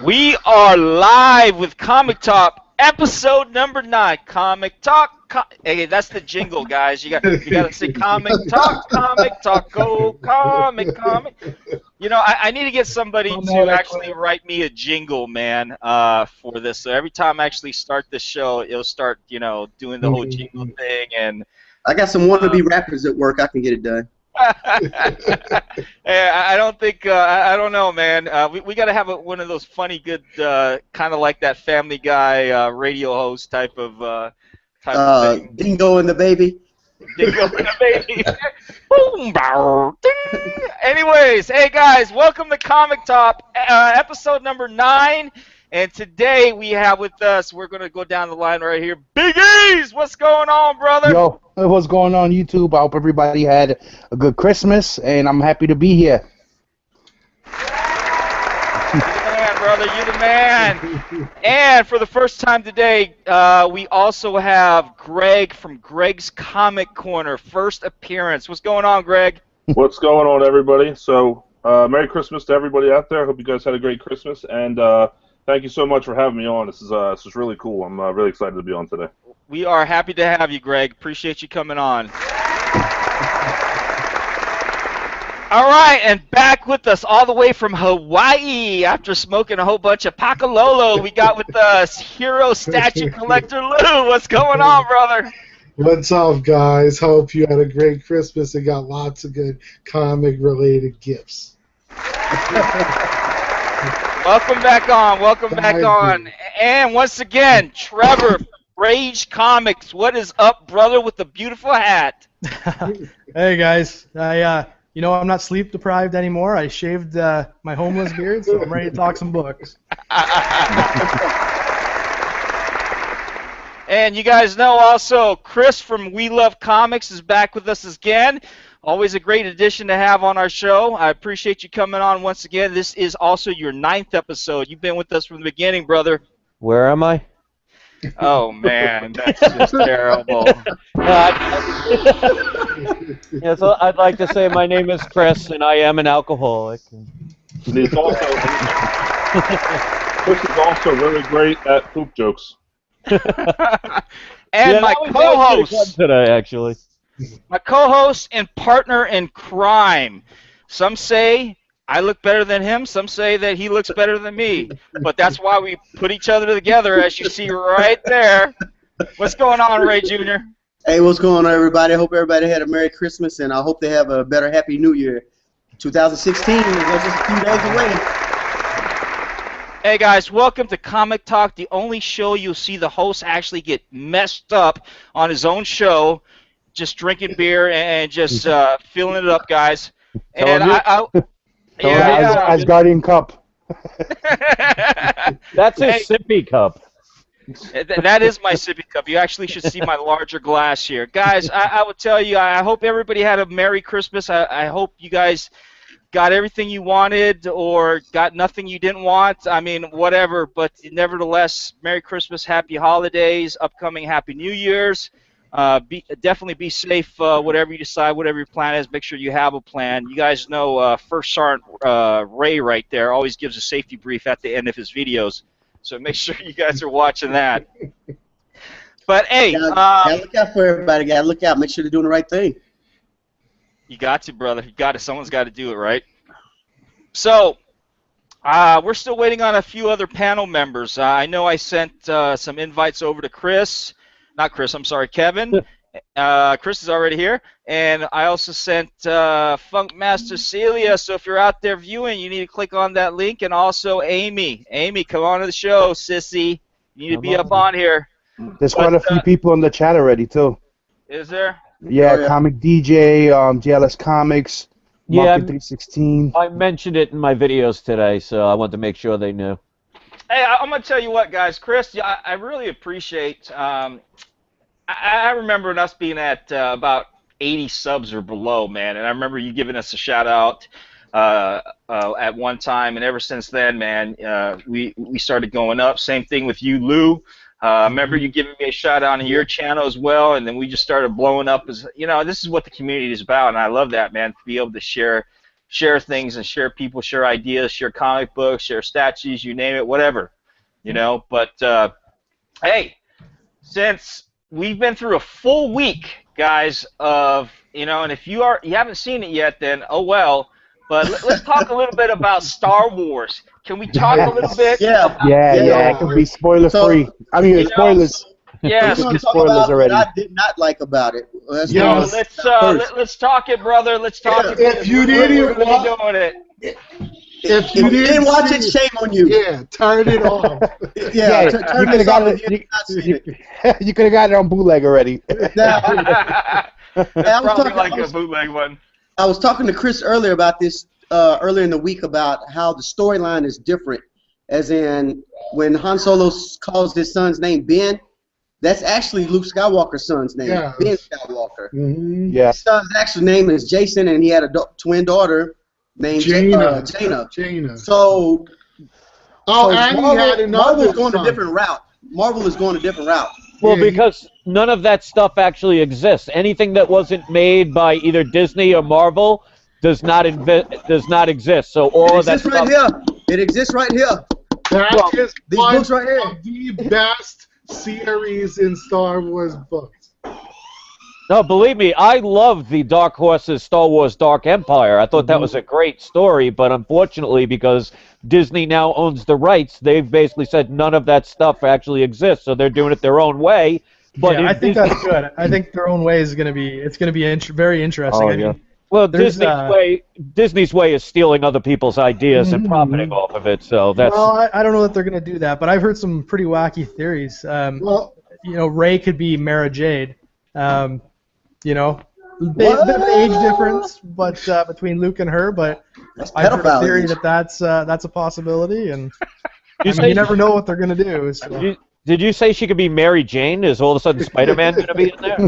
We are live with Comic Talk, episode number 9. Comic Talk. Hey, that's the jingle, guys. You got to say Comic Talk, go comic. You know, I need to get somebody to actually write me a jingle, man, for this. So every time I actually start the show, it'll start, doing the whole jingle thing. And I got some wannabe rappers at work. I can get it done. Hey, I don't think I don't know, man. We got to have one of those funny, good, kind of like that Family Guy radio host type of thing. Dingo and the Baby. Dingo and the Baby. Boom, bow, ding. Anyways, hey guys, welcome to Comic Talk, episode number 9. And today we have with us, we're going to go down the line right here. Big E's, what's going on, brother? Yo, what's going on YouTube? I hope everybody had a good Christmas, and I'm happy to be here. You're the man, brother, you're the man. And for the first time today, we also have Greg from Greg's Comic Corner, first appearance. What's going on, Greg? What's going on, everybody? So, Merry Christmas to everybody out there. Hope you guys had a great Christmas, and thank you so much for having me on. This is really cool. I'm really excited to be on today. We are happy to have you, Greg. Appreciate you coming on. All right, and back with us all the way from Hawaii after smoking a whole bunch of Pakalolo, we got with us Hero Statue Collector Lou. What's going on, brother? What's up, guys? Hope you had a great Christmas and got lots of good comic-related gifts. Welcome back on. And once again, Trevor from Rage Comics. What is up, brother, with the beautiful hat? Hey, guys. I'm not sleep deprived anymore. I shaved my homeless beard, so I'm ready to talk some books. And you guys know also, Chris from We Love Comics is back with us again. Always a great addition to have on our show. I appreciate you coming on once again. This is also your 9th episode. You've been with us from the beginning, brother. Where am I? Oh, man, that's just terrible. Yeah, so I'd like to say my name is Chris, and I am an alcoholic. Chris is also really great at poop jokes. And my co-host today, actually. My co-host and partner in crime. Some say I look better than him. Some say that he looks better than me. But that's why we put each other together, as you see right there. What's going on, Ray Jr.? Hey, what's going on, everybody? I hope everybody had a Merry Christmas, and I hope they have a better Happy New Year. 2016 is just a few days away. Hey guys, welcome to Comic Talk, the only show you'll see the host actually get messed up on his own show, just drinking beer and just filling it up, guys. And Asgardian cup. That's a sippy cup. That is my sippy cup. You actually should see my larger glass here. Guys, I would tell you, I hope everybody had a Merry Christmas. I hope you guys got everything you wanted or got nothing you didn't want. I mean, whatever. But nevertheless, Merry Christmas, Happy Holidays, upcoming Happy New Year's. Definitely be safe, whatever you decide, whatever your plan is. Make sure you have a plan. You guys know First Sergeant Ray right there always gives a safety brief at the end of his videos. So make sure you guys are watching that. But, hey. Gotta look out for everybody. Gotta look out. Make sure they're doing the right thing. You got to, brother. You got to. Someone's got to do it, right? So, we're still waiting on a few other panel members. I know I sent some invites over to Chris. Not Chris, I'm sorry, Kevin. Chris is already here. And I also sent Funk Master Celia. So if you're out there viewing, you need to click on that link. And also Amy. Amy, come on to the show, sissy. You need to be up on here. There's quite a few people in the chat already, too. Is there? Yeah, Comic DJ, JLS Comics, Market 316. I mentioned it in my videos today, so I want to make sure they knew. Hey, I'm going to tell you what, guys. Chris, I really appreciate I remember us being at about 80 subs or below, man, and I remember you giving us a shout-out at one time, and ever since then, man, we started going up. Same thing with you, Lou. I remember you giving me a shout-out on your channel as well, and then we just started blowing up. As you know, this is what the community is about, and I love that, man, to be able to share share things and share people, share ideas, share comic books, share statues, you name it, whatever, you know. But hey, since we've been through a full week, guys, of, you know, and if you haven't seen it yet, then oh well. But let's talk a little bit about Star Wars. Can we talk a little bit? Yeah. Yeah, it could be spoiler free. I mean, You know, spoilers. Yes. Let's We're do gonna talk spoilers about already. what I did not like about it. Let's do Yes. it. Let's talk it, brother. Let's talk it. If you We're didn't gonna be doing it. If you didn't watch it, shame on you. Yeah, turn it off. Yeah, you turn could have this got off it. if you have not seen it. You could have got it on bootleg already. Now, That's probably like a bootleg one. I was talking to Chris earlier about this earlier in the week about how the storyline is different. As in, when Han Solo calls his son's name Ben, that's actually Luke Skywalker's son's name, Yeah. Ben Skywalker. Mhm. Yeah. His son's actual name is Jason, and he had a twin daughter named Jaina. Jaina. So, And he had another Marvel's going son. a different route. Marvel is going a different route. Well, Yeah, because none of that stuff actually exists. Anything that wasn't made by either Disney or Marvel does not exist. So all It of that exists right stuff. here. It exists right here. That is These one books right here. of the best series in Star Wars books. No, believe me, I loved the Dark Horse's Star Wars Dark Empire. I thought that was a great story, but unfortunately, because Disney now owns the rights, they've basically said none of that stuff actually exists, so they're doing it their own way. But Yeah, I think that's good. I think their own way is going to be very interesting. Oh, I mean, yeah. well, there's, Disney's way is stealing other people's ideas and profiting off of it. So that's well, I don't know that they're going to do that, but I've heard some pretty wacky theories. Well, You know, Rey could be Mara Jade. You know, bit of age difference, but between Luke and her. But That's I've heard a pedophile theory age. that's a possibility, and you, you never know what they're going to do. So. Did you say she could be Mary Jane? Is all of a sudden Spider-Man going to be in there?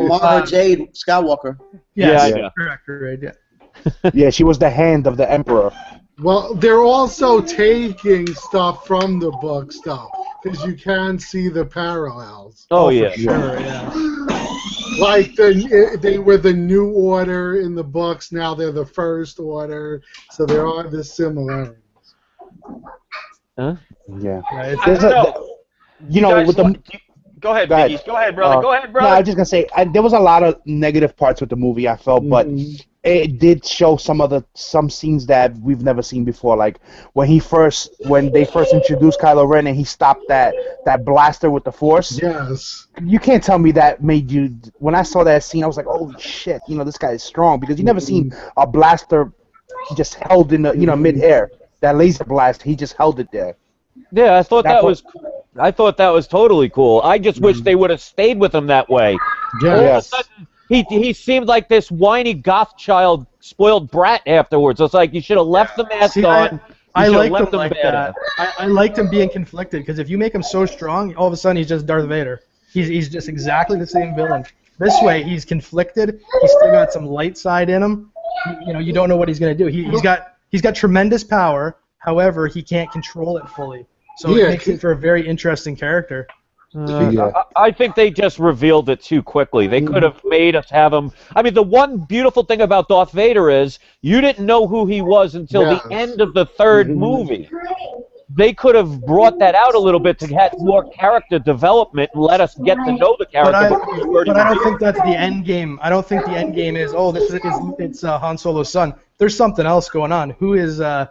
Mara Jade Skywalker. Yes, Yeah. correct, right, yeah. Yeah, she was the hand of the Emperor. well, they're also taking stuff from the book stuff because you can see the parallels. Oh yeah. Sure, yeah. Like they were the New Order in the books, now they're the First Order, so there are the similarities. Huh? Yeah. Yeah, it's- I don't know. You know, Guys, with the go ahead, Go ahead. Biggie. Go ahead, brother. Go ahead, no, I brother. was just gonna say there was a lot of negative parts with the movie. I felt, but it did show some scenes that we've never seen before. Like when they first introduced Kylo Ren and he stopped that blaster with the Force. Yes. You can't tell me that made you. When I saw that scene, I was like, "Holy shit!" You know, this guy is strong because you never seen a blaster just held in the mid-air. That laser blast, he just held it there. Yeah, I thought That I thought that was totally cool. I just wish they would have stayed with him that way. All of a Yes. sudden, he seemed like this whiny goth child, spoiled brat afterwards. It's like you should have left the mask See, on. I You should've liked left him like better. that. I liked him being conflicted because if you make him so strong, all of a sudden he's just Darth Vader. He's just exactly the same villain. This way, he's conflicted. He's still got some light side in him. You don't know what he's going to do. He's got tremendous power. However, he can't control it fully. So Yeah, it makes it for a very interesting character. Yeah. I think they just revealed it too quickly. They could have made us have him. I mean, the one beautiful thing about Darth Vader is you didn't know who he was until Yes. the end of the third movie. They could have brought that out a little bit to get more character development and let us get to know the character. But I before we don't think that's the end game. I don't think the end game is it's Han Solo's son. There's something else going on. Who's the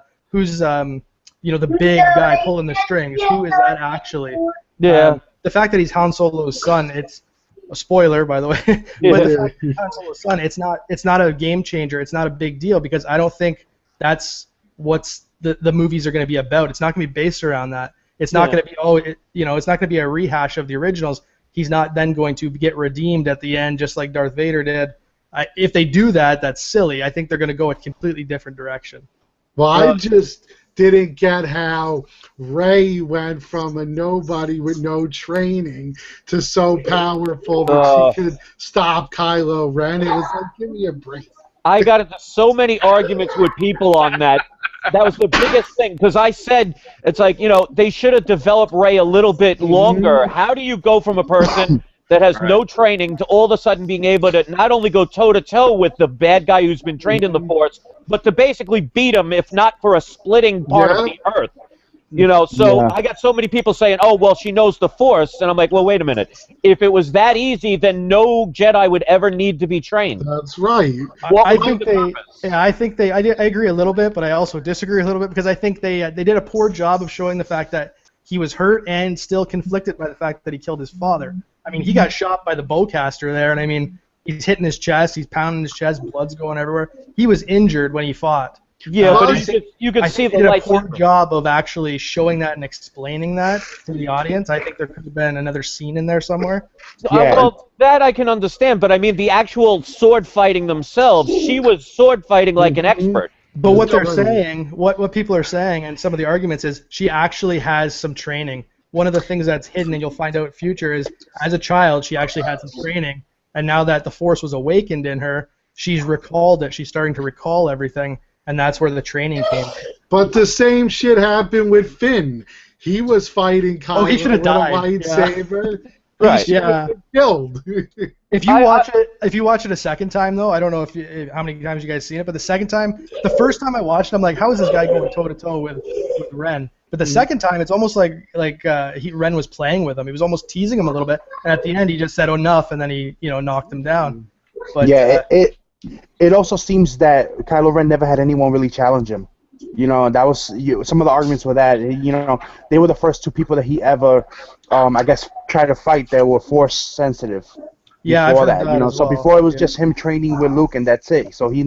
big guy pulling the strings? Who is that actually? Yeah. The fact that he's Han Solo's son, it's a spoiler, by the way. Yeah. But the fact that he's Han Solo's son, it's not a game changer. It's not a big deal because I don't think that's what's the movies are going to be about. It's not going to be based around that. It's not going to be it's not going to be a rehash of the originals. He's not then going to get redeemed at the end just like Darth Vader did. If they do that, that's silly. I think they're going to go a completely different direction. Well, I just didn't get how Rey went from a nobody with no training to so powerful that she could stop Kylo Ren. It was like, give me a break. I got into so many arguments with people on that. That was the biggest thing because I said it's like they should have developed Rey a little bit longer. How do you go from a person that has no training to all of a sudden being able to not only go toe-to-toe with the bad guy who's been trained in the Force, but to basically beat him, if not for a splitting part of the Earth. You know, so I got so many people saying, oh, well, she knows the Force. And I'm like, well, wait a minute. If it was that easy, then no Jedi would ever need to be trained. That's right. I agree a little bit, but I also disagree a little bit because I think they did a poor job of showing the fact that he was hurt and still conflicted by the fact that he killed his father. I mean, he got shot by the bowcaster there, and I mean, he's hitting his chest, he's pounding his chest, blood's going everywhere. He was injured when he fought. Yeah, but you could see the light. They did a poor job of actually showing that and explaining that to the audience. I think there could have been another scene in there somewhere. Well, that I can understand, but I mean the actual sword fighting themselves, she was sword fighting like an expert. But what they're saying, what people are saying, and some of the arguments is she actually has some training. One of the things that's hidden, and you'll find out in future, is as a child she actually had some training, and now that the Force was awakened in her, she's recalled it. She's starting to recall everything. And that's where the training came. But the same shit happened with Finn. He was fighting Kylo he should have died. with a lightsaber. Yeah. Right. He should have been killed. If you watch it a second time though, I don't know how many times you guys seen it, but the second time, the first time I watched it, I'm like, how is this guy going toe to toe with Ren? But the second time, it's almost like Ren was playing with him. He was almost teasing him a little bit, and at the end, he just said enough, and then he knocked him down. But it also seems that Kylo Ren never had anyone really challenge him. You know, that was some of the arguments were that, you know, they were the first two people that he ever, I guess, tried to fight that were Force sensitive. Yeah, before that, you know. So before it was just him training with Luke and that's it. So he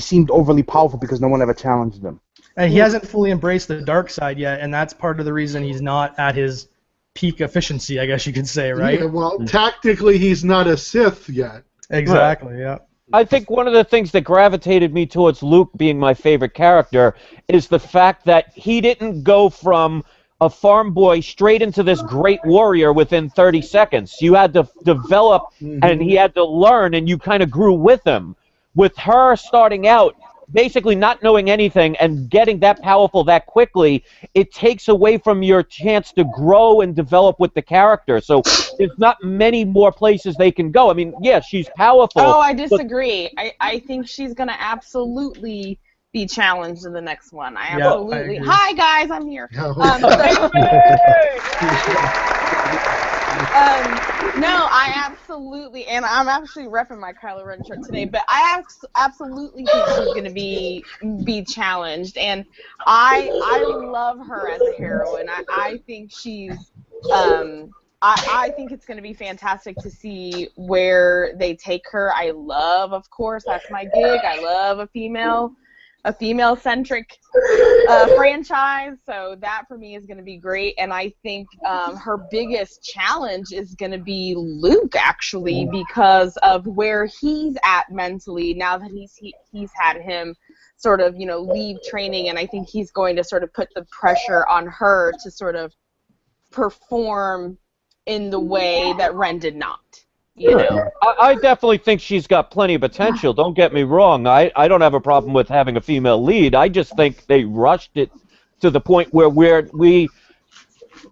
seemed overly powerful because no one ever challenged him. And he hasn't fully embraced the dark side yet, and that's part of the reason he's not at his peak efficiency, I guess you could say, right? Yeah, well, tactically he's not a Sith yet. Exactly, yeah. I think one of the things that gravitated me towards Luke being my favorite character is the fact that he didn't go from a farm boy straight into this great warrior within 30 seconds. You had to develop, and he had to learn, and you kind of grew with him. With her starting out, basically not knowing anything and getting that powerful that quickly, it takes away from your chance to grow and develop with the character. So there's not many more places they can go. I mean, yeah, she's powerful. Oh, I disagree. I think she's going to absolutely be challenged in the next one. I absolutely. Hi, guys, I'm here. No, I absolutely, and I'm actually repping my Kylo Ren shirt today, but I absolutely think she's going to be challenged, and I love her as a heroine. I think she's, I think it's going to be fantastic to see where they take her. I love, of course, that's my gig. I love a female-centric franchise, so that for me is going to be great. And I think her biggest challenge is going to be Luke, actually, because of where he's at mentally now that he's had him sort of, leave training, and I think he's going to sort of put the pressure on her to sort of perform in the way that Ren did not. I definitely think she's got plenty of potential. Don't get me wrong. I don't have a problem with having a female lead. I just think they rushed it to the point where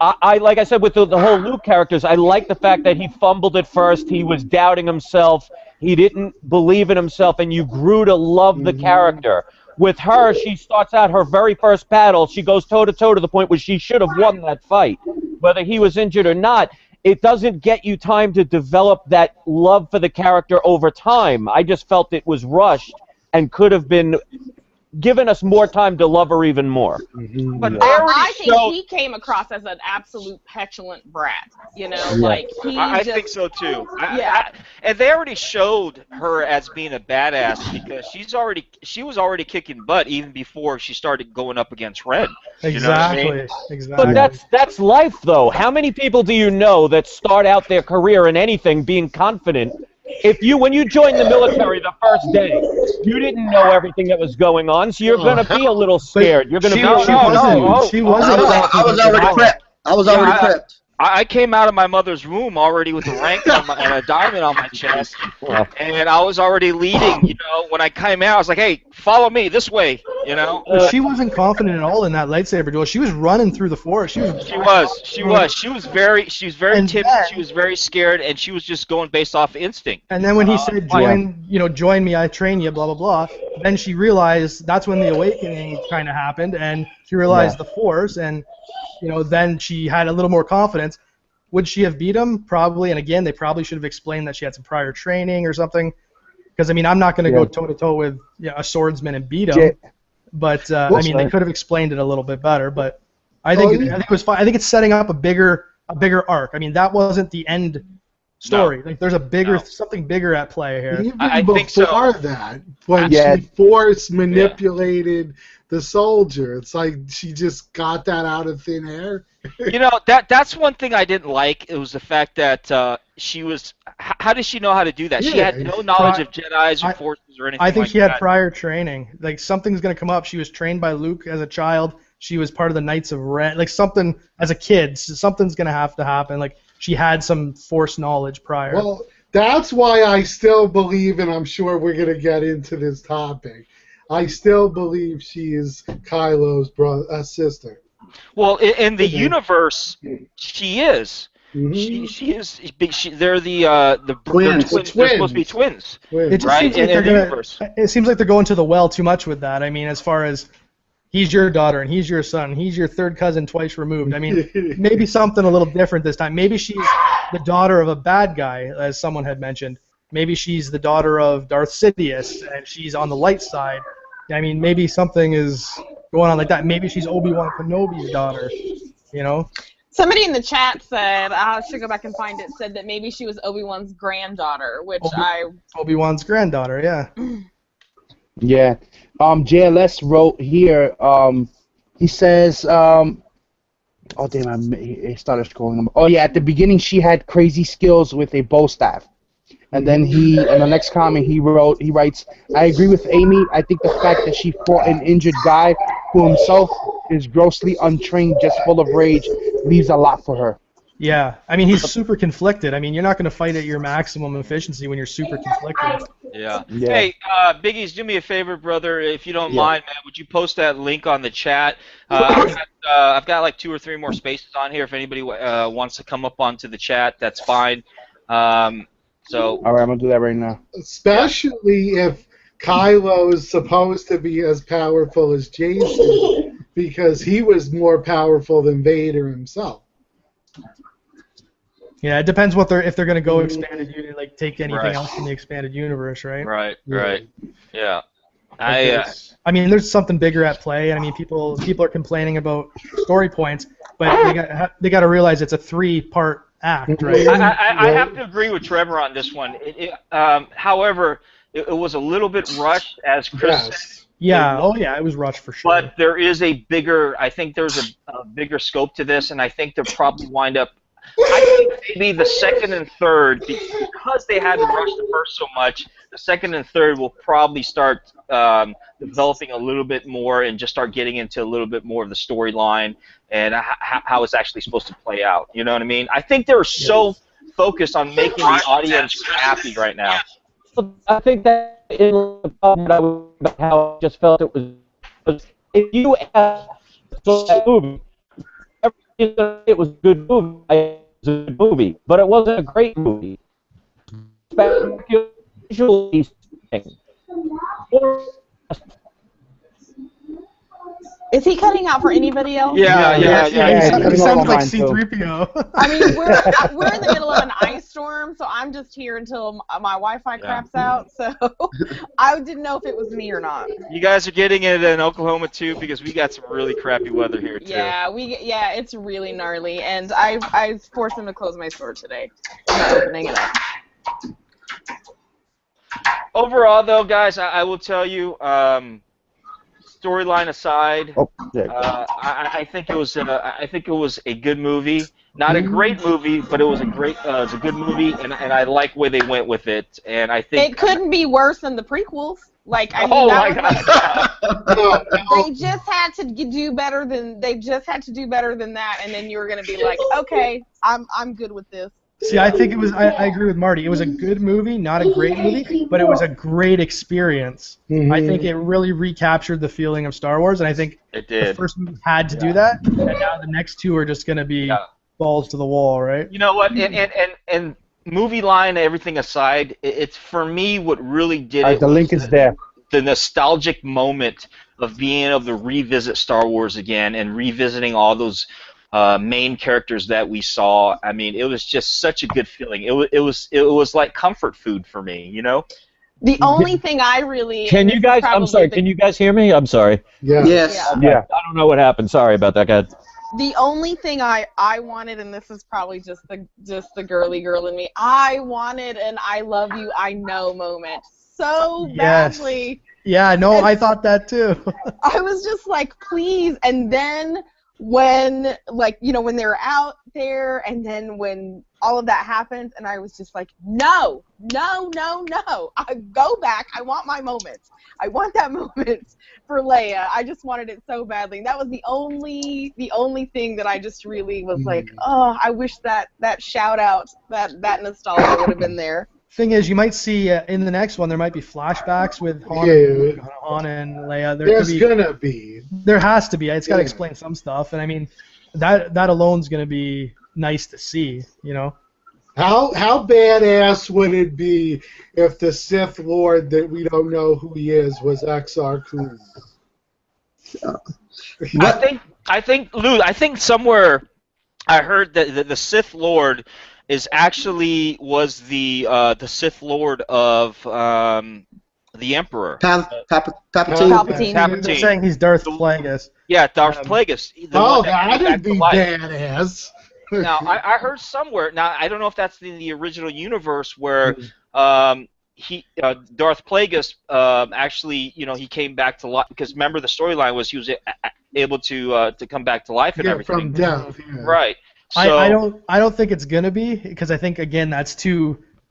I like I said with the whole Luke characters, I like the fact that he fumbled at first. He was doubting himself. He didn't believe in himself, and you grew to love the character. With her, she starts out her very first battle. She goes toe-to-toe to the point where she should have won that fight. Whether he was injured or not, it doesn't get you time to develop that love for the character over time. I just felt it was rushed and could have been given us more time to love her even more. But I think he came across as an absolute petulant brat. Like he. I think so too. And they already showed her as being a badass because she was already kicking butt even before she started going up against Red. Exactly. But that's life, though. How many people do you know that start out their career in anything being confident? When you join the military the first day, you didn't know everything that was going on, so you're going to be a little scared. You're going to be. I was already prepped. I came out of my mother's womb already with a rank on my, and a diamond on my chest, Well, and I was already leading. You know, when I came out, I was like, "Hey, follow me this way." You know. But she wasn't confident at all in that lightsaber duel. She was running through the forest. She was. She was very And timid. then- She was very scared, and she was just going based off instinct. And then when he said, join me, I train you, blah, blah, blah, then she realized that's when the awakening kind of happened, and she realized the Force, and, then she had a little more confidence. Would she have beat him? Probably, and again, they probably should have explained that she had some prior training or something, because, I'm not going to go toe-to-toe with a swordsman and beat him, but, they could have explained it a little bit better, but I think it was fine. I think it's setting up a bigger arc. That wasn't the end story. No. Like there's something bigger at play here. Even I before think so. that, when Yeah. she force manipulated the soldier, it's like she just got that out of thin air. That's one thing I didn't like. It was the fact that she was. How did she know how to do that? She Yeah. had no knowledge of Jedi's or forces or anything. I think like she had that. prior training. Like something's gonna come up. She was trained by Luke as a child. She was part of the Knights of Ren. Like something as a kid. Something's gonna have to happen. Like she had some Force knowledge prior. Well, that's why I still believe, and I'm sure we're going to get into this topic, I still believe she is Kylo's sister. Well, in the universe, she is. Mhm. She is. They're the Twins. They're supposed to be twins, It just right? seems like In the they're universe. it seems like they're going to the well too much with that. As far as he's your daughter and he's your son, he's your third cousin twice removed. Maybe something a little different this time. Maybe she's the daughter of a bad guy, as someone had mentioned. Maybe she's the daughter of Darth Sidious and she's on the light side. Maybe something is going on like that. Maybe she's Obi-Wan Kenobi's daughter. Somebody in the chat said, I should go back and find it, said that maybe she was Obi-Wan's granddaughter, which Obi-Wan's granddaughter, yeah. Yeah. JLS wrote here, he says, oh damn, he started scrolling. Oh yeah, at the beginning she had crazy skills with a bow staff. And then in the next comment he writes, I agree with Amy. I think the fact that she fought an injured guy who himself is grossly untrained, just full of rage, leaves a lot for her. Yeah, he's super conflicted. You're not going to fight at your maximum efficiency when you're super conflicted. Yeah. Yeah. Hey, Biggies, do me a favor, brother, if you don't mind, man. Would you post that link on the chat? I've got like 2 or 3 more spaces on here. If anybody wants to come up onto the chat, that's fine. All right, I'm gonna do that right now. Especially if Kylo is supposed to be as powerful as Jason, because he was more powerful than Vader himself. Yeah, it depends if they're going to go expanded unit, like take anything else in the expanded universe, right? Right. Yeah. There's something bigger at play. People are complaining about story points, but they got to realize it's a 3-part act, right? I have to agree with Trevor on this one. However, it was a little bit rushed, as Chris said. Yeah, it was rushed for sure. But there is I think there's a bigger scope to this, and I think they'll probably wind up. I think maybe the second and third, because they had to rush the first so much, the second and third will probably start developing a little bit more and just start getting into a little bit more of the storyline and how it's actually supposed to play out. You know what I mean? I think they're so focused on making the audience happy right now. I think that is the problem that I was about how I just felt it was. If you ask that movie, it was a good movie. It was a good movie, but it wasn't a great movie. Visually speaking. Is he cutting out for anybody else? Yeah. He sounds like Mine, too. C-3PO. We're in the middle of an ice storm, so I'm just here until my Wi-Fi craps out. So I didn't know if it was me or not. You guys are getting it in Oklahoma too, because we got some really crappy weather here too. Yeah, it's really gnarly, and I forced them to close my store today. I'm not opening it up. Overall, though, guys, I will tell you, storyline aside, I think it was a good movie. Not a great movie, but it was a good movie, and I like where they went with it. And I think it couldn't be worse than the prequels. Like, I mean, Oh that my was God. they just had to do better than that, and then you were gonna be like, okay, I'm good with this. See, I think it was. I agree with Marty. It was a good movie, not a great movie, but it was a great experience. I think it really recaptured the feeling of Star Wars, and I think It the did. first movie had to do that, and now the next two are just going to be balls to the wall, right? You know what? And movie line, everything aside, it's for me what really did it. The link is there. The nostalgic moment of being able to revisit Star Wars again and revisiting all those main characters that we saw. I mean, it was just such a good feeling. It was like comfort food for me, you know. The only thing I really Can you guys? I'm sorry. Can you guys hear me? I'm sorry. Yeah. Yes. Yeah. I don't know what happened. Sorry about that, guys. The only thing I wanted, and this is probably just the girly girl in me, I wanted an I love you, I know moment so badly. Yeah, no, I thought that too. I was just like, please. And then when, like, you know, when they're out there, and then when all of that happens, and I was just like, no. I go back. I want my moments. I want that moment for Leia. I just wanted it so badly. And that was the only thing that I just really was like, oh, I wish that shout out, that nostalgia would have been there. Thing is, you might see in the next one there might be flashbacks with Han and Leia. There's gonna be. There has to be. It's got to explain some stuff, and I mean, that alone's gonna be nice to see, you know. How badass would it be if the Sith Lord that we don't know who he is was Exar Kun? I think Lou. I think somewhere I heard that the Sith Lord was the Sith Lord of the Emperor. Palpatine. They're saying he's Darth Plagueis. Yeah, Darth Plagueis. That'd be badass. Now, I heard somewhere. Now, I don't know if that's in the original universe where Darth Plagueis actually, you know, he came back to life, because remember the storyline was he was able to come back to life and everything. From death. Yeah. Right. So, I don't think it's gonna be, because I think again that's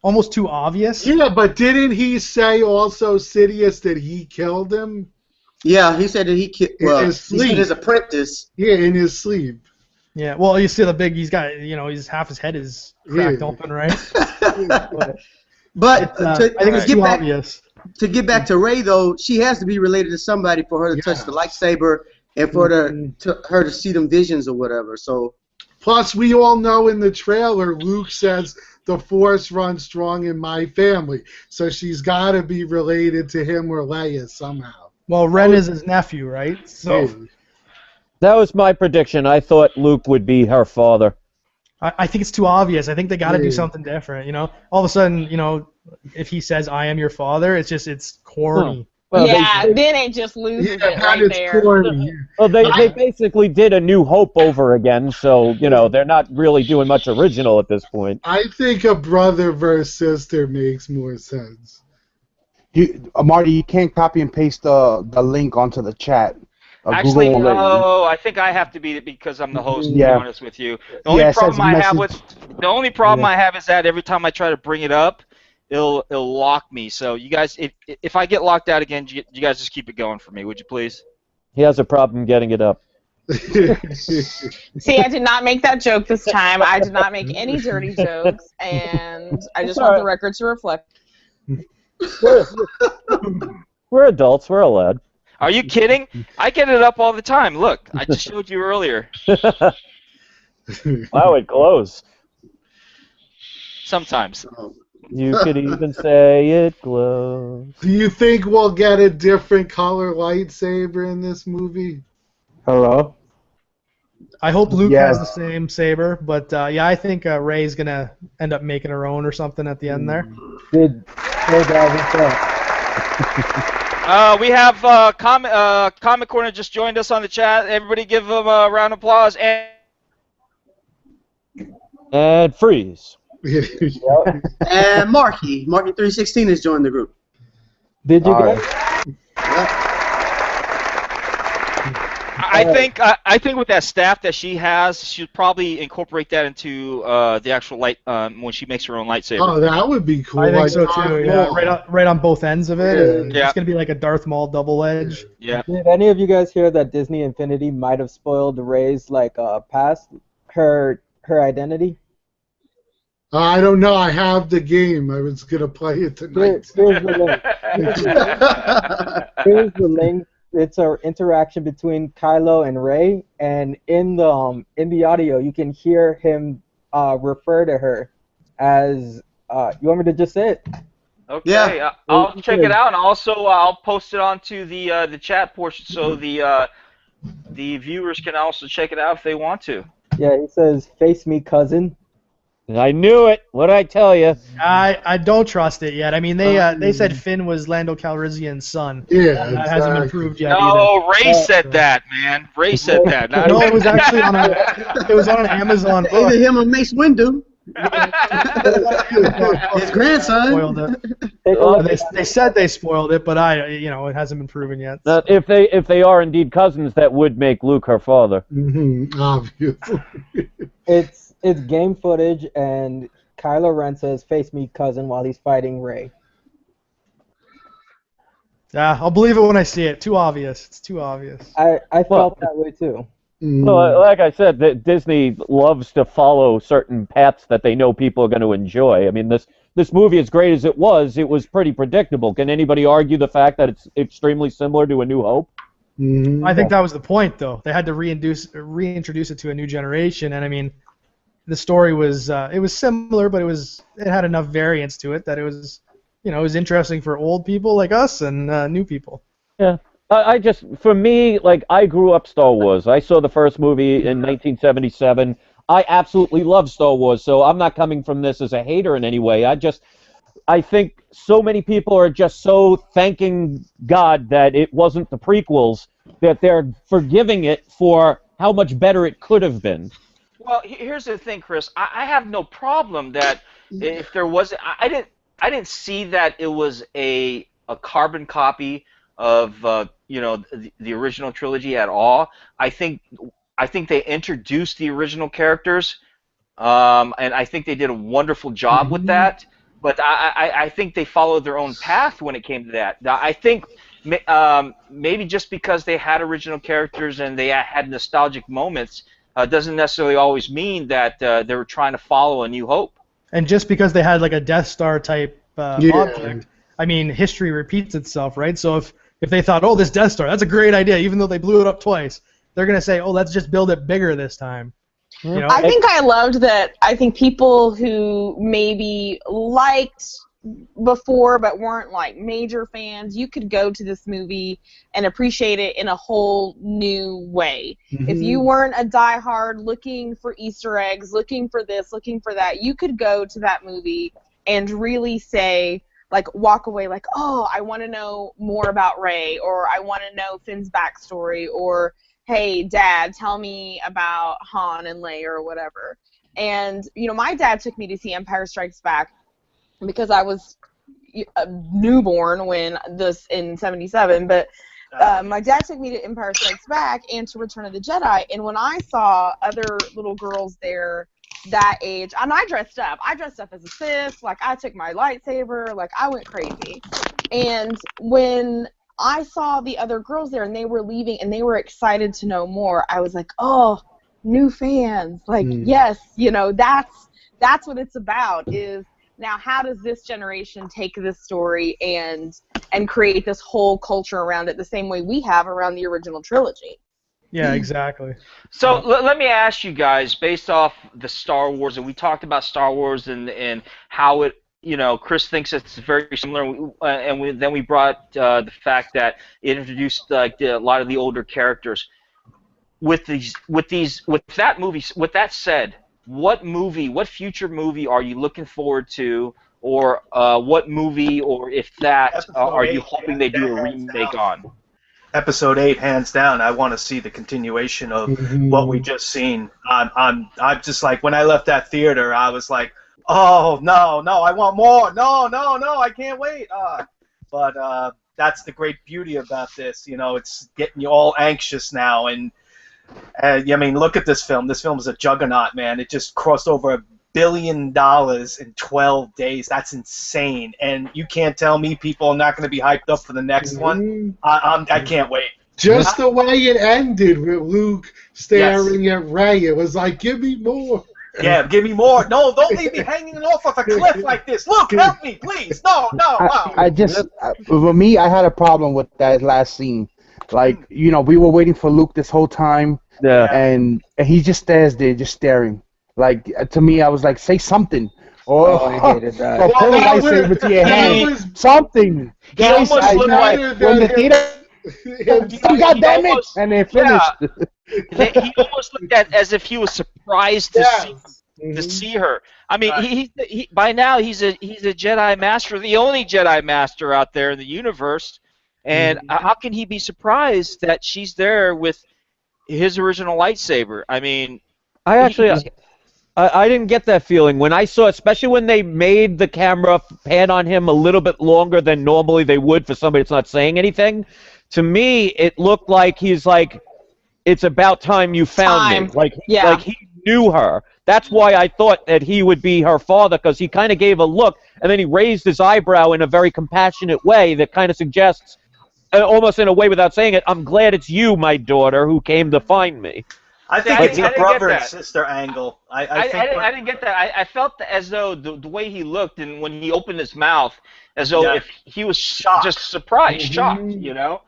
almost too obvious. Yeah, but didn't he say also, Sidious, that he killed him? Yeah, he said that he killed. Well, he sleep. said his apprentice. Yeah, in his sleep. Yeah, well, you see he's got, you know, half his head is cracked open, right? But I think it's too obvious. To get back to Rey, though, she has to be related to somebody for her to touch the lightsaber and for her to see them visions or whatever. So. Plus, we all know in the trailer, Luke says, the Force runs strong in my family. So she's got to be related to him or Leia somehow. Well, Ren is his nephew, right? So. Yeah. That was my prediction. I thought Luke would be her father. I think it's too obvious. I think they got to do something different, you know? All of a sudden, you know, if he says, I am your father, it's corny. Well, then it just loses it right there. Corny. Well, they basically did A New Hope over again, so, you know, they're not really doing much original at this point. I think a brother versus sister makes more sense. Marty, you can't copy and paste the link onto the chat. Actually, Google no, I think I have to be, because I'm the host, to be honest with you. The only problem I have is that every time I try to bring it up, it'll lock me. So you guys, if I get locked out again, you guys just keep it going for me, would you please? He has a problem getting it up. See, I did not make that joke this time. I did not make any dirty jokes, and I just want the record to reflect. We're adults. We're allowed. Are you kidding? I get it up all the time. Look, I just showed you earlier. Wow, it glows. Sometimes. You could even say it glows. Do you think we'll get a different color lightsaber in this movie? Hello? I hope Luke has the same saber, but yeah, I think Rey's going to end up making her own or something at the end there. Good. We have Comic Corner just joined us on the chat. Everybody give them a round of applause. And freeze. And Marky 316 has joined the group. Did you guys? I think with that staff that she has, she'll probably incorporate that into the actual light when she makes her own lightsaber. Oh, that would be cool. I think like so Darth too. Yeah, Maul. right on both ends of it. Yeah. It's gonna be like a Darth Maul double edge. Yeah. Did any of you guys hear that Disney Infinity might have spoiled Rey's past, her identity? I don't know. I have the game. I was gonna play it tonight. Here's the link. Here's the link. It's an interaction between Kylo and Rey, and in the audio you can hear him refer to her as. You want me to just say it? Okay, Yeah. I'll check it out, and also I'll post it onto the chat portion so the viewers can also check it out if they want to. Yeah, he says, "Face me, cousin." I knew it. What'd I tell you? I don't trust it yet. I mean, they said Finn was Lando Calrissian's son. Yeah, That hasn't been exactly. proved yet either. No, Ray said that, man. Ray said that. No, it was actually on an Amazon book. Either him or Mace Windu. His grandson. Spoiled it. Take a look. They said they spoiled it, but it hasn't been proven yet. Now, if they are indeed cousins, that would make Luke her father. Obviously. It's game footage, and Kylo Ren says, "Face me, cousin," while he's fighting Rey. Yeah, I'll believe it when I see it. Too obvious. It's too obvious. I felt that way too. Well, like I said, Disney loves to follow certain paths that they know people are going to enjoy. I mean, this movie, as great as it was pretty predictable. Can anybody argue the fact that it's extremely similar to A New Hope? I think that was the point, though. They had to reintroduce it to a new generation, and I mean, the story was it was similar, but it had enough variance to it that it was interesting for old people like us and new people. Yeah. For me, I grew up Star Wars. I saw the first movie in 1977. I absolutely love Star Wars, so I'm not coming from this as a hater in any way. I think so many people are just so thanking God that it wasn't the prequels that they're forgiving it for how much better it could have been. Well, here's the thing, Chris. I have no problem that if there was, I didn't see that it was a carbon copy of the original trilogy at all. I think they introduced the original characters, and I think they did a wonderful job with that. But I think they followed their own path when it came to that. Now, I think maybe just because they had original characters and they had nostalgic moments doesn't necessarily always mean that they were trying to follow A New Hope. And just because they had like a Death Star type object, I mean, history repeats itself, right? So if they thought, oh, this Death Star, that's a great idea, even though they blew it up twice, they're going to say, oh, let's just build it bigger this time. I think I loved that. I think people who maybe liked before but weren't like major fans, you could go to this movie and appreciate it in a whole new way. If you weren't a diehard looking for Easter eggs, looking for this, looking for that, you could go to that movie and really say, walk away like, oh, I want to know more about Rey, or I want to know Finn's backstory, or hey, Dad, tell me about Han and Leia or whatever. And, my dad took me to see Empire Strikes Back because I was a newborn in 77, but my dad took me to Empire Strikes Back and to Return of the Jedi, and when I saw other little girls there that age, and I dressed up as a Sith, I took my lightsaber, I went crazy. And when I saw the other girls there and they were leaving and they were excited to know more, I was like, oh, new fans, yes, that's what it's about, is now how does this generation take this story and create this whole culture around it the same way we have around the original trilogy. Yeah, exactly. So let me ask you guys, based off the Star Wars, and we talked about Star Wars and how it, Chris thinks it's very similar, and then we brought the fact that it introduced a lot of the older characters. With that movie, with that said, what future movie are you looking forward to, or what movie, or if that, are you hoping they do a remake on? Episode 8, hands down. I want to see the continuation of what we just seen. I'm just like, when I left that theater, I was like, oh no, I want more. No, I can't wait. But that's the great beauty about this. You know, it's getting you all anxious now, and I mean, look at this film. This film is a juggernaut, man. It just crossed over $1 billion in 12 days. That's insane. And you can't tell me people are not going to be hyped up for the next one. I can't wait. Just the way it ended with Luke staring at Rey, it was like, give me more. Yeah, give me more. No, don't leave me hanging off of a cliff like this. Luke, help me, please. No. For me, I had a problem with that last scene. Like, you know, we were waiting for Luke this whole time, and he just stares there, just staring. Like, to me, I was like, say something. Oh, I hated that. Or pull a lightsaber to your hand. Something. He almost looked like when the theater. God damn it! And they finished. He almost looked as if he was surprised to see her. I mean, he by now he's a Jedi Master, the only Jedi Master out there in the universe. And how can he be surprised that she's there with his original lightsaber? I mean, I didn't get that feeling when I saw, especially when they made the camera pan on him a little bit longer than normally they would for somebody that's not saying anything. To me, it looked like he's like, it's about time you found me. Like he knew her. That's why I thought that he would be her father, because he kind of gave a look, and then he raised his eyebrow in a very compassionate way that kind of suggests, almost in a way without saying it, I'm glad it's you, my daughter, who came to find me. I think it's a brother and sister angle. I didn't get that. I felt as though the way he looked, and when he opened his mouth, as though if he was just surprised, shocked, you know.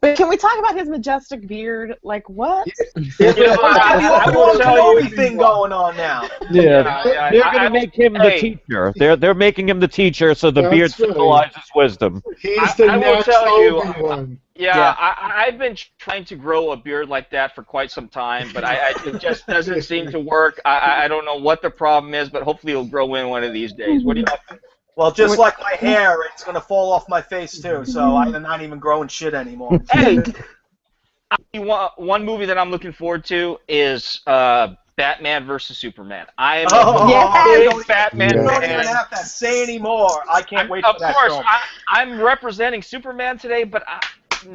But can we talk about his majestic beard? Like, what? I will tell you thing going on now. Yeah, they're going to make him the teacher. They're making him the teacher, so the beard symbolizes wisdom. He's the next Obi-Wan. Yeah, I've been trying to grow a beard like that for quite some time, but it just doesn't seem to work. I don't know what the problem is, but hopefully it'll grow in one of these days. What do you think? Well, just like my hair, it's going to fall off my face, too, so I'm not even growing shit anymore. Hey, one movie that I'm looking forward to is Batman versus Superman. I am a big Batman fan. You don't even have to say anymore. I can't wait for that film. Of course, I'm representing Superman today, but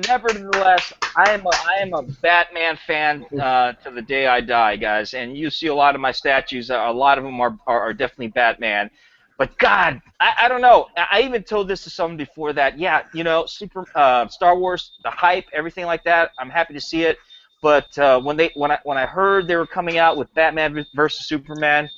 nevertheless, I am a Batman fan to the day I die, guys. And you see a lot of my statues. A lot of them are definitely Batman. But God, I don't know. I even told this to someone before that. Yeah, you know, Star Wars, the hype, everything like that. I'm happy to see it. But when I heard they were coming out with Batman versus Superman,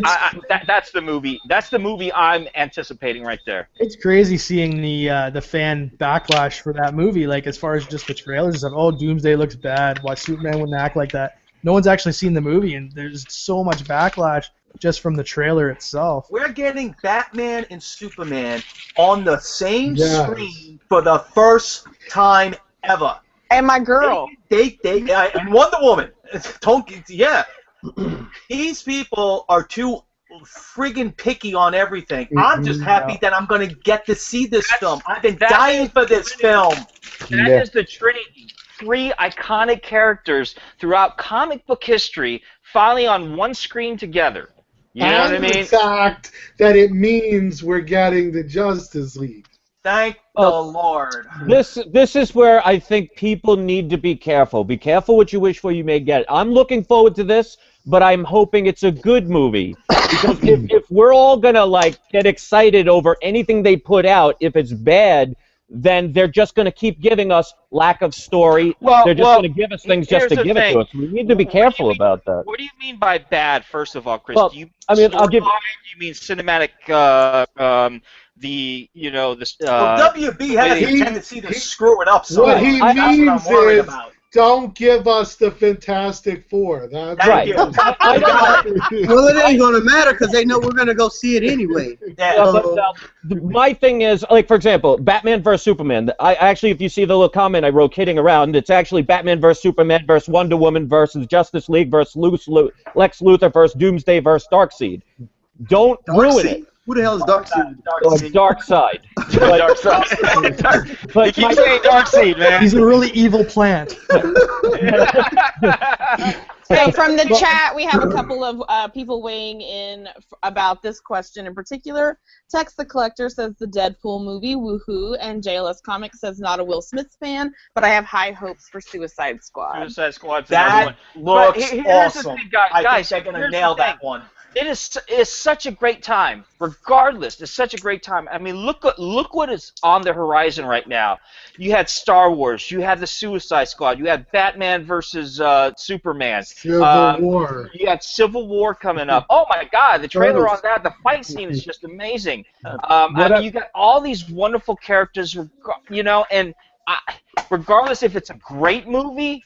that's the movie. That's the movie I'm anticipating right there. It's crazy seeing the fan backlash for that movie. Like, as far as just the trailers, oh, Doomsday looks bad. Why Superman wouldn't act like that? No one's actually seen the movie, and there's so much backlash just from the trailer itself. We're getting Batman and Superman on the same screen for the first time ever. And my girl. And Wonder Woman. These people are too friggin' picky on everything. I'm just happy that I'm going to get to see this film. I've been dying for this film. That is the Trinity. 3 iconic characters throughout comic book history finally on one screen together. You know what I mean? The fact that it means we're getting the Justice League. Thank the Lord. This is where I think people need to be careful. Be careful what you wish for, you may get it. I'm looking forward to this, but I'm hoping it's a good movie. Because if we're all going to get excited over anything they put out, if it's bad, then they're just going to keep giving us lack of story. They're just going to give us things just to give it to us. We need to be careful about that. What do you mean by bad, first of all, Chris? Well, do you I'll give you mean cinematic, WB has a tendency to screw it up. What he means is, about. Don't give us the Fantastic Four. That's Thank you. Well, it ain't going to matter because they know we're going to go see it anyway. My thing is, for example, Batman vs. Superman. I actually, if you see the little comment I wrote kidding around, it's actually Batman vs. Superman versus Wonder Woman versus Justice League versus Lex Luthor versus Doomsday versus Darkseid. Don't ruin it. Who the hell is Darkseid? Darkseid. But you keep saying Darkseid, man. He's a really evil plant. So from the chat, we have a couple of people weighing in about this question in particular. Tex the Collector says the Deadpool movie, woohoo, and JLS Comics says not a Will Smith fan, but I have high hopes for Suicide Squad. Suicide Squad's another That one. looks But here's awesome. The thing, guys, I think they're going to here's nail the thing. that one. It is such a great time. Regardless, it's such a great time. I mean, look what is on the horizon right now. You had Star Wars. You had the Suicide Squad. You had Batman versus Superman. Civil War. You had Civil War coming up. Oh my God, the trailer on that, the fight scene is just amazing. I mean, you got all these wonderful characters, you know, and regardless if it's a great movie,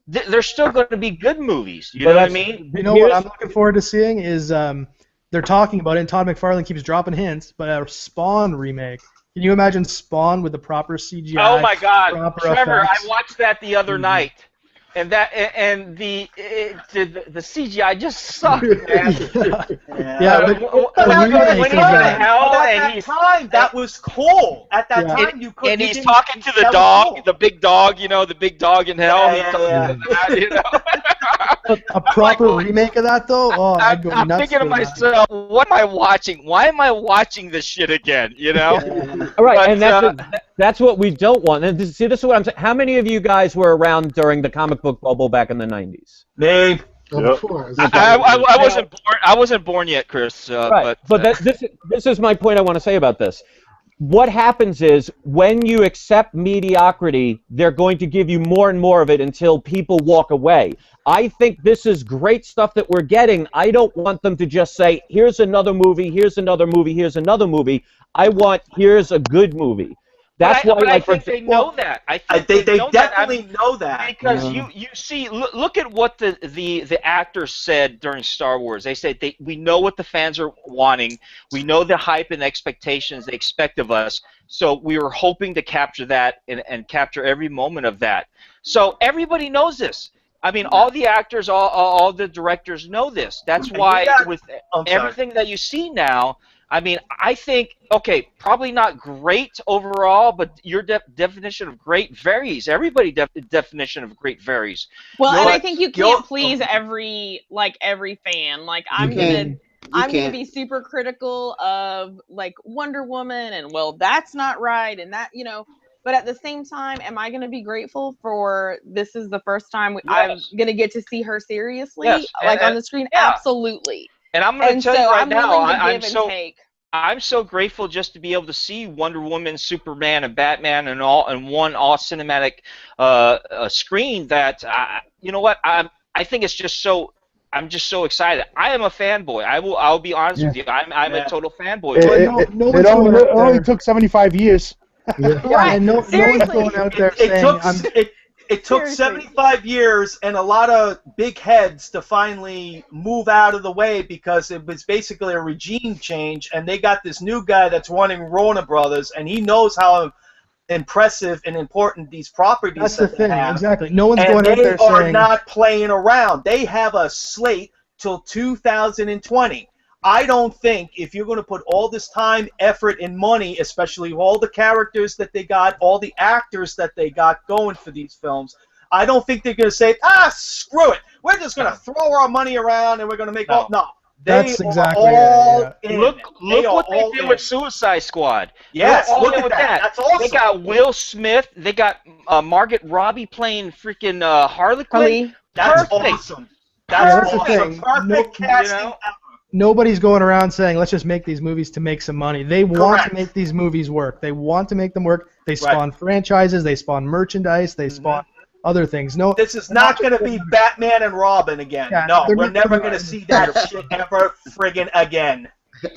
there's still going to be good movies. You know what I mean? You know what I'm looking forward to seeing is they're talking about it, and Todd McFarlane keeps dropping hints, but a Spawn remake. Can you imagine Spawn with the proper CGI? Oh my God, proper Trevor! effects? I watched that the other night, and the CGI just sucked, man. Yeah, but when he's in hell and he's time, that was cool. At that time, you couldn't. And he's talking to the dog, the big dog, you know, the big dog in hell. He's talking to that, you know. A proper remake of that, though? Oh, I'd go I'm nuts thinking to for that. myself, what am I watching? Why am I watching this shit again? You know? All right, But, and that's what we don't want. And this is what I'm saying. How many of you guys were around during the comic book bubble back in the 90s? Me. Of course. I wasn't born. I wasn't born yet, Chris. Right. But this is my point I want to say about this. What happens is when you accept mediocrity, they're going to give you more and more of it until people walk away. I think this is great stuff that we're getting. I don't want them to just say, here's another movie, here's another movie, here's another movie. I want, here's a good movie. That's why I think they know that. I think they know definitely that. know that. Because you see, look at what the actors said during Star Wars. They said we know what the fans are wanting. We know the hype and expectations they expect of us. So we were hoping to capture that and capture every moment of that. So everybody knows this. I mean, all the actors, all the directors know this. That's why with everything that you see now, I mean, I think, okay, probably not great overall, but your definition of great varies. Everybody's definition of great varies. Well, and I think you can't please every fan. Like I'm gonna be super critical of like Wonder Woman, and well, that's not right, and that, you know. But at the same time, am I going to be grateful for this is the first time I'm going to get to see her seriously, like on the screen? Yeah. Absolutely. And I'm going to tell you right now, I'm so grateful just to be able to see Wonder Woman, Superman, and Batman and one all cinematic screen. That you know what, I think it's just so. I'm just so excited. I am a fanboy. I'll be honest with you. I'm a total fanboy. It only took 75 years. And no one's going out there saying it took 75 years and a lot of big heads to finally move out of the way because it was basically a regime change, and they got this new guy that's running Warner Brothers, and he knows how impressive and important these properties That's the thing, have. exactly. No one's and going out there they are saying not playing around. They have a slate till 2020. I don't think if you're going to put all this time, effort, and money, especially all the characters that they got, all the actors that they got going for these films, I don't think they're going to say, screw it. We're just going to throw our money around and we're going to make all... No. That's exactly in. Look what they did with Suicide Squad. Yes, look at that. That's awesome. They got Will Smith. They got Margot Robbie playing freaking Harley Quinn. That's Perfect. awesome. That's the awesome. thing. Perfect casting ever. Nobody's going around saying, let's just make these movies to make some money. They want to make these movies work. They want to make them work. They spawn franchises. They spawn merchandise. They spawn other things. No, this is not going to be Batman and Robin again. Yeah, no, we're never going to see that shit ever friggin' again.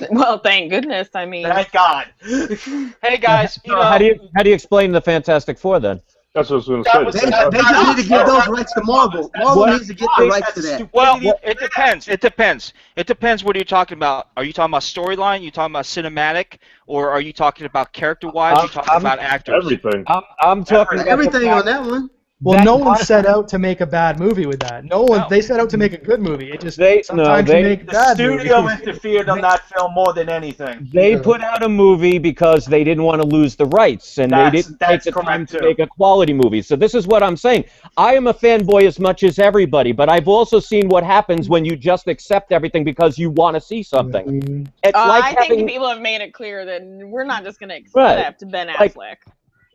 Well, thank goodness. I mean, thank God. Hey guys, you know, how do you explain the Fantastic Four then? That's what I was going to say. They just need to give those rights to Marvel. Marvel needs to get the rights to that. Well, it depends. It depends. It depends what you're talking about. Are you talking about storyline? You talking about cinematic? Or are you talking about character-wise? Are you talking about actors? Everything. I'm talking everything on that one. Well, no one set out to make a bad movie with that. No one. They set out to make a good movie. It just sometimes you make The bad studio movies. interfered on that film more than anything. They put out a movie because they didn't want to lose the rights, and they didn't take the time to make a quality movie. So this is what I'm saying. I am a fanboy as much as everybody, but I've also seen what happens when you just accept everything because you want to see something. It's like I think people have made it clear that we're not just going to accept Ben Affleck.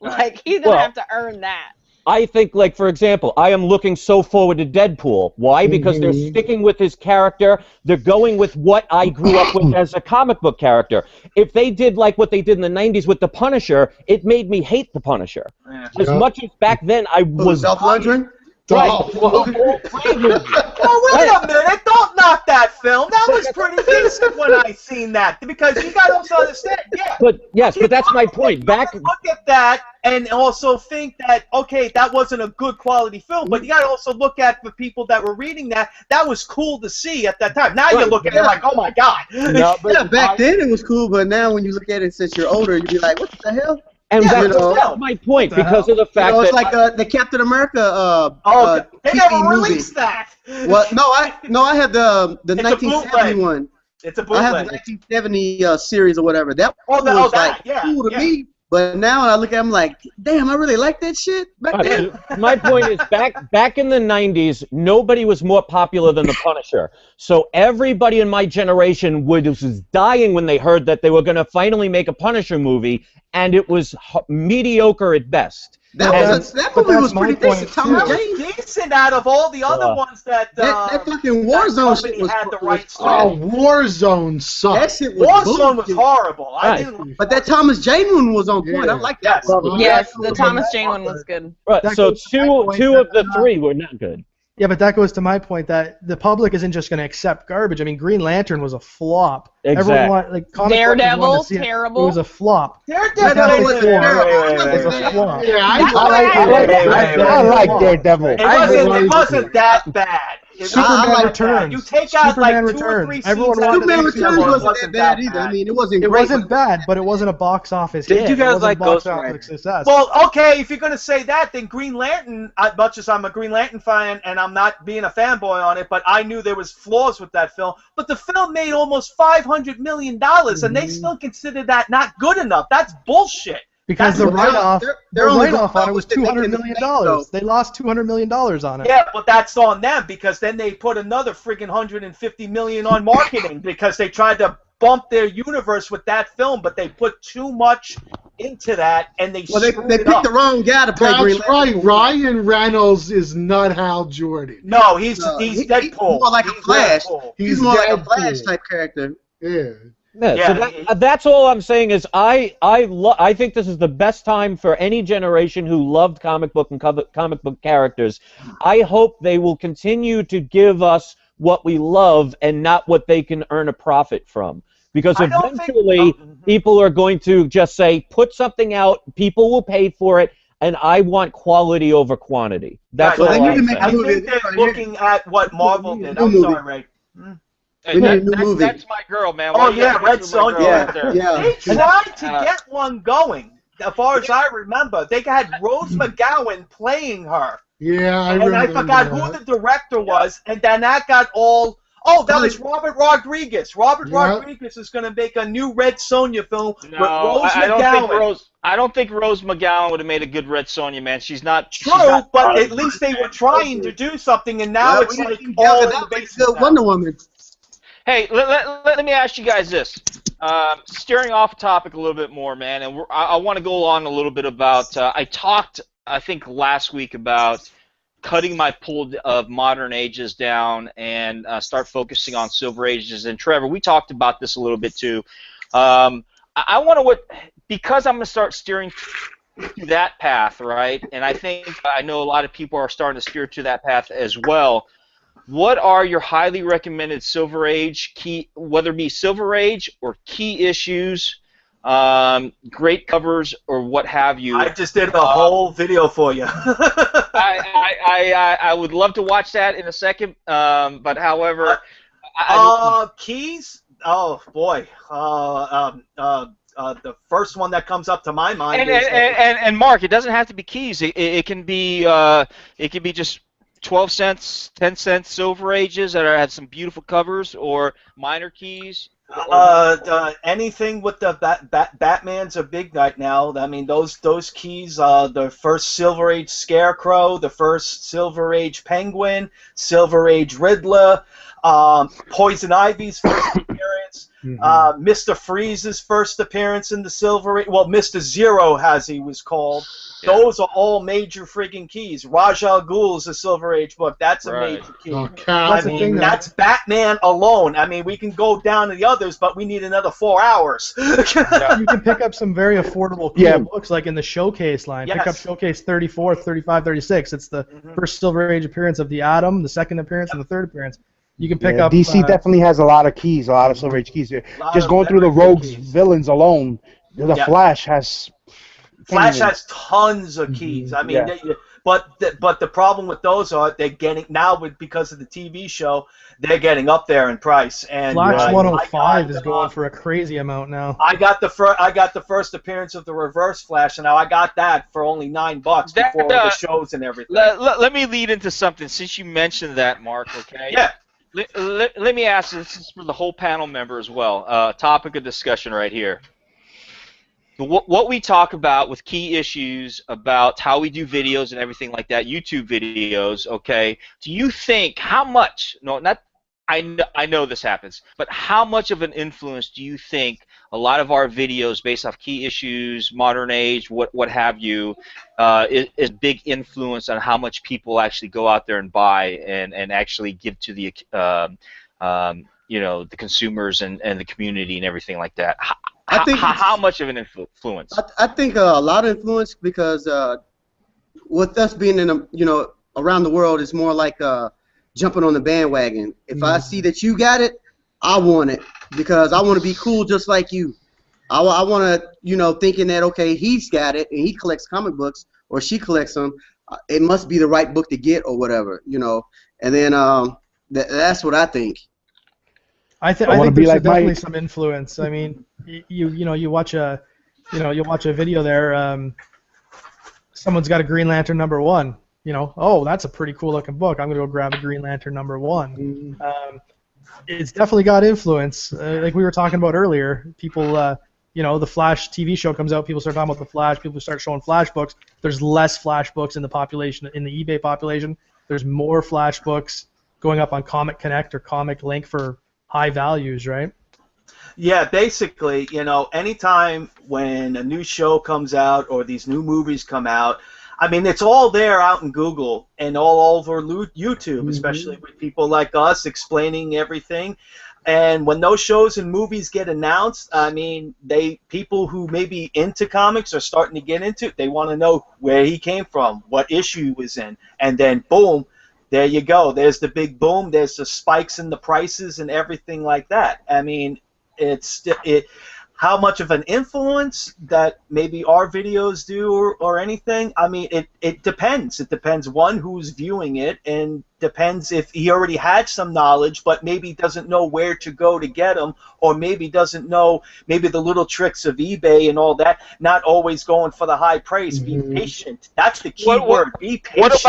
Like he's going to have to earn that. I think, like, for example, I am looking so forward to Deadpool. Why? Because they're sticking with his character. They're going with what I grew up with as a comic book character. If they did like what they did in the 90s with The Punisher, it made me hate The Punisher. As much as back then I was... Dolph Lundgren? Right. Oh, wait a minute! Don't knock that film. That was pretty decent when I seen that. Because you got to also understand, But that's my point. Look at that and also think that that wasn't a good quality film. But you got to also look at the people that were reading that. That was cool to see at that time. Now you look at it like, oh my god. No, but back then it was cool. But now when you look at it since you're older, you be like, what the hell? And that's my point because of the fact it's that like the Captain America. They TV never movie. released that. Well, I had the 1970 one. It's a I bootleg. have the 1970 series or whatever. That was cool to me. But now when I look at it, I'm like, damn, I really like that shit back then. My point is, back in the 90s, nobody was more popular than the Punisher. So everybody in my generation was dying when they heard that they were going to finally make a Punisher movie, and it was mediocre at best. That movie was pretty decent. Thomas Jane. Decent out of all the other ones that fucking Warzone shit was had the right story. Oh, Warzone sucked. That shit was Warzone was horrible. I didn't. But that Thomas Jane one was on point. I like that. Yes, the Thomas Jane one was good. Right. So two of the three were not good. Yeah, but that goes to my point that the public isn't just going to accept garbage. I mean, Green Lantern was a flop. Exactly. Everyone Daredevil, terrible. It was a flop. Daredevil was a flop. Yeah, I like Daredevil. It wasn't that bad. Superman Returns. You take out Superman like 2 or 3 Returns. scenes. Everyone wanted Superman Returns wasn't that bad either. I mean, it wasn't. It great, wasn't bad, but it wasn't a box office hit. Did you guys it like box Ghost office Rider? success. Well, okay, if you're going to say that, then Green Lantern, as much as I'm a Green Lantern fan and I'm not being a fanboy on it, but I knew there was flaws with that film. But the film made almost $500 million, and they still consider that not good enough. That's bullshit. Because the write-off on it was going $200 million. They lost $200 million on it. Yeah, but that's on them because then they put another friggin' $150 million on marketing because they tried to bump their universe with that film, but they put too much into that and they picked the wrong guy to play Green Lantern. Right. Ryan Reynolds is not Hal Jordan. No, he's Deadpool. He's more like a Flash. He's more like a Deadpool. Flash type character. Yeah. So that's all I'm saying is I think this is the best time for any generation who loved comic book and comic book characters. I hope they will continue to give us what we love and not what they can earn a profit from. Because eventually people are going to just say, put something out, people will pay for it, and I want quality over quantity. That's all I'm saying. I think they're looking at what Marvel did. I'm sorry, Ray. Hey, that's my girl, man. Oh yeah, Red Sonja. Yeah. They tried to get one going. As far as I remember, they had Rose McGowan playing her. Yeah, I remember. And I forgot who the director was, and then that got all. Oh, that was Robert Rodriguez. Robert Rodriguez is going to make a new Red Sonja film with Rose McGowan. I don't think Rose McGowan would have made a good Red Sonja, man. She's not. True, but at least they were trying to do something, and now it's like all in the basement. Wonder Woman. Hey, let me ask you guys this. Steering off topic a little bit more, man, and I want to go on a little bit about. I talked, I think, last week about cutting my pull of modern ages down and start focusing on silver ages. And Trevor, we talked about this a little bit too. I want to because I'm going to start steering to that path, right? And I know a lot of people are starting to steer to that path as well. What are your highly recommended Silver Age whether it be Silver Age or key issues, great covers, or what have you? I just did a whole video for you. I would love to watch that in a second, but however, keys. Oh boy. the first one that comes up to my mind and Mark, it doesn't have to be keys. It can be just 12 cents, 10 cents Silver Ages that have some beautiful covers, or minor keys. Anything with the Batman's a big right now. I mean, those keys, the first Silver Age Scarecrow, the first Silver Age Penguin, Silver Age Riddler, Poison Ivy's first appearance, Mr. Freeze's first appearance in the Silver Age. Well, Mr. Zero, as he was called. Yeah. Those are all major friggin' keys. Raj Al Ghul's a Silver Age book. That's a major key. I mean, that's Batman alone. I mean, we can go down to the others, but we need another 4 hours. You can pick up some very affordable cool books, like in the Showcase line. Pick up Showcase 34, 35, 36. It's the first Silver Age appearance of the Atom, the second appearance, and the third appearance. You can pick up. DC definitely has a lot of keys, a lot of Silver Age keys. Just going through the Rogue's villains alone, the Flash has. Flash has tons of keys. I mean, but the problem with those are they're getting now because of the TV show, they're getting up there in price. And Flash 105 is going for a crazy amount now. I got the first appearance of the Reverse Flash, and now I got that for only $9 before the shows and everything. Let me lead into something since you mentioned that, Mark. Okay. Yeah. Let me ask this is for the whole panel member as well. Topic of discussion right here. What we talk about with key issues about how we do videos and everything like that, YouTube videos, okay, do you think how much, I know this happens, but how much of an influence do you think a lot of our videos based off key issues, modern age, what have you, is big influence on how much people actually go out there and buy and actually give to the the consumers and the community and everything like that? I think how much of an influence? I think a lot of influence because with us being in around the world, it's more like jumping on the bandwagon. If I see that you got it, I want it because I want to be cool just like you. I want to thinking that okay, he's got it and he collects comic books or she collects them. It must be the right book to get or whatever, And then that's what I think. I think there's definitely some influence. I mean, you watch a video there. Someone's got a Green Lantern #1. Oh, that's a pretty cool looking book. I'm gonna go grab a Green Lantern #1. It's definitely got influence. Like we were talking about earlier, people. The Flash TV show comes out. People start talking about the Flash. People start showing Flash books. There's less Flash books in the population, in the eBay population. There's more Flash books going up on Comic Connect or Comic Link for high values, right? Yeah, basically, anytime when a new show comes out or these new movies come out, I mean, it's all there out in Google and all over YouTube, especially with people like us explaining everything. And when those shows and movies get announced, I mean, people who may be into comics are starting to get into it. They want to know where he came from, what issue he was in, and then boom, there you go. There's the big boom. There's the spikes in the prices and everything like that. I mean, how much of an influence that maybe our videos do or anything. I mean, it depends. It depends, one, who's viewing it, and depends if he already had some knowledge but maybe doesn't know where to go to get them, or maybe doesn't know maybe the little tricks of eBay and all that, not always going for the high price. Be patient. That's the key word. Be patient.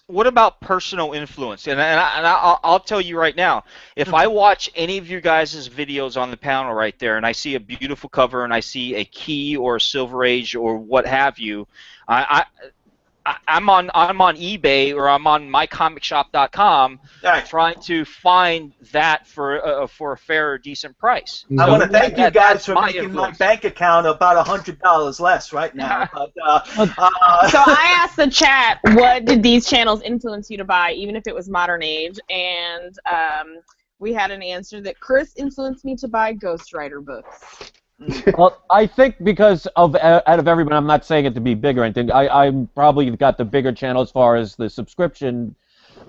What about personal influence? And I'll tell you right now, if I watch any of you guys' videos on the panel right there and I see a beautiful cover and I see a key or a Silver Age or what have you, I'm on eBay or I'm on mycomicshop.com trying to find that for a fair or decent price. I want to thank you guys for making my bank account about $100 less right now. But, so I asked the chat, what did these channels influence you to buy, even if it was modern age? And we had an answer that Chris influenced me to buy Ghost Rider books. Well, I think because out of everybody, I'm not saying it to be big or anything. I'm probably got the bigger channel as far as the subscription.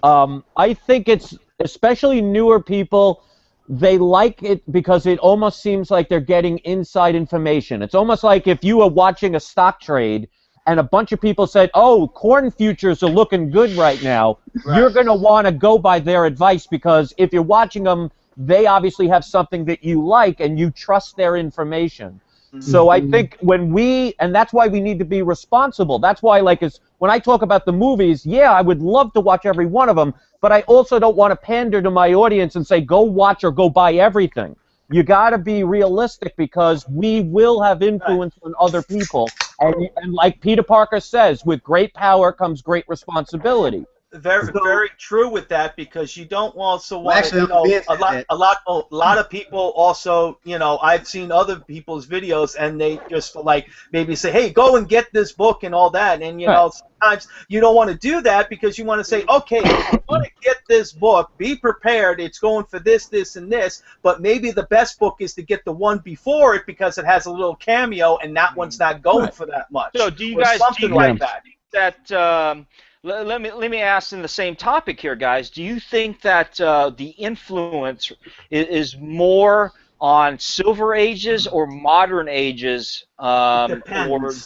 I think it's especially newer people. They like it because it almost seems like they're getting inside information. It's almost like if you were watching a stock trade and a bunch of people said, "Oh, corn futures are looking good right now," you're going to want to go by their advice because if you're watching them, they obviously have something that you like and you trust their information. So I think and that's why we need to be responsible. That's why, like, when I talk about the movies, yeah, I would love to watch every one of them, but I also don't want to pander to my audience and say, go watch or go buy everything. You got to be realistic, because we will have influence on other people. And like Peter Parker says, with great power comes great responsibility. Very true with that, because you don't also want actually, a lot of people also, I've seen other people's videos and they just like maybe say, hey, go and get this book and all that, and sometimes you don't want to do that because you want to say, okay, if you want to get this book, be prepared, it's going for this, this, and this, but maybe the best book is to get the one before it because it has a little cameo and that one's not going for that much. So do you or guys something like that? Let me ask in the same topic here, guys. Do you think that the influence is more on Silver Ages or Modern Ages, or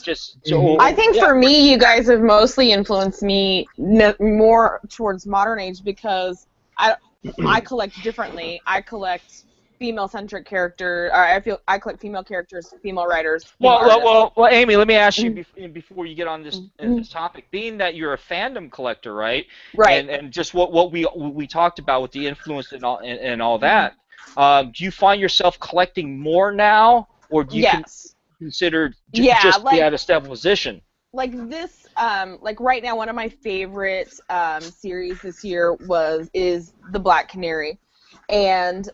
just? I think for me, you guys have mostly influenced me more towards Modern Age because I collect differently. I collect female-centric character. I collect female characters, female writers. Well, Amy, let me ask you before you get on this topic. Being that you're a fandom collector, right? Right. And just what we talked about with the influence and all that. Do you find yourself collecting more now, or do you consider just be at a stabilization? Like this, like right now, one of my favorite series this year is The Black Canary, and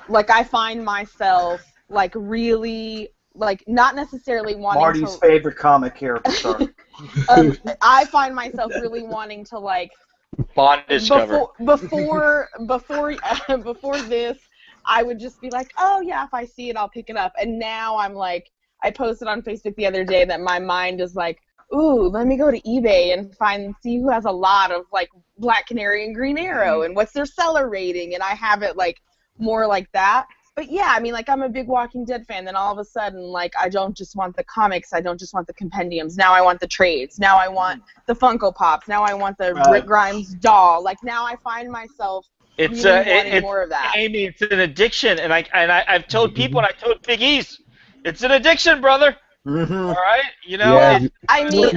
like I find myself like really like not necessarily wanting Marty's favorite comic character. Sorry. I find myself really wanting to like bondage cover. Before this, I would just be like, oh yeah, if I see it, I'll pick it up. And now I'm like, I posted on Facebook the other day that my mind is like, ooh, let me go to eBay and see who has a lot of like Black Canary and Green Arrow and what's their seller rating, and I have it like more like that. But yeah, I mean, like I'm a big Walking Dead fan. Then all of a sudden, like I don't just want the comics. I don't just want the compendiums. Now I want the trades. Now I want the Funko Pops. Now I want the Rick Grimes doll. Like now I find myself really wanting more of that. Amy, it's an addiction, and I've told people, and I told Big East, it's an addiction, brother. Mm-hmm. All right, Yeah. I mean,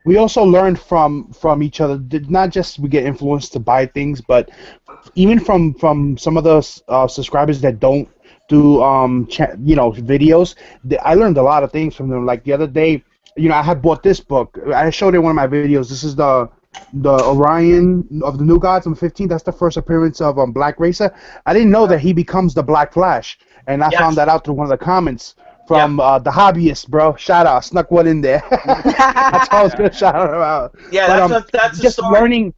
we also learn from each other. Not just we get influenced to buy things, but even from some of the subscribers that don't do videos. I learned a lot of things from them. Like the other day, I had bought this book. I showed it in one of my videos. This is the Orion of the New Gods on 15. That's the first appearance of Black Racer. I didn't know that he becomes the Black Flash, and I found that out through one of the comments from the hobbyist, bro. Shout out, snuck one in there. That's how I was gonna shout him out. Yeah, but, that's just learning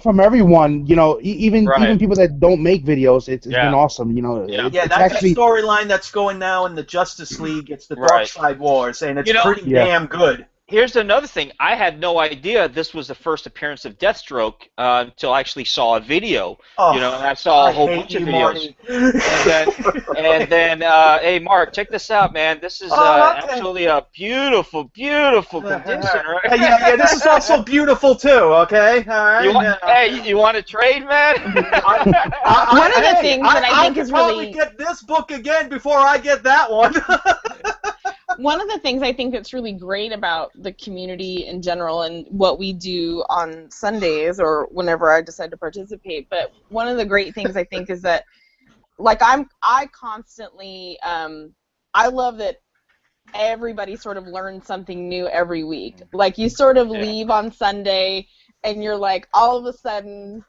from everyone. Even people that don't make videos. It's been awesome. It's that's actually a storyline that's going now in the Justice League. It's the Dark Side Wars, and it's pretty damn good. Here's another thing. I had no idea this was the first appearance of Deathstroke until I actually saw a video. And I saw a whole bunch of videos. And then, hey, Mark, check this out, man. This is actually a beautiful, beautiful condition, right? Yeah, this is also beautiful too. Okay, all right. Hey, you want to trade, man? One of the things that I think is really probably get this book again before I get that one. One of the things I think that's really great about the community in general and what we do on Sundays or whenever I decide to participate, but one of the great things I think is that, like, I constantly, I love that everybody sort of learns something new every week. Like, you sort of leave on Sunday and you're like, all of a sudden,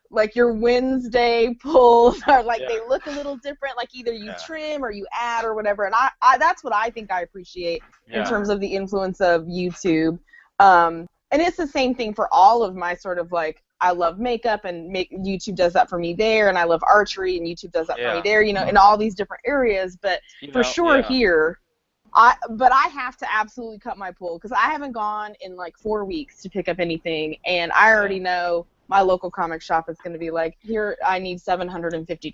like your Wednesday pulls are like they look a little different. Like either you trim or you add or whatever. And I that's what I think I appreciate in terms of the influence of YouTube. And it's the same thing for all of my sort of like, I love makeup and YouTube does that for me there, and I love archery and YouTube does that for me there. In all these different areas. But for sure here. But I have to absolutely cut my pull because I haven't gone in like 4 weeks to pick up anything, and I already know my local comic shop is going to be like, here, I need $750.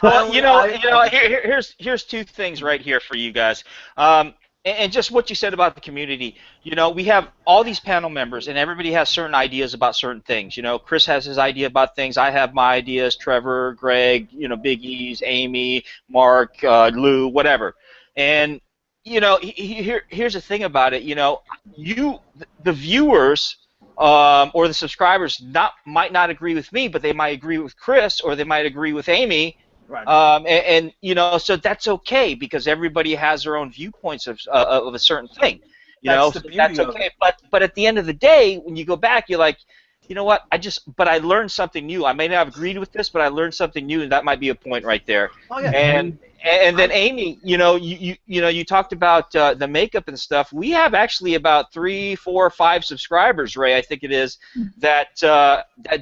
Well, here's two things right here for you guys. And just what you said about the community, you know, we have all these panel members, and everybody has certain ideas about certain things. You know, Chris has his idea about things. I have my ideas. Trevor, Greg, you know, Big E's, Amy, Mark, Lou, whatever. And you know, here's the thing about it. You know, the viewers or the subscribers might not agree with me, but they might agree with Chris, or they might agree with Amy. Right. And you know, so that's okay, because everybody has their own viewpoints of a certain thing. You know, so that's okay. But at the end of the day, when you go back, you're like, you know what? But I learned something new. I may not have agreed with this, but I learned something new, and that might be a point right there. Oh, yeah. And then Amy, you know, you talked about the makeup and stuff. We have actually about 3, 4, 5 subscribers, Ray, I think it is, that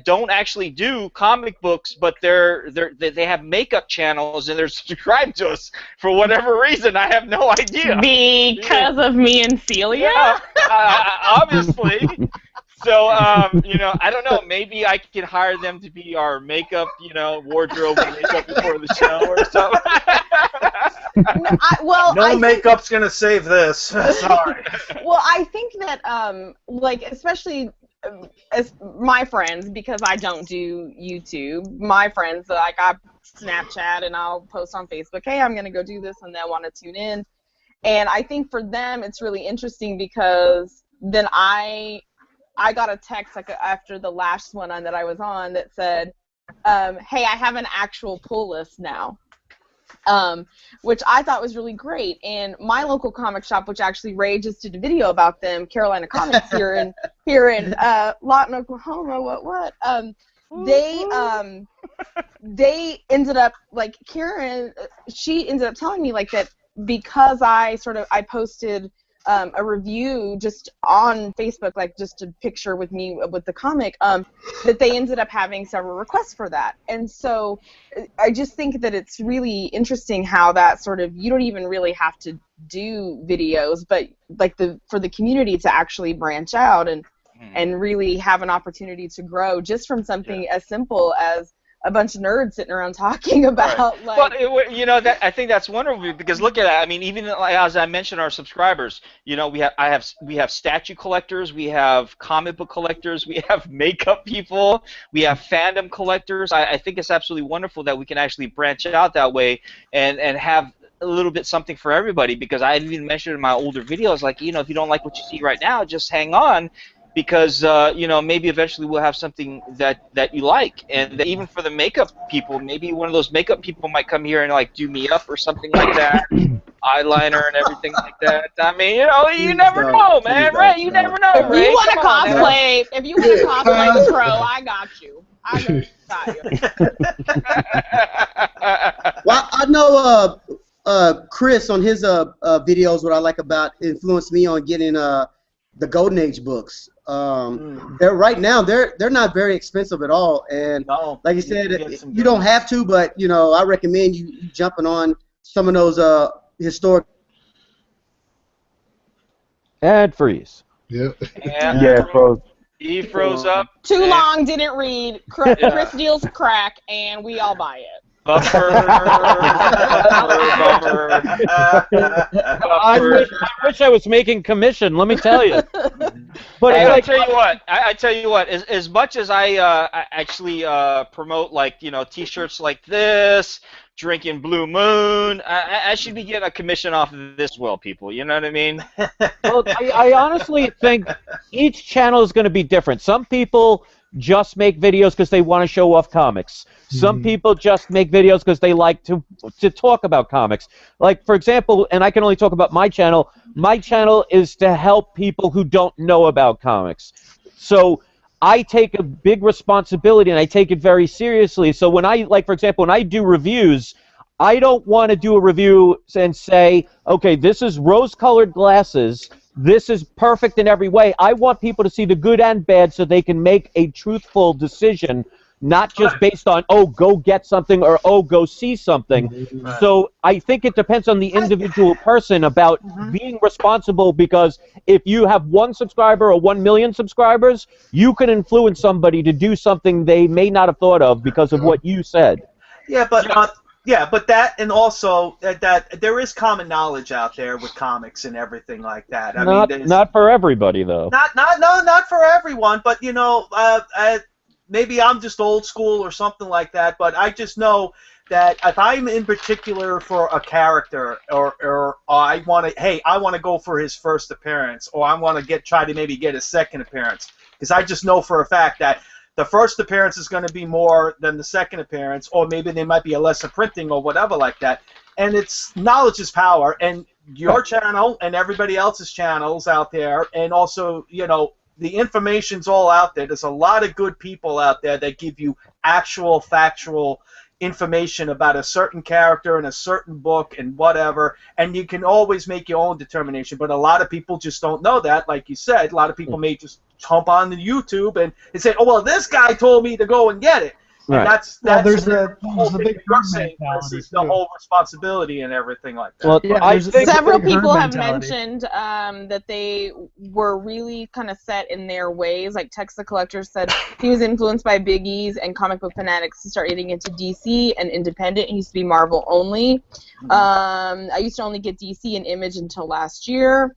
don't actually do comic books, but they have makeup channels, and they're subscribed to us for whatever reason. I have no idea. Because of me and Celia? Yeah, obviously. So, you know, I don't know. Maybe I could hire them to be our makeup, you know, wardrobe and makeup before the show or something. No makeup's gonna save this. Sorry. Well, I think that, like, especially as my friends, because I don't do YouTube, my friends, like, I Snapchat and I'll post on Facebook, hey, I'm gonna go do this, and they'll want to tune in. And I think for them, it's really interesting, because then I got a text like after the last one that I was on that said, hey, I have an actual pull list now, which I thought was really great. And my local comic shop, which actually Ray just did a video about them, Carolina Comics here in Lawton, Oklahoma. They ended up, like, Karen, she ended up telling me, like, that because I posted a review just on Facebook, like just a picture with me with the comic, that they ended up having several requests for that. And so I just think that it's really interesting how that sort of, you don't even really have to do videos, but like for the community to actually branch out and really have an opportunity to grow just from something as simple as a bunch of nerds sitting around talking about, like. Well, you know, I think that's wonderful, because look at that. I mean, even like, as I mentioned, our subscribers. You know, we have statue collectors, we have comic book collectors, we have makeup people, we have fandom collectors. I think it's absolutely wonderful that we can actually branch out that way and have a little bit something for everybody. Because I even mentioned in my older videos, like, you know, if you don't like what you see right now, just hang on. Because you know, maybe eventually we'll have something that you like, and even for the makeup people, maybe one of those makeup people might come here and like do me up or something like that, eyeliner and everything like that. I mean, you know, you never know, man, Ray. You never know, Ray. If you want to cosplay, the Crow, I got you. I got you. Well, I know Chris on his videos. What I like about influenced me on getting the Golden Age books. They're right now they're not very expensive at all, and like you said, you don't have to, but you know, I recommend you jumping on some of those historic. And freeze. Yeah. Yeah, froze. He froze up. Too long, didn't read. Chris deals crack, and we all buy it. Bumper. I wish I was making commission. Let me tell you. But I tell you what. As much as I actually promote, like, you know, T-shirts like this, drinking Blue Moon, I should be getting a commission off of this as well, people. You know what I mean? Well, I honestly think each channel is going to be different. Some people just make videos because they want to show off comics. Some people just make videos because they like to talk about comics. Like, for example, and I can only talk about my channel. My channel is to help people who don't know about comics. So I take a big responsibility, and I take it very seriously. So when I, like, for example, when I do reviews, I don't want to do a review and say, okay, this is rose-colored glasses. This is perfect in every way. I want people to see the good and bad so they can make a truthful decision, not just based on, oh, go get something or, oh, go see something. Right. So I think it depends on the individual person about being responsible, because if you have 1 subscriber or 1 million subscribers, you can influence somebody to do something they may not have thought of because of what you said. Yeah, but Yeah, but that, and also that there is common knowledge out there with comics and everything like that. I mean, Not for everybody though. Not for everyone, but you know, maybe I'm just old school or something like that. But I just know that if I'm in particular for a character, or I want to go for his first appearance, or I want to try to maybe get a second appearance, because I just know for a fact that the first appearance is going to be more than the second appearance, or maybe there might be a lesser printing or whatever like that. And it's knowledge is power, and your channel and everybody else's channels out there, and also, you know, the information's all out there. There's a lot of good people out there that give you actual factual information about a certain character in a certain book and whatever, and you can always make your own determination. But a lot of people just don't know that. Like you said, a lot of people may just jump on the YouTube and say, "Oh well, this guy told me to go and get it." Right. And that's there's the whole the thing big you're bird saying mentality, versus the too. whole responsibility and everything like that. Well, Yeah, I there's think Several big herd people have mentality. mentioned that they were really kind of set in their ways. Like Tex the Collector said he was influenced by Big E's and comic book fanatics to start getting into DC and independent. He used to be Marvel only. I used to only get DC and Image until last year.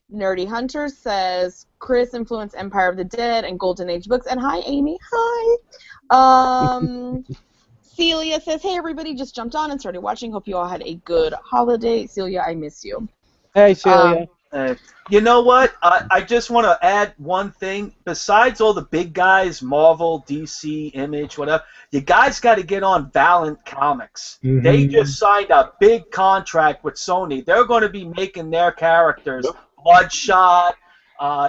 Nerdy Hunter says Chris influenced Empire of the Dead and Golden Age books. And hi, Amy. Hi. Celia says, hey, everybody, just jumped on and started watching. Hope you all had a good holiday. Celia, I miss you. Hey, Celia. You know what? I just want to add one thing. Besides all the big guys, Marvel, DC, Image, whatever, you guys got to get on Valiant Comics. Mhm. They just signed a big contract with Sony. They're going to be making their characters Bloodshot,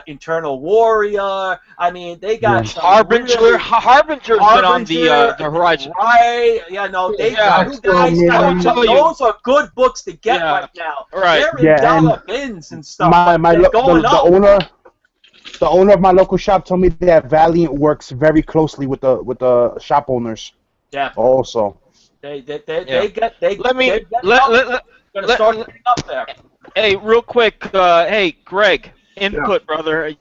Internal Warrior. I mean, they got some Harbinger's really- been on the horizon. Right, yeah, no, they Yeah. you guys, I will tell you. those are good books to get Yeah. right now. Right. They're in Yeah, dollar bins and stuff. My but they're going the up. owner of my local shop told me that Valiant works very closely with the shop owners. Yeah. Also. They Yeah. let me let gonna start getting up there. Hey, real quick, hey, Greg, input, brother.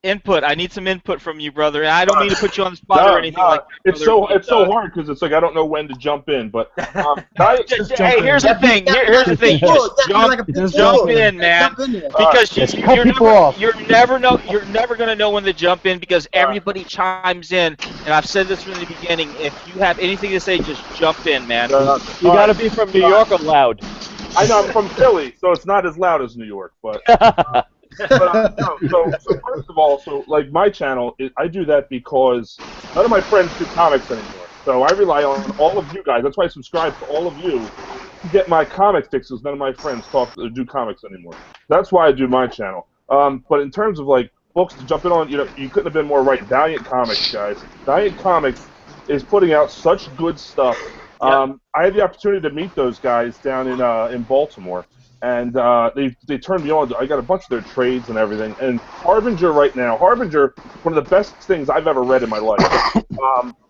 Input. I need some input from you, brother. I don't mean to put you on the spot or anything like that. It's brother, it's so hard because it's like I don't know when to jump in. But hey, here's the thing. Here's the thing. Just jump in, man. Jump in there. Because Let's cut people off. you're never gonna know when to jump in because everybody chimes in. And I've said this from the beginning. If you have anything to say, just jump in, man. You got to be from New York or loud. I know I'm from Philly, so it's not as loud as New York, but. No, so first of all, so like my channel, I do that because none of my friends do comics anymore. So I rely on all of you guys. That's why I subscribe to all of you to get my comic fixes. None of my friends do comics anymore. That's why I do my channel. But in terms of like books to jump in on, you know, you couldn't have been more right. Valiant Comics, guys. Valiant Comics is putting out such good stuff. I had the opportunity to meet those guys down in Baltimore. And they turned me on. I got a bunch of their trades and everything. And Harbinger right now, Harbinger, one of the best things I've ever read in my life.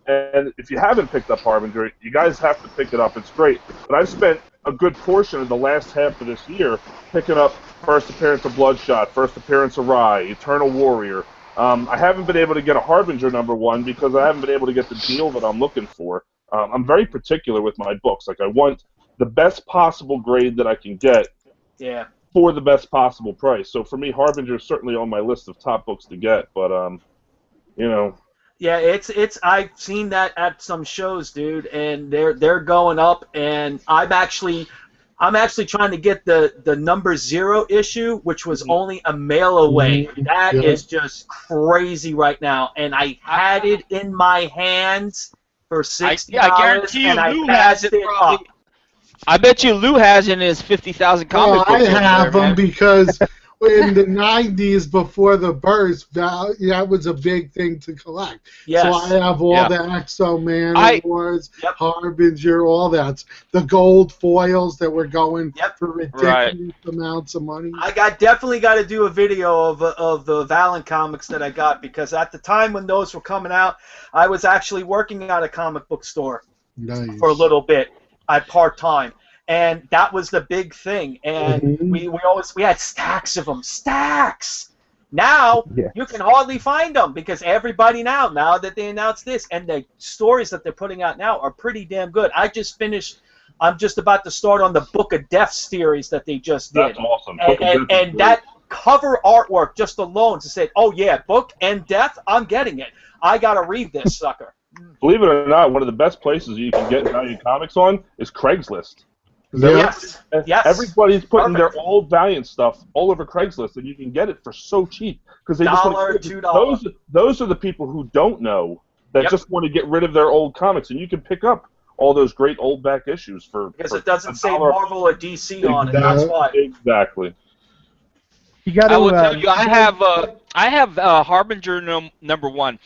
And if you haven't picked up Harbinger, you guys have to pick it up. It's great. But I've spent a good portion of the last half of this year picking up first appearance of Bloodshot, first appearance of Rye, Eternal Warrior. I haven't been able to get a Harbinger #1 because I haven't been able to get the deal that I'm looking for. I'm very particular with my books. Like I want the best possible grade that I can get. Yeah. For the best possible price. So for me, Harbinger is certainly on my list of top books to get. But you know. Yeah, it's I've seen that at some shows, dude, and they're going up. And I'm actually trying to get the #0 issue, which was only a mail away. That is just crazy right now. And I had it in my hands for $60. I guarantee you, and Lou I has passed it probably. up. I bet you Lou has in his 50,000 comic books. I over have there, them man. because in the 90s before the burst, that was a big thing to collect. Yes. So I have all Yeah. the Exo Man I- Awards, Harbinger, all that. The gold foils that were going for ridiculous amounts of money. I definitely got to do a video of the Valiant comics that I got, because at the time when those were coming out, I was actually working at a comic book store Nice. for a little bit. Part-time, and that was the big thing. And we had stacks of them, stacks. Now Yeah. you can hardly find them because everybody now that they announced this, and the stories that they're putting out now are pretty damn good. I'm just about to start on the Book of Death series that they just did. That's awesome. And that cover artwork just alone to say, oh yeah, Book and Death, I'm getting it. I gotta read this sucker. Believe it or not, one of the best places you can get Valiant Comics on is Craigslist. Yes. Everybody's putting Perfect. their old Valiant stuff all over Craigslist, and you can get it for so cheap because they just want to. $2. Those are the people who don't know that just want to get rid of their old comics, and you can pick up all those great old back issues for Because for it doesn't say $1. Marvel or DC on it. That's why. Exactly. You got to. I will tell you, I have Harbinger #1.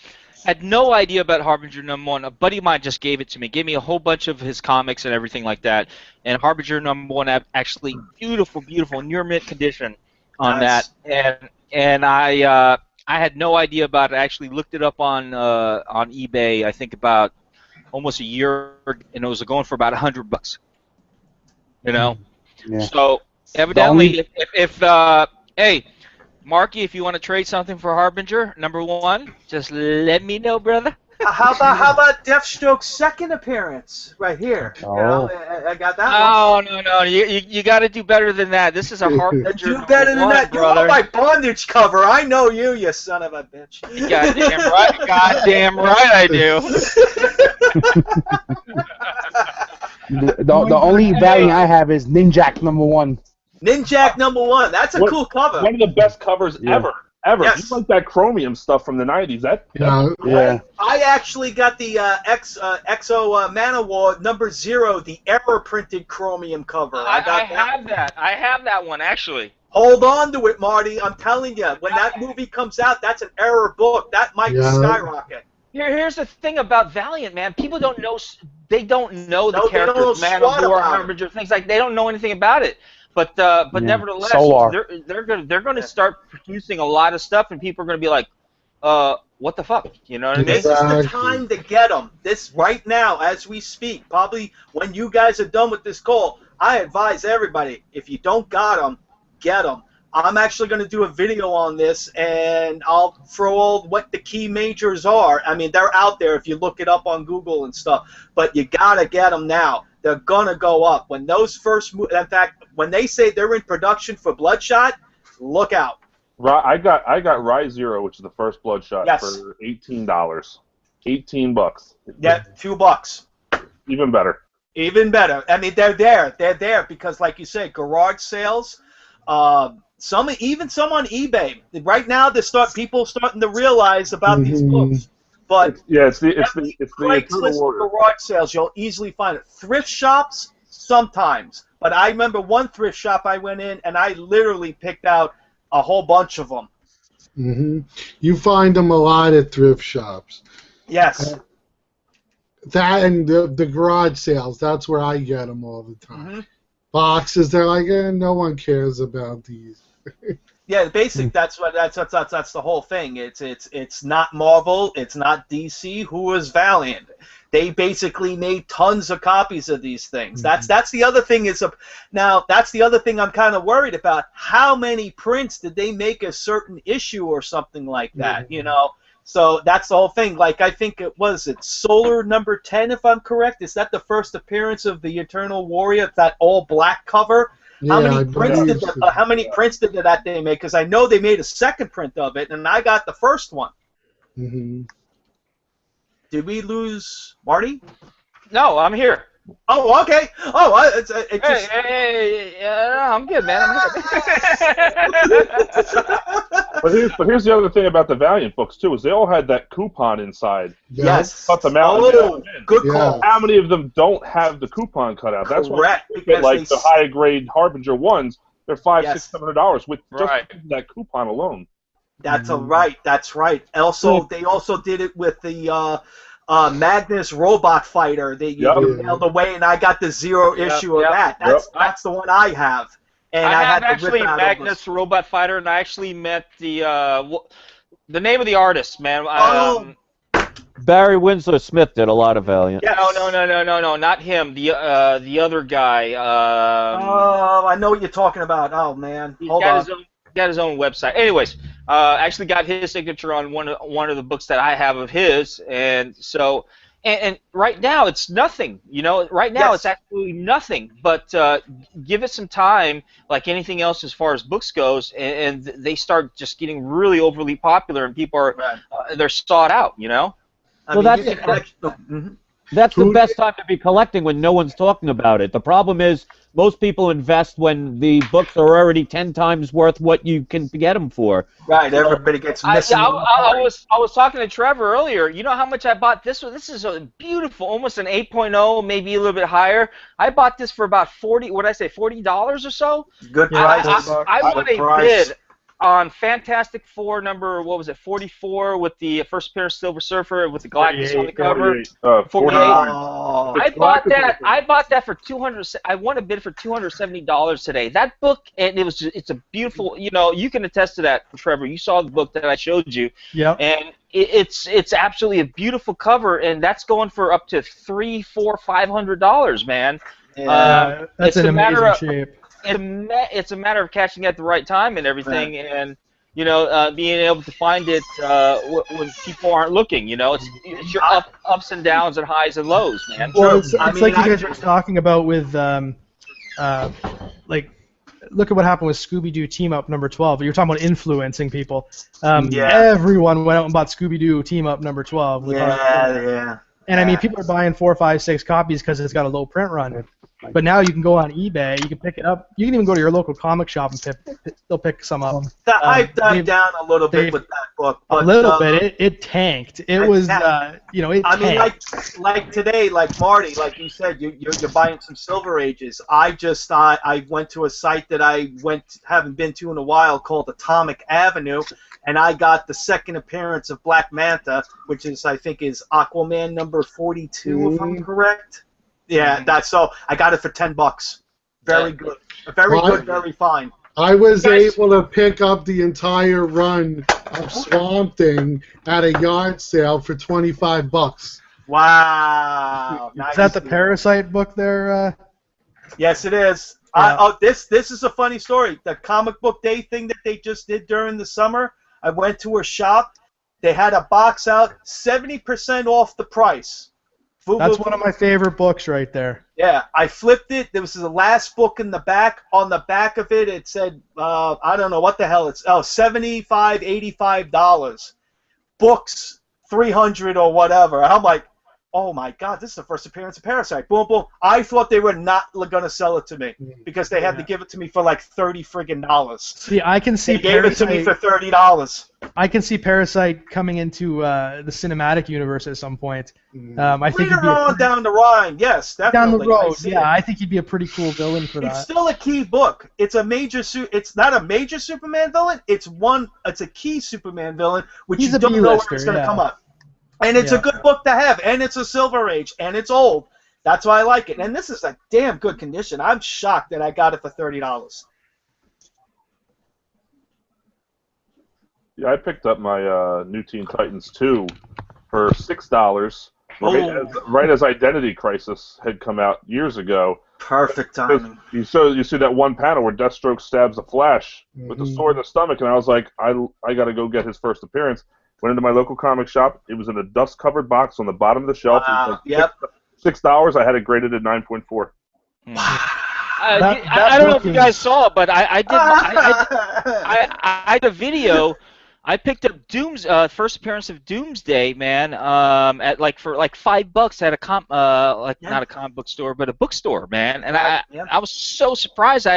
Had no idea about Harbinger #1. A buddy of mine just gave it to me. Gave me a whole bunch of his comics and everything like that. And Harbinger #1 actually beautiful, near mint condition on Nice. that. And I had no idea about it. I actually looked it up on eBay. I think about almost a year, and it was going for about $100. You know. Yeah. So evidently, if hey. Marky, if you want to trade something for Harbinger #1, just let me know, brother. How about Deathstroke's second appearance right here? Oh. You know, I got that one. No. You got to do better than that. This is a Harbinger Do better than #1, that. You brother. want my bondage cover? I know you son of a bitch. Goddamn right. Goddamn right I do. The only Valiant I have is Ninjak #1. Ninjak #1. That's a cool cover. One of the best covers ever. Yes. You like that chromium stuff from the 90s? Yeah. I actually got the Exo Manowar #0, the error printed chromium cover. I have that. I have that one actually. Hold on to it, Marty. I'm telling you, when that movie comes out, that's an error book. That might skyrocket. Here's the thing about Valiant, man. People don't know. They don't know the No, they don't know characters, Man squat of War, about it. Harbinger, things like. They don't know anything about it. But nevertheless, Solar. they're gonna start producing a lot of stuff, and people are gonna be like, what the fuck? You know what I mean? This is the time to get them. This right now, as we speak. Probably when you guys are done with this call, I advise everybody: if you don't got them, get them. I'm actually going to do a video on this, and I'll throw all what the key majors are. I mean, they're out there if you look it up on Google and stuff. But you gotta get them now. They're gonna go up when those first. In fact, when they say they're in production for Bloodshot, look out. I got Rise Zero, which is the first Bloodshot, Yes. for $18. $18. Yeah, $2. Even better. Even better. I mean, they're there. They're there because, like you said, garage sales. Some on eBay. Right now, people starting to realize about these books. But It's the Eternal Craigslist Warrior. garage sales, you'll easily find it. Thrift shops, sometimes. But I remember one thrift shop I went in, and I literally picked out a whole bunch of them. You find them a lot at thrift shops. Yes. That and the garage sales, that's where I get them all the time. Boxes, they're like, no one cares about these. Yeah, basic. That's the whole thing. It's not Marvel. It's not DC. Who is Valiant? They basically made tons of copies of these things. That's the other thing now that's the other thing I'm kind of worried about. How many prints did they make a certain issue or something like that? You know. So that's the whole thing. Like I think it's Solar #10 if I'm correct. Is that the first appearance of the Eternal Warrior? It's that all black cover. Yeah, How many prints did that they make? Because I know they made a second print of it, and I got the first one. Did we lose Marty? No, I'm here. Oh, okay. Oh, I'm good, man. I'm good. But here's the other thing about the Valiant books too, is they all had that coupon inside. Yes. Cut them out. Good call. How many of them don't have the coupon cut out? That's Correct, why because like they the higher grade Harbinger ones, they're $500-$600 with just Right. that coupon alone. That's right. That's right. Also, they also did it with the Magnus Robot Fighter. They mailed away, and I got the zero issue of that. That's the one I have. And I have had to actually rip out Magnus Robot Fighter, and I actually met the name of the artist, man. Barry Winslow Smith did a lot of Valiant. No, not him. The other guy. I know what you're talking about. Oh man, He's got his own website. Anyways, Actually got his signature on one of the books that I have of his, and so. And right now it's nothing, Right now it's absolutely nothing. But give it some time, like anything else as far as books goes, and they start just getting really overly popular, and people are they're sought out, That's the best time to be collecting when no one's talking about it. The problem is most people invest when the books are already 10 times worth what you can get them for. Right, everybody gets missing. I was talking to Trevor earlier. You know how much I bought this one? This is a beautiful, almost an 8.0, maybe a little bit higher. I bought this for about $40 or so? Good price. I won a bid on Fantastic Four number, 44, with the first appearance Silver Surfer with the Galactus on the cover. 48. I bought that for $200. I won a bid for $270 today. That book, and it's a beautiful. You can attest to that, Trevor. You saw the book that I showed you. Yeah. And it's absolutely a beautiful cover, and that's going for up to $300, $400, $500, man. Yeah, that's an amazing shape. It's a matter of catching it at the right time and everything, and being able to find it when people aren't looking. It's your ups and downs and highs and lows, man. Well, it's like you guys were talking about with look at what happened with Scooby-Doo Team Up number 12. You're talking about influencing people. Everyone went out and bought Scooby-Doo Team Up number 12. And I mean, people are buying 4, 5, 6 copies because it's got a low print run. But now you can go on eBay, you can pick it up. You can even go to your local comic shop and they'll pick some up. I've dive down a little bit with that book. But, a little bit. It tanked. It was, it tanked. I mean, like today, like Marty, like you said, you're buying some Silver Ages. I went to a site that I haven't been to in a while called Atomic Avenue, and I got the second appearance of Black Manta, which I think is Aquaman number 42, if I'm correct. Yeah, so I got it for $10. Very good. Very fine. I was able to pick up the entire run of Swamp Thing at a yard sale for $25. Wow. Is that the Parasite book there? Yes, it is. This is a funny story. The comic book day thing that they just did during the summer, I went to a shop. They had a box out, 70% off the price. That's one of my favorite books right there. Yeah, I flipped it. There was the last book in the back. On the back of it, it said, I don't know what the hell it's, $75, $85. Books, $300 or whatever. And I'm like, oh my God, this is the first appearance of Parasite. Boom, boom. I thought they were not going to sell it to me because they had to give it to me for like $30 friggin' dollars. See, I can see they gave it to me for $30. I can see Parasite coming into the cinematic universe at some point. I think later on down the line, yes, definitely. Down the road, I think he'd be a pretty cool villain for that. It's still a key book. It's a major It's not a major Superman villain. It's a key Superman villain, which you don't know where it's going to come up. And it's a good book to have, and it's a Silver Age, and it's old. That's why I like it. And this is a damn good condition. I'm shocked that I got it for $30. Yeah, I picked up my New Teen Titans 2 for $6, right as Identity Crisis had come out years ago. Perfect timing. You see that one panel where Deathstroke stabs the Flash with the sword in the stomach, and I was like, I got to go get his first appearance. Went into my local comic shop. It was in a dust-covered box on the bottom of the shelf. It was like $6. I had it graded at 9.4. I don't know if you guys saw it, but I did a video. I picked up first appearance of Doomsday, man, at for $5 at a not a comic book store, but a bookstore, man. And I was so surprised.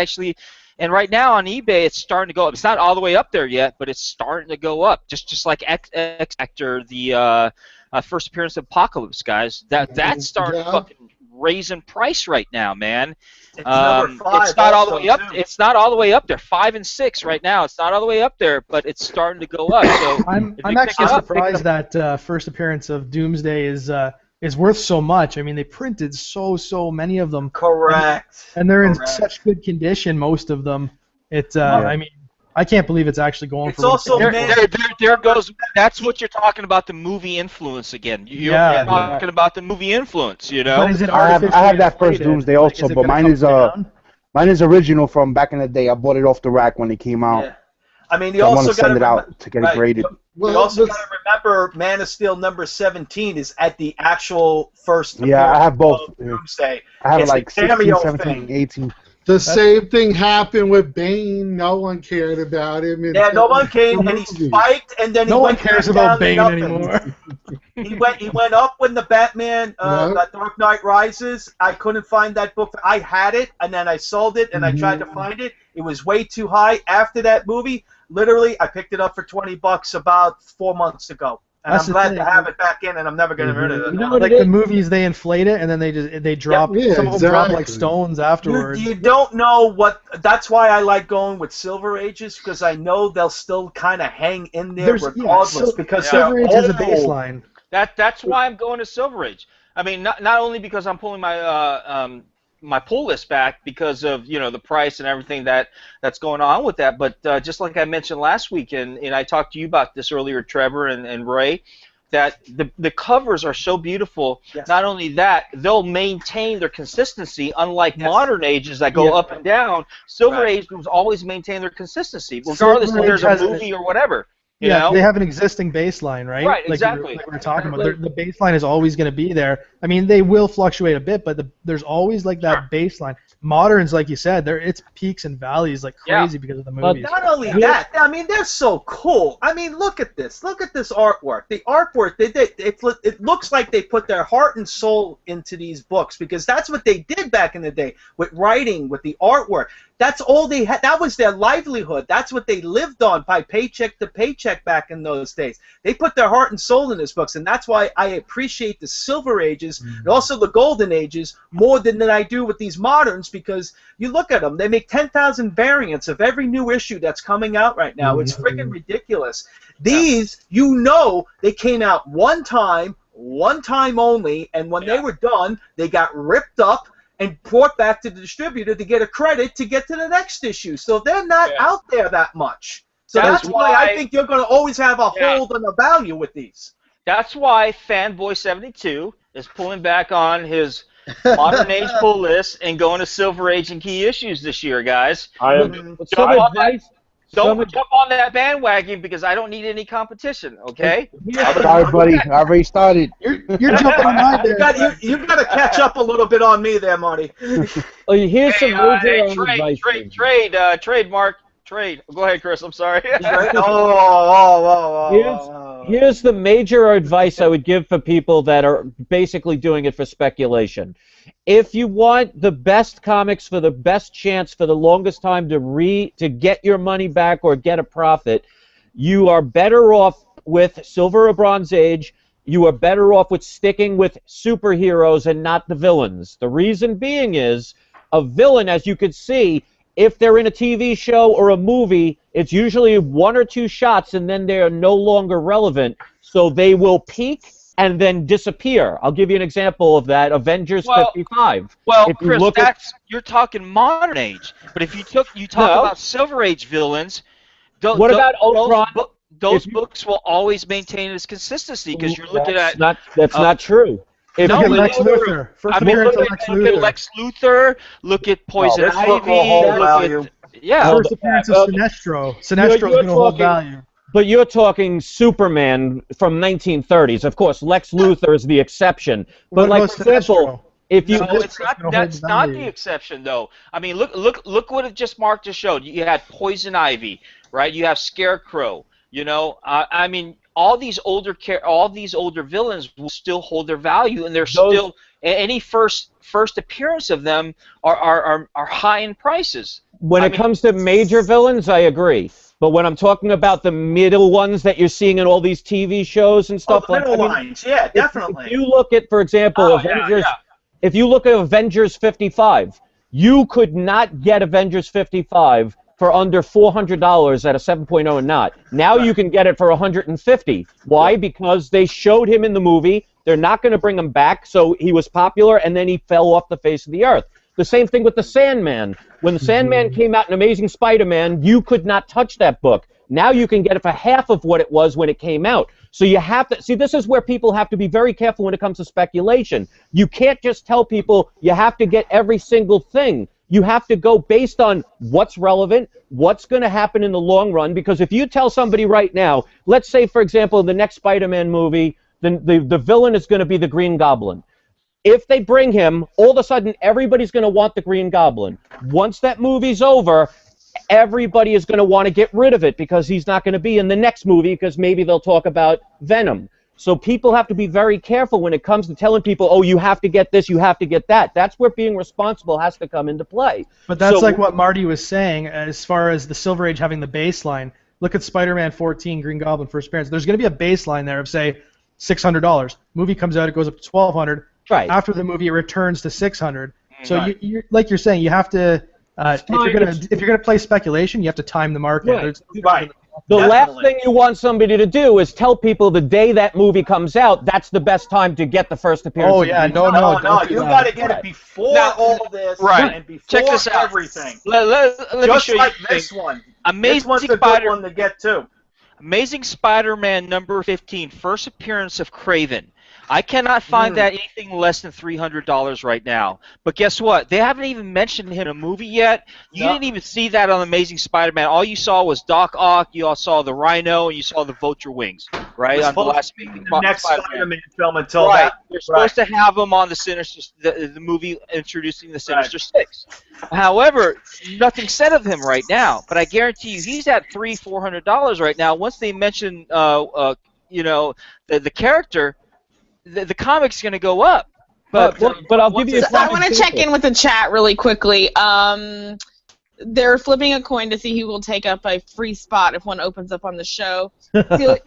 And right now on eBay, it's starting to go up. It's not all the way up there yet, but it's starting to go up. Just like X-Factor, the first appearance of Apocalypse, guys. That's starting to fucking raise in price right now, man. It's number 5. It's not all the way up. It's not all the way up there. 5 and 6 right now. It's not all the way up there, but it's starting to go up. So I'm actually surprised that first appearance of Doomsday is worth so much. I mean, they printed so many of them. Correct. And they're in such good condition, most of them. I mean, I can't believe it's actually going for. It's also there goes. That's what you're talking about, the movie influence again. You're talking about the movie influence, But is it I have that first Doomsday also, but mine is original from back in the day. I bought it off the rack when it came out. I mean, you So I want also to got send it out to get it graded. You also got to remember, Man of Steel #17 is at the actual first. Yeah, I have both. Doomsday. I have It's like a 16, cameo 17, thing. 18. The same thing happened with Bane. No one cared about him. Yeah, no one cared, and he spiked, and then he No one went cares back about down to Bane nothing. anymore. He went up when the Batman, that Dark Knight Rises. I couldn't find that book. I had it, and then I sold it, and I tried to find it. It was way too high. After that movie, literally, I picked it up for $20 about 4 months ago. And That's I'm glad to have it back in, and I'm never going to get rid of it. You know what Like it the is? movies, they inflate it and then they drop. Yeah, some of them drop like exactly. stones afterwards. You don't know what. That's why I like going with Silver Ages, because I know they'll still kind of hang in there regardless. Because Silver Age is a old. baseline. That's why I'm going to Silver Age. I mean, not only because I'm pulling my my pull list back because of the price and everything that's going on with that, but just like I mentioned last week, and I talked to you about this earlier, Trevor and Ray, that the covers are so beautiful. Yes. Not only that, they'll maintain their consistency, unlike modern ages that go up and down. Silver Age was always maintain their consistency, regardless Silver if there's Age a movie or whatever. You Yeah, know? they have an existing baseline, right? Right, like exactly. Like we were talking about. The baseline is always going to be there. I mean, they will fluctuate a bit, but there's always like that baseline. Moderns, like you said, it's peaks and valleys like crazy because of the But movies. not only that, I mean, they're so cool. I mean, look at this. Look at this artwork. The artwork, it looks like they put their heart and soul into these books, because that's what they did back in the day with writing, with the artwork. That's all they had. That was their livelihood. That's what they lived on, by paycheck to paycheck back in those days. They put their heart and soul in these books, and that's why I appreciate the Silver Ages and also the Golden Ages more than I do with these moderns, because you look at them, they make 10,000 variants of every new issue that's coming out right now. It's freaking ridiculous. These, they came out one time only, and when they were done, they got ripped up and brought back to the distributor to get a credit to get to the next issue. So they're not out there that much. So that's why I think you're going to always have a hold on the value with these. That's why Fanboy72 is pulling back on his modern age pull list and going to Silver Age and key issues this year, guys. Don't jump on that bandwagon, because I don't need any competition, okay? Sorry, buddy. I already started. You're jumping on my bandwagon. You got to catch up a little bit on me there, Marty. Here's some major advice. Trade, Mark. Trade. Go ahead, Chris. I'm sorry. Here's the major advice I would give for people that are basically doing it for speculation. If you want the best comics for the best chance for the longest time to get your money back or get a profit, you are better off with Silver or Bronze Age. You are better off with sticking with superheroes and not the villains. The reason being is, a villain, as you could see, if they're in a TV show or a movie, it's usually 1 or 2 shots, and then they're no longer relevant. So they will peak and then disappear. I'll give you an example of that. Avengers 55. Well, if you Chris, look you're talking modern age. But if you talk about Silver Age villains, what about Ultron? Those books will always maintain its consistency, because you're looking at... That's not true. Look at Lex Luthor. First appearance of Lex Luthor. Look at Lex Luthor. Look at Poison Ivy. First appearance of Sinestro. Sinestro's going to hold value. But you're talking Superman from 1930s. Of course, Lex Luthor is the exception. But like, for example, if you that's not the exception, though. I mean, look what it just showed. You had Poison Ivy, right? You have Scarecrow. I mean, all these older villains will still hold their value, and they're still any first appearance of them are high in prices. When it comes to major villains, I agree. But when I'm talking about the middle ones that you're seeing in all these TV shows and stuff lines, yeah, definitely. If you look at, for example, Avengers. If you look at Avengers 55, you could not get Avengers 55 for under $400 at a 7.0 and not. Now you can get it for $150. Why? Because they showed him in the movie. They're not going to bring him back, so he was popular, and then he fell off the face of the earth. The same thing with the Sandman. When the Sandman came out in Amazing Spider-Man, you could not touch that book. Now you can get it for half of what it was when it came out. So you have to see, this is where people have to be very careful when it comes to speculation. You can't just tell people you have to get every single thing. You have to go based on what's relevant, what's going to happen in the long run, because if you tell somebody right now, let's say, for example, in the next Spider-Man movie, the villain is going to be the Green Goblin. If they bring him, all of a sudden, everybody's going to want the Green Goblin. Once that movie's over, everybody is going to want to get rid of it because he's not going to be in the next movie because maybe they'll talk about Venom. So people have to be very careful when it comes to telling people, oh, you have to get this, you have to get that. That's where being responsible has to come into play. But that's like what Marty was saying as far as the Silver Age having the baseline. Look at Spider-Man 14, Green Goblin, First Appearance. There's going to be a baseline there of, say, $600. Movie comes out, it goes up to $1,200. Right. After the movie, it returns to $600. So you like you're saying, you have to if you're gonna play speculation, you have to time the market. Right. The last thing you want somebody to do is tell people the day that movie comes out, that's the best time to get the first appearance. Oh yeah, no. You got to get it before all this, and before Check this out. everything. Let me Just show like you this one. Amazing This one's a good one to get too. Amazing Spider-Man number 15, first appearance of Kraven. I cannot find that anything less than $300 right now. But guess what? They haven't even mentioned him in a movie yet. You didn't even see that on Amazing Spider-Man. All you saw was Doc Ock, you all saw the Rhino, and you saw the Vulture Wings, right? On the last Amazing next Spider-Man film until right. that. They're supposed to have him on the Sinister, the movie introducing the Sinister Six. However, nothing said of him right now. But I guarantee you, he's at $300-400 right now. Once they mention, the character, the comic's going to go up. But I'll give you. I want to check in with the chat really quickly. They're flipping a coin to see who will take up a free spot if one opens up on the show.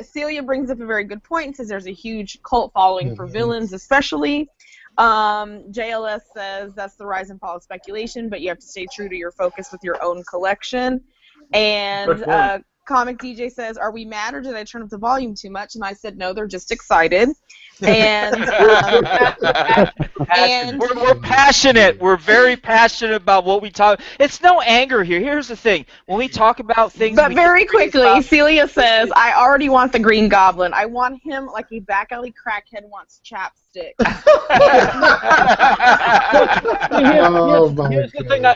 Celia brings up a very good point and says there's a huge cult following for villains, especially. JLS says that's the rise and fall of speculation, but you have to stay true to your focus with your own collection. And Comic DJ says, are we mad or did I turn up the volume too much? And I said, no, they're just excited. And, we're passionate. We're very passionate about what we talk. It's no anger here. Here's the thing. When we talk about things... But very quickly, Celia says, I already want the Green Goblin. I want him like a back alley crackhead wants chapstick.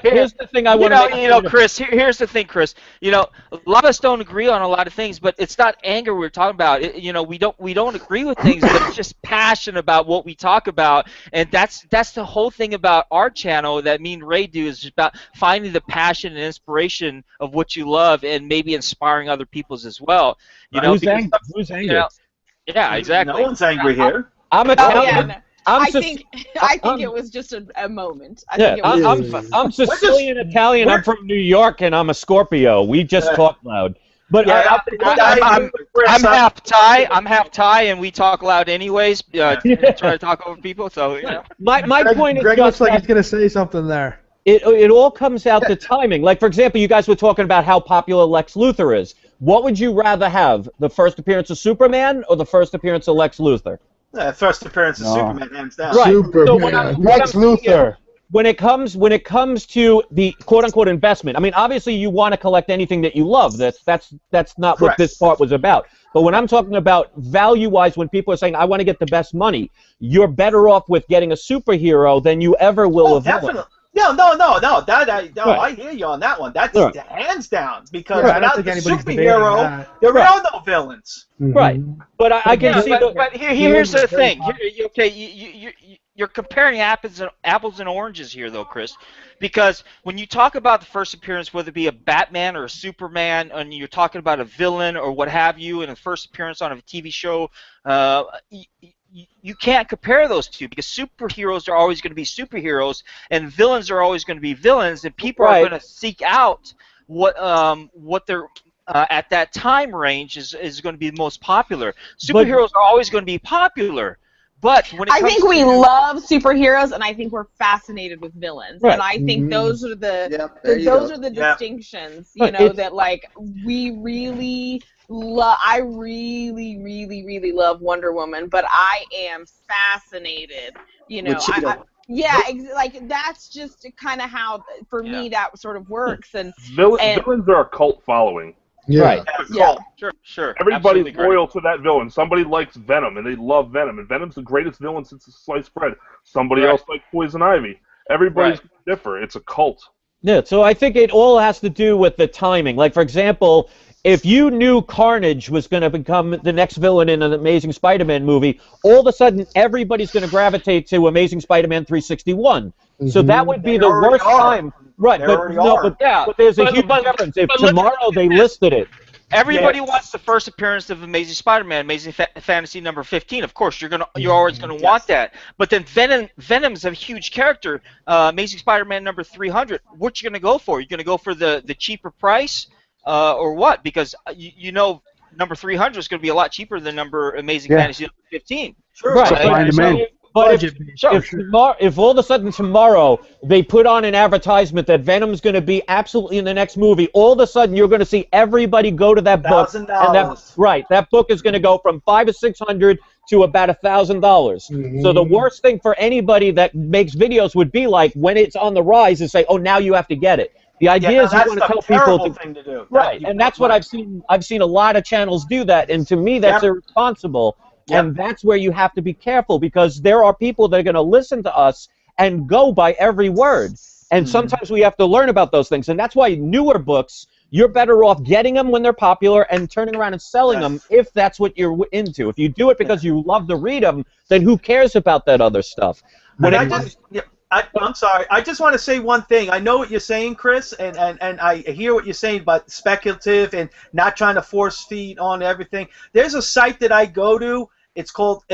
Here's the thing I want to Chris, here's the thing, Chris. A lot of us don't agree on a lot of things, but it's not anger we're talking about. We don't agree with things, but it's just passion about what we talk about, and that's the whole thing about our channel that me and Ray do, is about finding the passion and inspiration of what you love and maybe inspiring other people's as well. Who's angry? Yeah, exactly. No one's angry here. I'm Italian. I think it was just a moment. I'm Sicilian Italian. I'm from New York, and I'm a Scorpio. We just talk loud. But I'm half Thai. I'm half Thai, and we talk loud anyways. Try to talk over people. So my point is, Greg looks like he's gonna say something there. It all comes out to timing. Like, for example, you guys were talking about how popular Lex Luthor is. What would you rather have, the first appearance of Superman or the first appearance of Lex Luthor? First appearance of Superman, hands down. Right. Superman. Lex Luthor. When it comes to the quote-unquote investment, I mean, obviously you want to collect anything that you love. That's not what this part was about. But when I'm talking about value-wise, when people are saying, I want to get the best money, you're better off with getting a superhero than you ever will a villain. Definitely. No. I hear you on that one. That's hands down, because without the superhero, there are no villains. Right. But I can see. But here's the thing. You're comparing apples and oranges here, though, Chris, because when you talk about the first appearance, whether it be a Batman or a Superman, and you're talking about a villain or what have you, and a first appearance on a TV show, you can't compare those two, because superheroes are always going to be superheroes and villains are always going to be villains, and people are going to seek out what their at that time range is going to be most popular. Superheroes are always going to be popular. But when it I think we love superheroes, and I think we're fascinated with villains, and I think those are the distinctions. That like we really love. I really, really, really love Wonder Woman, but I am fascinated. Like that's just kind of how for me that sort of works. And villains are a cult following. Yeah. Right. Yeah. Sure. Everybody's loyal to that villain. Somebody likes Venom, and they love Venom, and Venom's the greatest villain since sliced bread. Somebody else likes Poison Ivy. Everybody's different. It's a cult. Yeah, so I think it all has to do with the timing. Like, for example, if you knew Carnage was going to become the next villain in an Amazing Spider-Man movie, all of a sudden everybody's going to gravitate to Amazing Spider-Man 361. So that would be They the already worst are. time. Right, They but already no, are. but there's a But- huge but- difference. If but let's tomorrow look they at this. listed it, Everybody Yes. wants the first appearance of Amazing Spider-Man, Amazing Fantasy number 15. Of course, you're always gonna want that. But then Venom's a huge character. Amazing Spider-Man number 300. What you gonna go for? You gonna go for the cheaper price, or what? Because you know number 300 is gonna be a lot cheaper than number Amazing Yeah. Fantasy number 15. Sure. right? Supply and demand. But if, Budget based. if all of a sudden tomorrow they put on an advertisement that Venom's going to be absolutely in the next movie, all of a sudden you're going to see everybody go to that book, and $1,000. that book is going to go from $500 or $600 to about $1,000. So the worst thing for anybody that makes videos would be like when it's on the rise is say, oh, now you have to get it. The idea is you that's want to the tell people terrible to, thing to do. right, and that's what I've seen. I've seen a lot of channels do that, and to me, that's irresponsible. And that's where you have to be careful, because there are people that are going to listen to us and go by every word. And sometimes we have to learn about those things. And that's why newer books, you're better off getting them when they're popular and turning around and selling them if that's what you're into. If you do it because you love to read them, then who cares about that other stuff? When I'm sorry. I just want to say one thing. I know what you're saying, Chris, and I hear what you're saying about speculative and not trying to force feed on everything. There's a site that I go to. It's called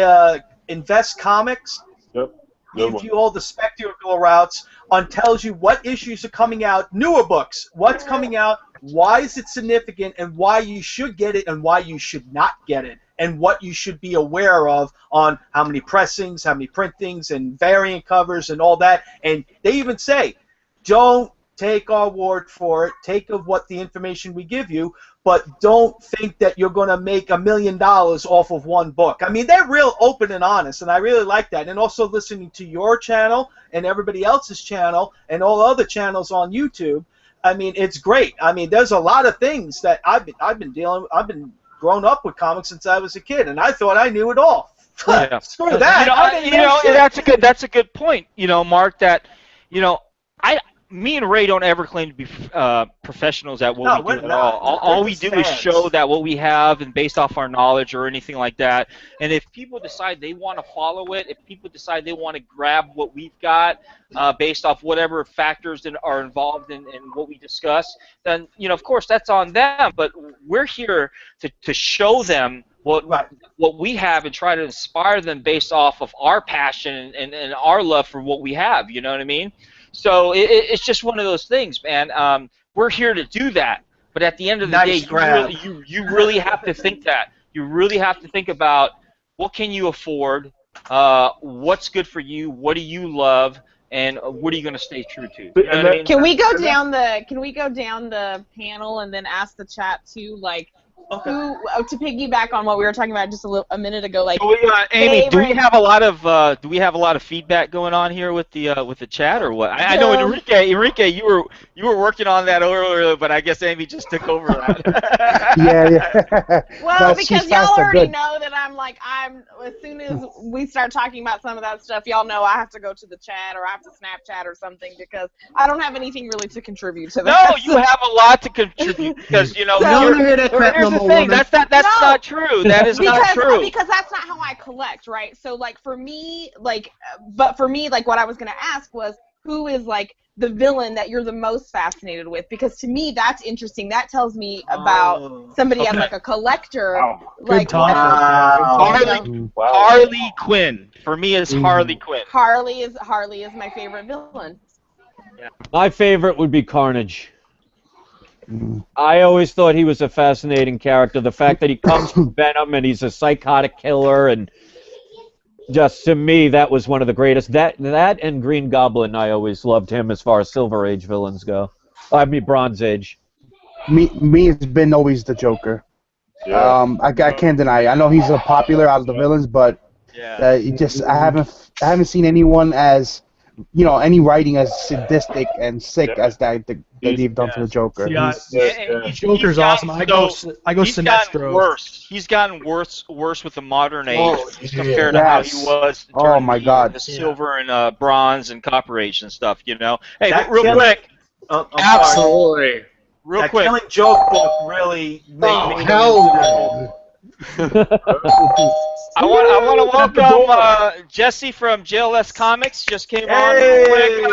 Invest Comics. Yep. Gives you all the spectacle routes on tells you what issues are coming out, newer books, what's coming out, why is it significant, and why you should get it and why you should not get it, and what you should be aware of on how many pressings, how many printings, and variant covers and all that. And they even say, don't take our word for it, take of what the information we give you, but don't think that you're going to make $1 million off of one book. I mean, they're real open and honest, and I really like that. And also listening to your channel and everybody else's channel and all other channels on YouTube, I mean, it's great. I mean, there's a lot of things that I've been grown up with comics since I was a kid, and I thought I knew it all. Yeah. Screw that. That's a good point. Mark. That me and Ray don't ever claim to be professionals at what we do at all. All we do is show that what we have and based off our knowledge or anything like that. And if people decide they want to follow it, if people decide they want to grab what we've got based off whatever factors that are involved in what we discuss, then of course that's on them. But we're here to show them what we have and try to inspire them based off of our passion and our love for what we have. You know what I mean? So it's just one of those things, man. We're here to do that, but at the end of the day, you really have to think that. You really have to think about what can you afford, what's good for you, what do you love, and what are you going to stay true to? You know what I mean? Can we go down the panel and then ask the chat too, like? Who, to piggyback on what we were talking about just a minute ago, like Amy, do we have a lot of feedback going on here with the chat or what? I know Enrique, you were working on that earlier, but I guess Amy just took over that. Yeah. Well, because y'all already know that I'm as soon as we start talking about some of that stuff, y'all know I have to go to the chat or I have to Snapchat or something because I don't have anything really to contribute to that. No, you have a lot to contribute because don't want to hear that crap no more. Thing. That's not true. That is not true. Because that's not how I collect, right? So for me, what I was gonna ask was who is the villain that you're the most fascinated with? Because to me, that's interesting. That tells me about somebody as a collector. Good topic. Harley Quinn. For me, is Harley Quinn. Harley is my favorite villain. Yeah. My favorite would be Carnage. I always thought he was a fascinating character. The fact that he comes from Venom and he's a psychotic killer, and just to me, that was one of the greatest. That and Green Goblin, I always loved him as far as Silver Age villains go. I mean, Bronze Age. Me, it's been always the Joker. Yeah. I can't deny it. I know he's a popular out of the villains, but I haven't seen anyone as any writing as sadistic and sick as that they've done to the Joker. Joker's awesome. I go Sinestro. He's gotten worse with the modern age compared to how he was. Oh my God. The silver and bronze and copper age and stuff. Hey, real quick. I'm sorry. Absolutely. Real That quick. Killing Joke book really made me. Hell I want to welcome Jesse from JLS Comics. Just came on real quick.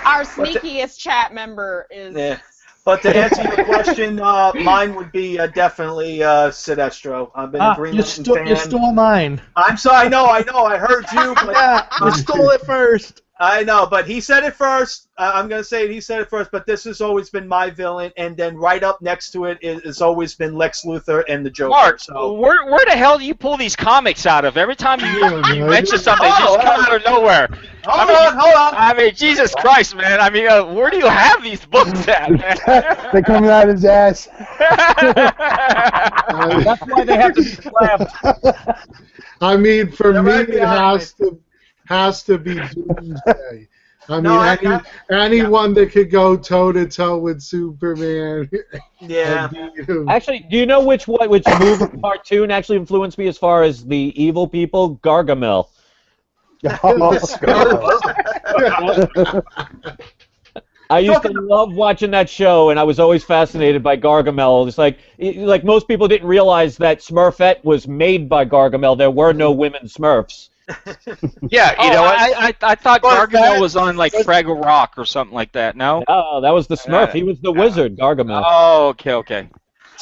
Our sneakiest chat member is. Yeah. But to answer your question, mine would be definitely Sinestro. I've been a Green Lantern fan. You stole mine. I'm sorry. I know. I heard you. But, Yeah, you stole it first. I know, but he said it first. I'm going to say he said it first, but this has always been my villain, and then right up next to it has always been Lex Luthor and the Joker. Mark, so. where the hell do you pull these comics out of? Every time you mention something, they just come out of nowhere. Hold on. I mean, Jesus Christ, man. I mean, where do you have these books at, man? They're coming out of his ass. That's why they have to be slapped. I mean, for They're me, right it behind has to be Doomsday. I mean, No, anyone that could go toe-to-toe with Superman. Yeah. Actually, do you know which movie cartoon actually influenced me as far as the evil people? Gargamel. I used to love watching that show, and I was always fascinated by Gargamel. It's like most people didn't realize that Smurfette was made by Gargamel. There were no women Smurfs. Yeah, you know what? I thought Gargamel was on like Fraggle Rock or something like that. No. Oh, that was the Smurf. He was the wizard, Gargamel. Oh, okay. And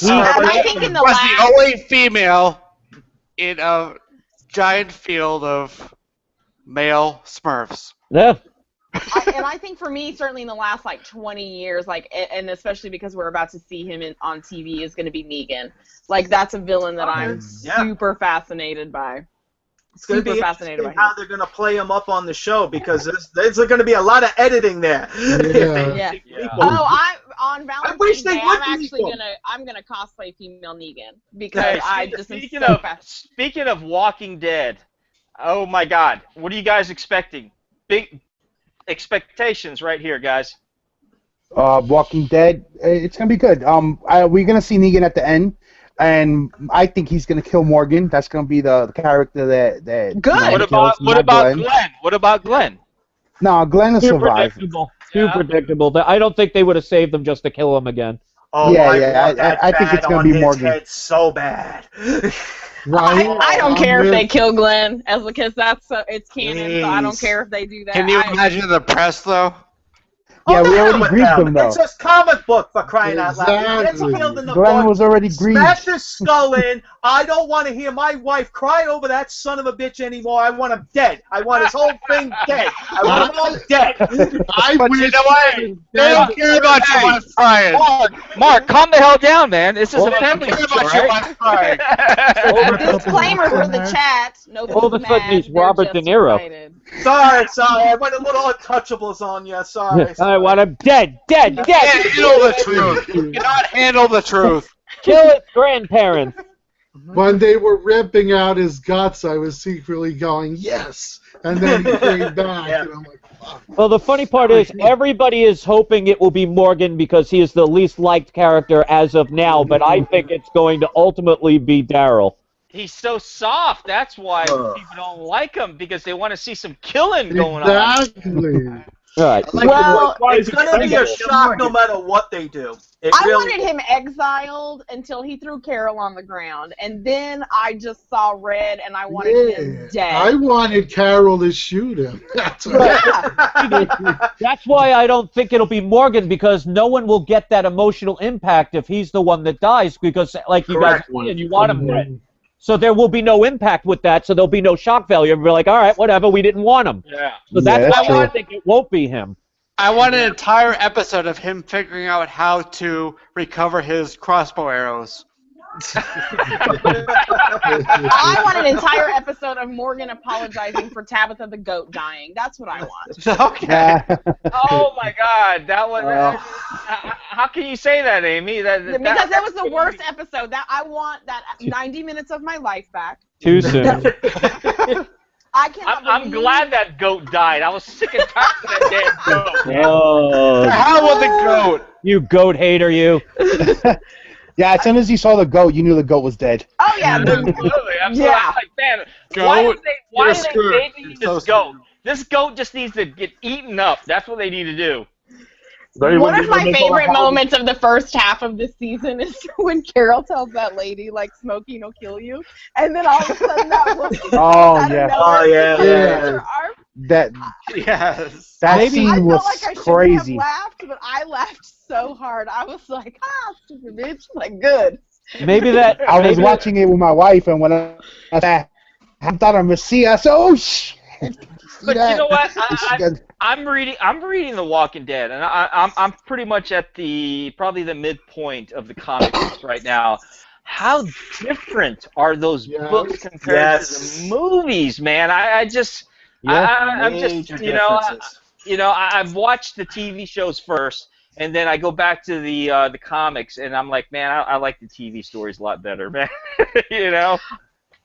I think in the Was last. the only female in a giant field of male Smurfs. Yeah. And I think for me, certainly in the last like 20 years, and especially because we're about to see him on TV, is going to be Negan. Like that's a villain that I'm super fascinated by. It's going to be interesting how they're going to play him up on the show because there's going to be a lot of editing there. Yeah. Oh, on Valentine's Day, I'm gonna cosplay female Negan because I just speaking of Walking Dead. Oh my God, what are you guys expecting? Big expectations right here, guys. Walking Dead, it's gonna be good. We're gonna see Negan at the end. And I think he's gonna kill Morgan. That's gonna be the character that. Good. What about Glenn? What about Glenn? No, Glenn will survive. Too predictable. I don't think they would have saved him just to kill him again. Oh, yeah. I think it's gonna be Morgan. It's so bad. I don't care if they kill Glenn, because it's canon. So I don't care if they do that. Can you imagine the press though? Yeah, we already grieved him though. It's just comic book for crying out loud. It's killed in the Glenn book. was already grieved. Smash his skull in. I don't want to hear my wife cry over that son of a bitch anymore. I want him dead. I want his whole thing dead. I want him all dead. But you know what? They don't care about your wife crying. Mark, calm the hell down, man. This is a family show, right? Disclaimer for the chat. All of a sudden he's Robert De Niro. Sorry. I went a little Untouchables on you. Sorry. I want him dead. You can't handle the truth. You cannot handle the truth. Kill his grandparents. When they were ripping out his guts, I was secretly going, yes! And then he came back, and I'm like, fuck. Well, the funny part is everybody is hoping it will be Morgan because he is the least liked character as of now, but I think it's going to ultimately be Daryl. He's so soft. That's why people don't like him, because they want to see some killing going on. Exactly. Right. Well, it's going to be a shock no matter what they do. I wanted him exiled until he threw Carol on the ground, and then I just saw red, and I wanted him dead. I wanted Carol to shoot him. That's That's why I don't think it'll be Morgan, because no one will get that emotional impact if he's the one that dies, because, like you guys said, you want him dead. So there will be no impact with that, so there'll be no shock value. And we're like, all right, whatever, we didn't want him. Yeah. So that's why I think it won't be him. I want an entire episode of him figuring out how to recover his crossbow arrows. I want an entire episode of Morgan apologizing for Tabitha the goat dying. That's what I want. Okay. Oh my God, that was. How can you say that, Amy? Because that was the worst episode. That I want that 90 minutes of my life back. Too soon. I'm glad that goat died. I was sick and tired of that damn goat. Oh. How was the goat? You goat hater, you. Yeah, as soon as you saw the goat, you knew the goat was dead. Oh yeah, absolutely. Yeah. Like, man, goat, why did they baby this goat? This goat just needs to get eaten up. That's what they need to do. One of my favorite moments of the first half of this season is when Carol tells that lady, like, smoking will kill you, and then all of a sudden that woman That yes. That scene was crazy. I laughed, but I laughed so hard. I was like, stupid bitch. Like, good. Maybe that. I was watching it with my wife, and when I thought of Messiah, so But you know what? I'm reading The Walking Dead, and I'm pretty much at probably the midpoint of the comic books right now. How different are those books compared to the movies, man? I'm just I've watched the TV shows first, and then I go back to the comics, and I'm like, man, I like the TV stories a lot better, man. you know.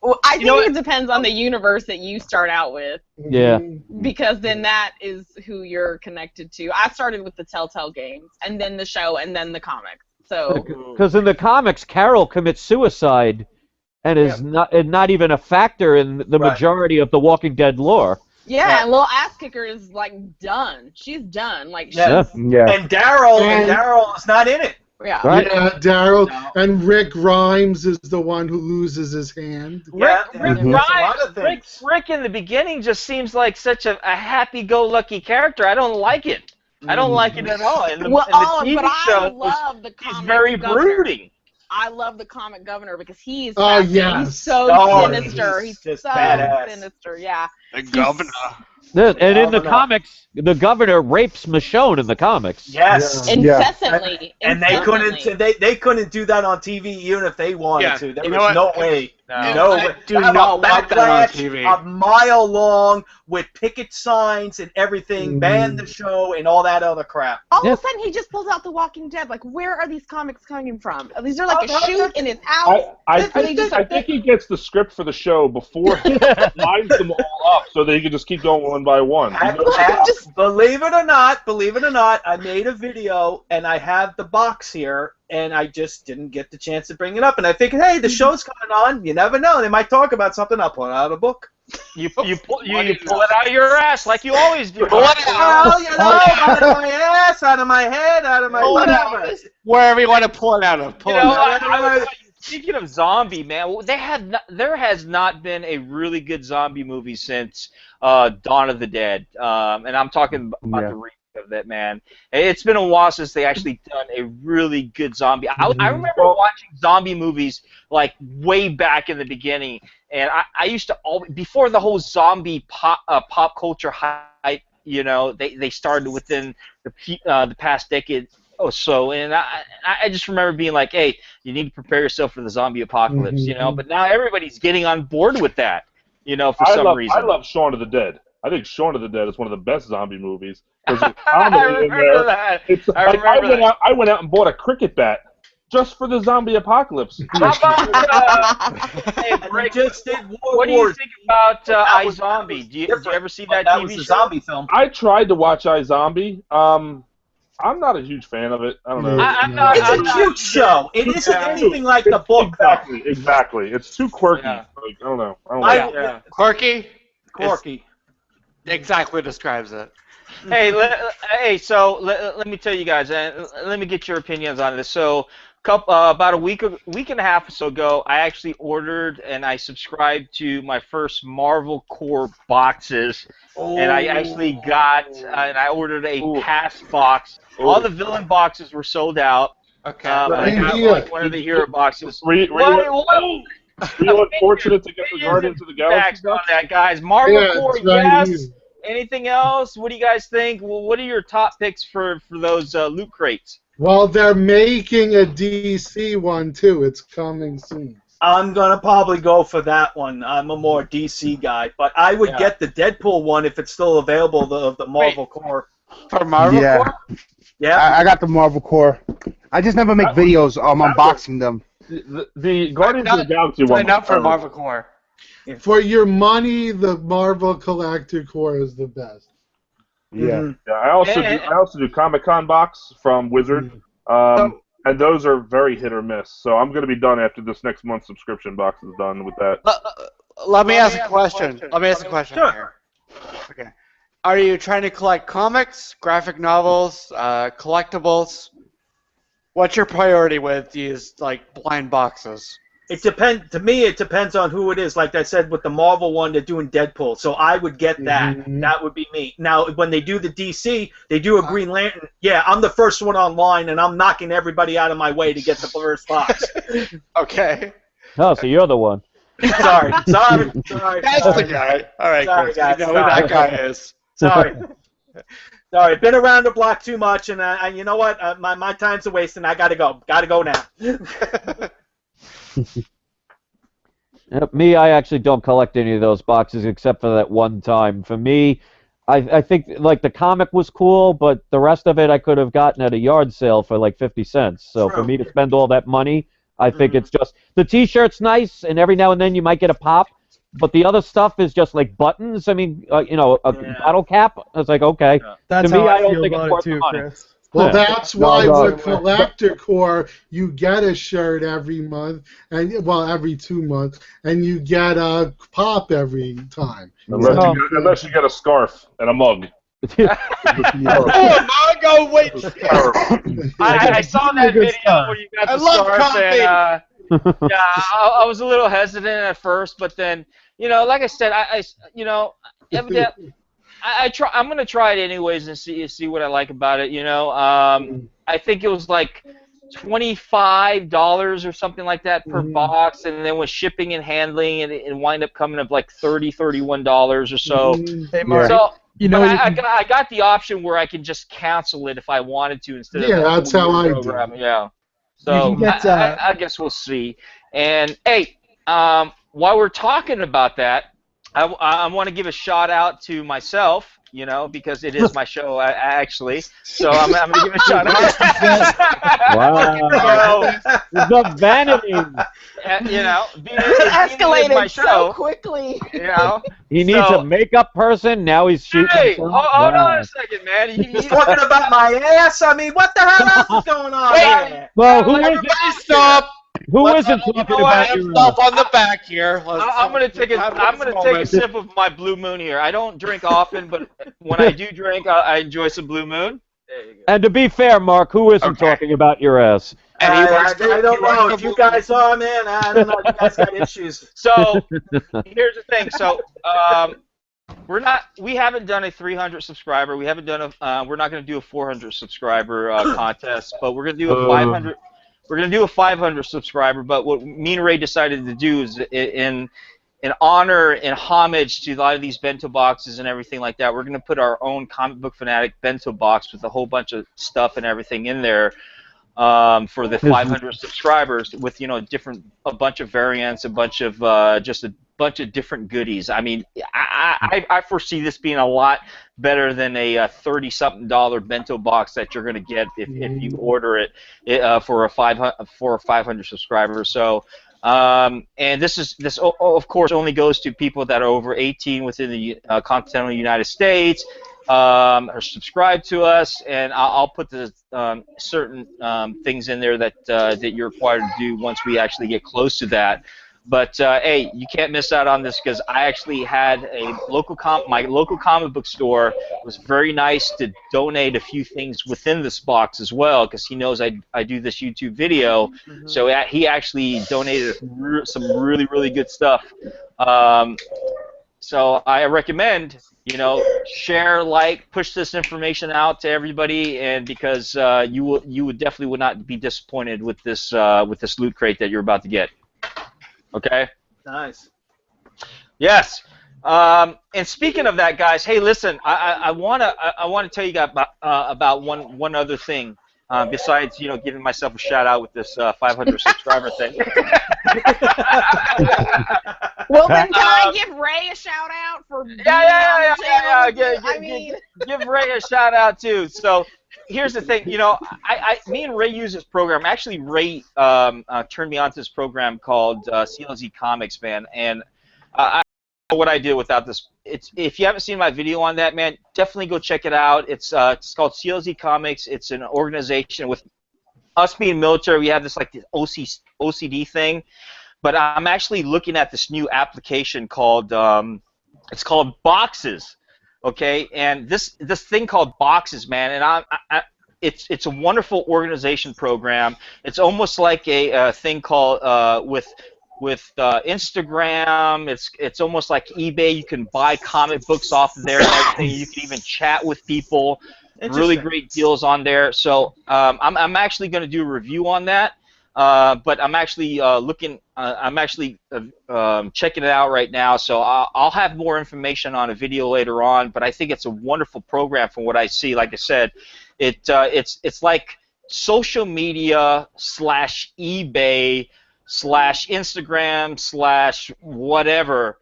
Well, I think it depends on the universe that you start out with. Yeah. Because then that is who you're connected to. I started with the Telltale games, and then the show, and then the comics. So. Because in the comics, Carol commits suicide, and is not even a factor in the majority of the Walking Dead lore. Yeah, and little ass kicker is like done. She's done. Like she's And Daryl is not in it. Yeah. Right. Yeah, Daryl and Rick Grimes is the one who loses his hand. Rick in the beginning just seems like such a happy-go-lucky character. I don't like it. I don't like it at all. In the TV show, love the comic he's very brooding. I love the comic governor because he's he's so sinister. He's just so badass. sinister. Yeah. The governor. And in the comics, the governor rapes Michonne in the comics. Yes. Incessantly. And they couldn't do that on TV even if they wanted to. There was no way. No way. Do not want that on TV. A mile long with picket signs and everything, ban the show and all that other crap. All of a sudden, he just pulls out The Walking Dead. Like, where are these comics coming from? These are like a shoot in his house. I think he gets the script for the show before he lines them all up so that he can just keep going one by one. Believe it or not, I made a video and I have the box here. And I just didn't get the chance to bring it up. And I figured, hey, the show's coming on. You never know. They might talk about something. I'll pull it out of a book. You pull it out of your ass like you always do. Pull it out, out of my ass, out of my head, out of my whatever. Wherever you want to pull it out of. Pull it out. Speaking of zombie, man, there has not been a really good zombie movie since Dawn of the Dead. And I'm talking about the remake of that, man. It's been a while since they actually done a really good zombie. I remember watching zombie movies like way back in the beginning, and I used to always, before the whole zombie pop culture hype, you know, they started within the past decade or so, and I just remember being like, hey, you need to prepare yourself for the zombie apocalypse, you know. But now everybody's getting on board with that, you know, for some reason. I love Shaun of the Dead. I think Shaun of the Dead is one of the best zombie movies. There's comedy in there. I went out and bought a cricket bat just for the zombie apocalypse. How about, hey, Rick, what do you think about iZombie? Do you ever see that TV show? Zombie film. I tried to watch iZombie. I'm not a huge fan of it. I don't know. It's a cute show. It isn't anything like the book. Exactly. It's too quirky. Yeah. Like, I don't know. I don't like it. Quirky exactly describes it. Hey, so let me tell you guys, and let me get your opinions on this. So, about a week and a half or so ago, I actually ordered and I subscribed to my first Marvel Core boxes, and I actually got and I ordered a pass box. All the villain boxes were sold out. Okay. I got like one of the hero boxes. Were you unfortunate to get the Guardians of the Galaxy on that, guys? Marvel Core, yes. Anything else? What do you guys think? Well, what are your top picks for those loot crates? Well, they're making a DC one too. It's coming soon. I'm gonna probably go for that one. I'm a more DC guy, but I would get the Deadpool one if it's still available. The Marvel Core. For Marvel Core? Yeah. I got the Marvel Core. I just never make videos unboxing them. The Guardians of the Galaxy one. Sign up for Marvel Core. For your money, the Marvel Collector Core is the best. Yeah. Yeah. I also do Comic-Con box from Wizard. And those are very hit or miss. So I'm going to be done after this next month's subscription box is done with that. Let me ask a question. Let me ask a question Sure. here. Okay. Are you trying to collect comics, graphic novels, collectibles? What's your priority with these like blind boxes? It depends. To me, it depends on who it is. Like I said, with the Marvel one, they're doing Deadpool, so I would get that. That would be me. Now, when they do the DC, they do a Green Lantern. Yeah, I'm the first one online, and I'm knocking everybody out of my way to get the first box. Okay. Oh, so you're the one. sorry. That's the guy. All right, Sorry, Chris. guys. You know who that guy is. Sorry. Sorry, been around the block too much, and you know what? My time's a waste, and I gotta go. Gotta go now. Me, I actually don't collect any of those boxes except for that one time. For me, I think like the comic was cool, but the rest of it I could have gotten at a yard sale for like 50 cents. So for me to spend all that money, I think it's just the T-shirt's nice, and every now and then you might get a pop, but the other stuff is just like buttons. I mean, a bottle cap. I was like, okay. That's to me, how I don't feel think it's about it worth too, the money. Chris. Well, that's why No, with Collector Core, you get a shirt every month, and every 2 months, and you get a pop every time. Unless you get a scarf and a mug. Oh, wait. I saw that video where you got I the love scarf, coffee. and I was a little hesitant at first, but then like I said, evidently, I'm gonna try it anyways and see what I like about it. I think it was like $25 or something like that per box, and then with shipping and handling, it wind up coming up like $31 or so. Hey, Mark. So, but I got the option where I can just cancel it if I wanted to instead of that's how I do. Yeah. So I guess we'll see. And hey, while we're talking about that, I want to give a shout out to myself, because it is my show actually. So I'm going to give a shout out. Wow. The vanity. It escalated so quickly. He needs a makeup person. Now he's shooting. Hey, hold on a second, man. He's talking about my ass. I mean, what the hell else is going on here? Well, Everybody stop. who isn't talking about I have stuff on the back here. I'm gonna take a sip of my Blue Moon here. I don't drink often, but when I do drink, I enjoy some Blue Moon. There you go. And to be fair, Mark, who isn't talking about your ass? And I don't know if you guys are, man. I don't know. You guys got issues. So here's the thing. So we haven't done a 300 subscriber. We haven't done we're not going to do a 400 subscriber contest, but we're going to do a 500. We're going to do a 500 subscriber. But what me and Ray decided to do is in honor and homage to a lot of these bento boxes and everything like that, we're going to put our own Comic Book Fanatic bento box with a whole bunch of stuff and everything in there for the 500 subscribers with a bunch of variants, a bunch of different goodies. I mean, I foresee this being a lot better than a $30-something bento box that you're going to get if you order it for a 500 subscribers. So. And this of course only goes to people that are over 18 within the continental United States, are subscribed to us, and I'll put the certain things in there that you're required to do once we actually get close to that. But hey, you can't miss out on this because I actually had my local comic book store was very nice to donate a few things within this box as well because he knows I do this YouTube video, so he actually donated some really good stuff. So I recommend share, push this information out to everybody, and because you would definitely would not be disappointed with this loot crate that you're about to get. Okay. Nice. Yes. And speaking of that, guys, hey, listen, I wanna tell you about one other thing besides giving myself a shout out with this 500 subscriber thing. Well, then can I give Ray a shout out for yeah. Give Ray a shout out too. So. Here's the thing, me and Ray use this program. Actually, Ray turned me on to this program called CLZ Comics, man. And I don't know what I did without this. If you haven't seen my video on that, man, definitely go check it out. It's called CLZ Comics. It's an organization with us being military. We have this this OCD thing, but I'm actually looking at this new application called it's called Boxes. Okay, and this thing called Boxes, man, and it's a wonderful organization program. It's almost like a thing called with Instagram. It's almost like eBay. You can buy comic books off of there and everything. You can even chat with people. Really great deals on there. So I'm actually going to do a review on that. But I'm actually looking. I'm actually checking it out right now. So I'll have more information on a video later on. But I think it's a wonderful program from what I see. Like I said, it's like social media / eBay / Instagram / whatever,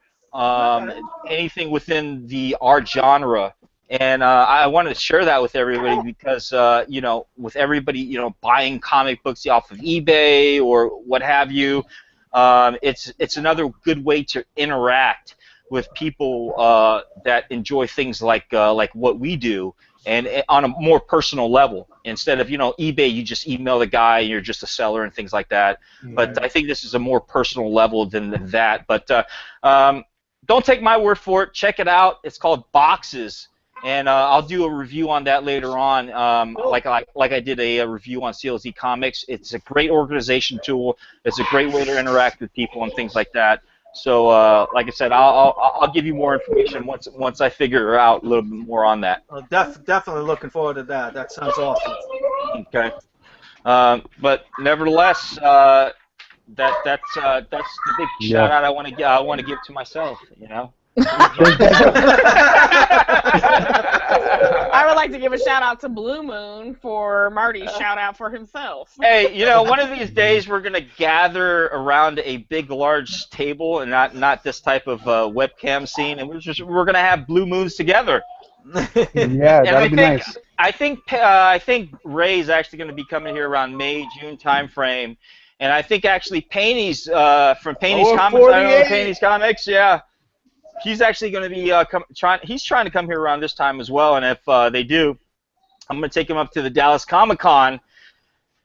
anything within the art genre. And I wanted to share that with everybody because, you know, with everybody, you know, buying comic books off of eBay or what have you, it's another good way to interact with people that enjoy things like what we do, and on a more personal level. Instead of, you know, eBay, you just email the guy and you're just a seller and things like that. But I think this is a more personal level than that. But don't take my word for it. Check it out. It's called Boxes. And I'll do a review on that later on, like I did a review on CLZ Comics. It's a great organization tool. It's a great way to interact with people and things like that. So, like I said, I'll give you more information once I figure out a little bit more on that. Well, definitely looking forward to that. That sounds awesome. Okay. But nevertheless, that's the big shout out I want to give to myself. You know. I would like to give a shout out to Blue Moon for Marty's shout out for himself. Hey, you know, one of these days we're gonna gather around a big, large table, and not this type of webcam scene, and we're gonna have Blue Moons together. Yeah, that'd be nice. I think Ray's actually gonna be coming here around May, June time frame, and I think actually Paney's from Paney's Comics. I don't know Paney's Comics, yeah. He's actually going to be trying to come here around this time as well, and if they do, I'm going to take him up to the Dallas Comic-Con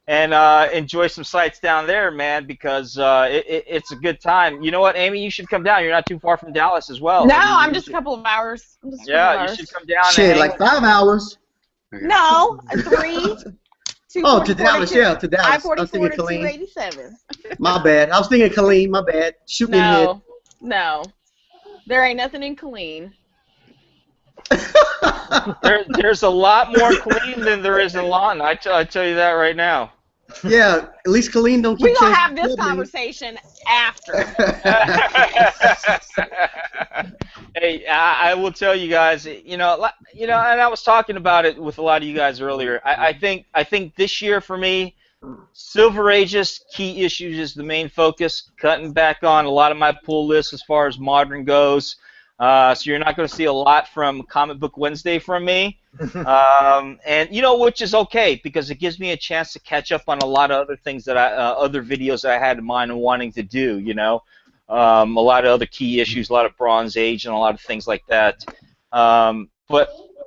and enjoy some sights down there, man, because it's a good time. You know what, Amy? You should come down. You're not too far from Dallas as well. No, I'm just a couple of hours. Yeah, you should come down. Shit, like 5 hours. No, 3. Oh, to Dallas, yeah, to Dallas. I was thinking Colleen. 287. My bad. I was thinking Colleen. My bad. Shoot me in the head. No. There ain't nothing in Colleen. There's a lot more Colleen than there is in Lawton. I tell you that right now. Yeah, at least Colleen don't keep. We're gonna have this conversation after. Hey, I will tell you guys. You know, and I was talking about it with a lot of you guys earlier. I think this year for me, Silver Ages key issues is the main focus. Cutting back on a lot of my pull lists as far as modern goes. So you're not going to see a lot from Comic Book Wednesday from me. And you know, which is okay because it gives me a chance to catch up on a lot of other things that other videos that I had in mind and wanting to do. You know, a lot of other key issues, a lot of Bronze Age, and a lot of things like that.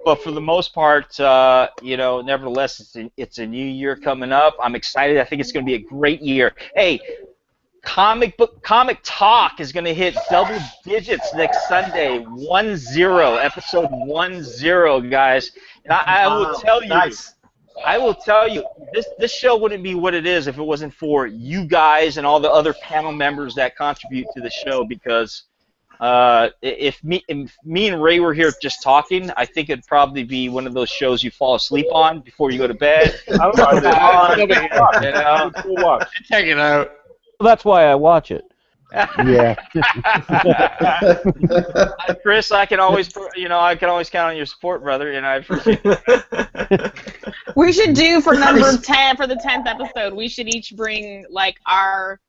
But for the most part, you know, nevertheless, it's a new year coming up. I'm excited. I think it's going to be a great year. Hey, Comic Talk is going to hit double digits next Sunday. 10, episode 10, guys. And I will tell you, this show wouldn't be what it is if it wasn't for you guys and all the other panel members that contribute to the show. Because if me and Ray were here just talking, I think it'd probably be one of those shows you fall asleep on before you go to bed. Check it out. That's why I watch it. Yeah. Chris, I can always count on your support, brother, and I appreciate it. We should do for number 10 for the 10th episode. We should each bring like our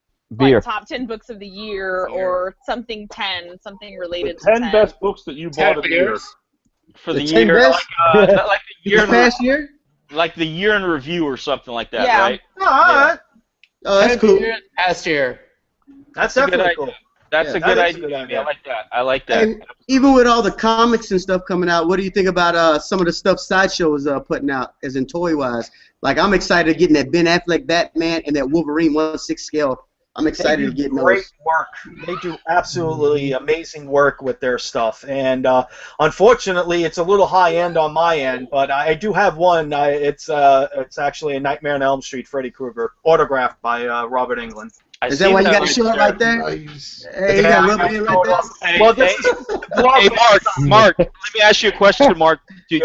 top 10 books of the year or something related to 10 best books that you bought of the year. For the year, like the year past year, like the year in review or something like that, yeah. Right? Oh, all right. Oh, that's cool. Past year. That's definitely cool. That's a good idea. I like that. And even with all the comics and stuff coming out, what do you think about some of the stuff Sideshow is putting out, as in toy-wise? Like, I'm excited getting that Ben Affleck Batman and that Wolverine 1/6 scale I'm excited to get great those. work. They do absolutely amazing work with their stuff, and unfortunately, it's a little high end on my end. But I do have one. It's actually a Nightmare on Elm Street, Freddy Krueger, autographed by Robert Englund. Is that why you got to show it right there? Nice. Hey, you got to rub it in right there. Hey, Well, this hey, is Mark, let me ask you a question, Mark. Do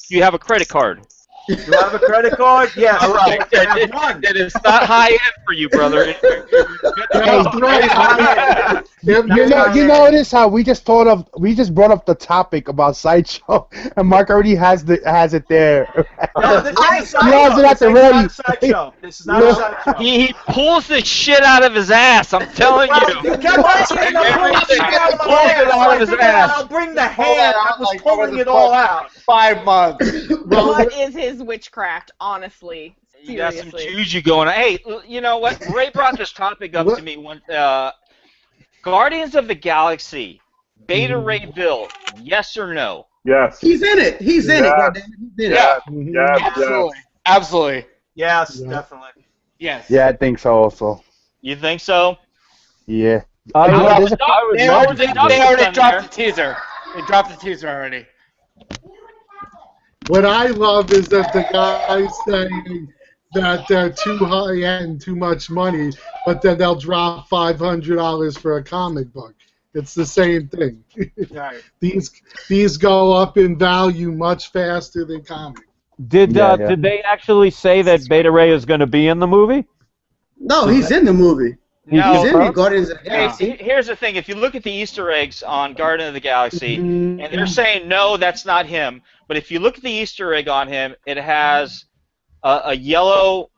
you have a credit card? You have a credit card? Yes. All right. I have one. Then it's not high end for you, brother. Hey, you notice how we just brought up the topic about Sideshow, and Mark already has it there. No, this is He has it at the ready. Sideshow. This is not a Sideshow. He pulls the shit out of his ass. I'm telling you. You kept asking him to pull the shit out of my ass. I figured I'll bring the hand that was pulling it all out. 5 months. What is his witchcraft, honestly? You got some Seriously. juju going on. Hey, you know what? Ray brought this topic up to me one. Guardians of the Galaxy, Beta Ray Bill, yes or no? Yes. He's in it. He's in it. Goddamn it. He's in it. Yeah. Yes. Absolutely. Absolutely. Yes, definitely. Yes. Yeah, I think so also. You think so? Yeah. They already dropped there. the teaser. They dropped the teaser already. What I love is that the guy's saying that they're too high end, too much money, but then they'll drop $500 for a comic book. It's the same thing. Right. These go up in value much faster than comics. Did they actually say that Beta Ray is going to be in the movie? No, he's in the movie. No. He's in the Guardians of the Hey, Galaxy. here's the thing. If you look at the Easter eggs on Guardian of the Galaxy, and they're saying, no, that's not him. But if you look at the Easter egg on him, it has a yellow,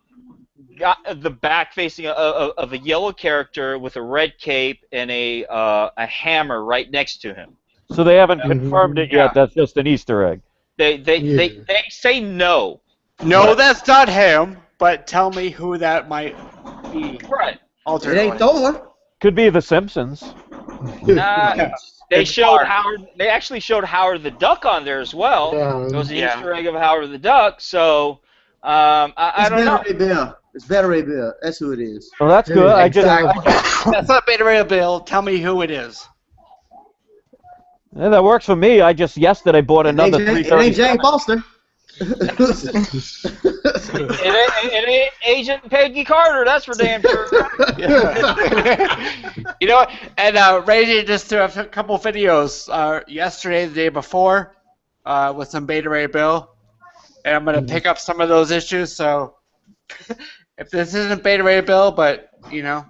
the back facing of a yellow character with a red cape and a hammer right next to him. So they haven't confirmed it yet. That's just an Easter egg. They say no. No, that's not him. But tell me who that might be. Right. It ain't Thor. Could be the Simpsons. They showed Howard. They actually showed Howard the Duck on there as well. It was an Easter egg of Howard the Duck. So I don't know. Ray Bill. It's Beta Ray Bill. That's who it is. Well, that's good. That's not Beta Ray Bill. Tell me who it is. Yeah, that works for me. I just yesterday bought another It ain't Jane Foster. It ain't Agent Peggy Carter, that's for damn sure. You know what? And Ray just threw a couple videos yesterday, the day before, with some Beta Ray Bill. And I'm going to pick up some of those issues, so if this isn't Beta Ray Bill, but, you know,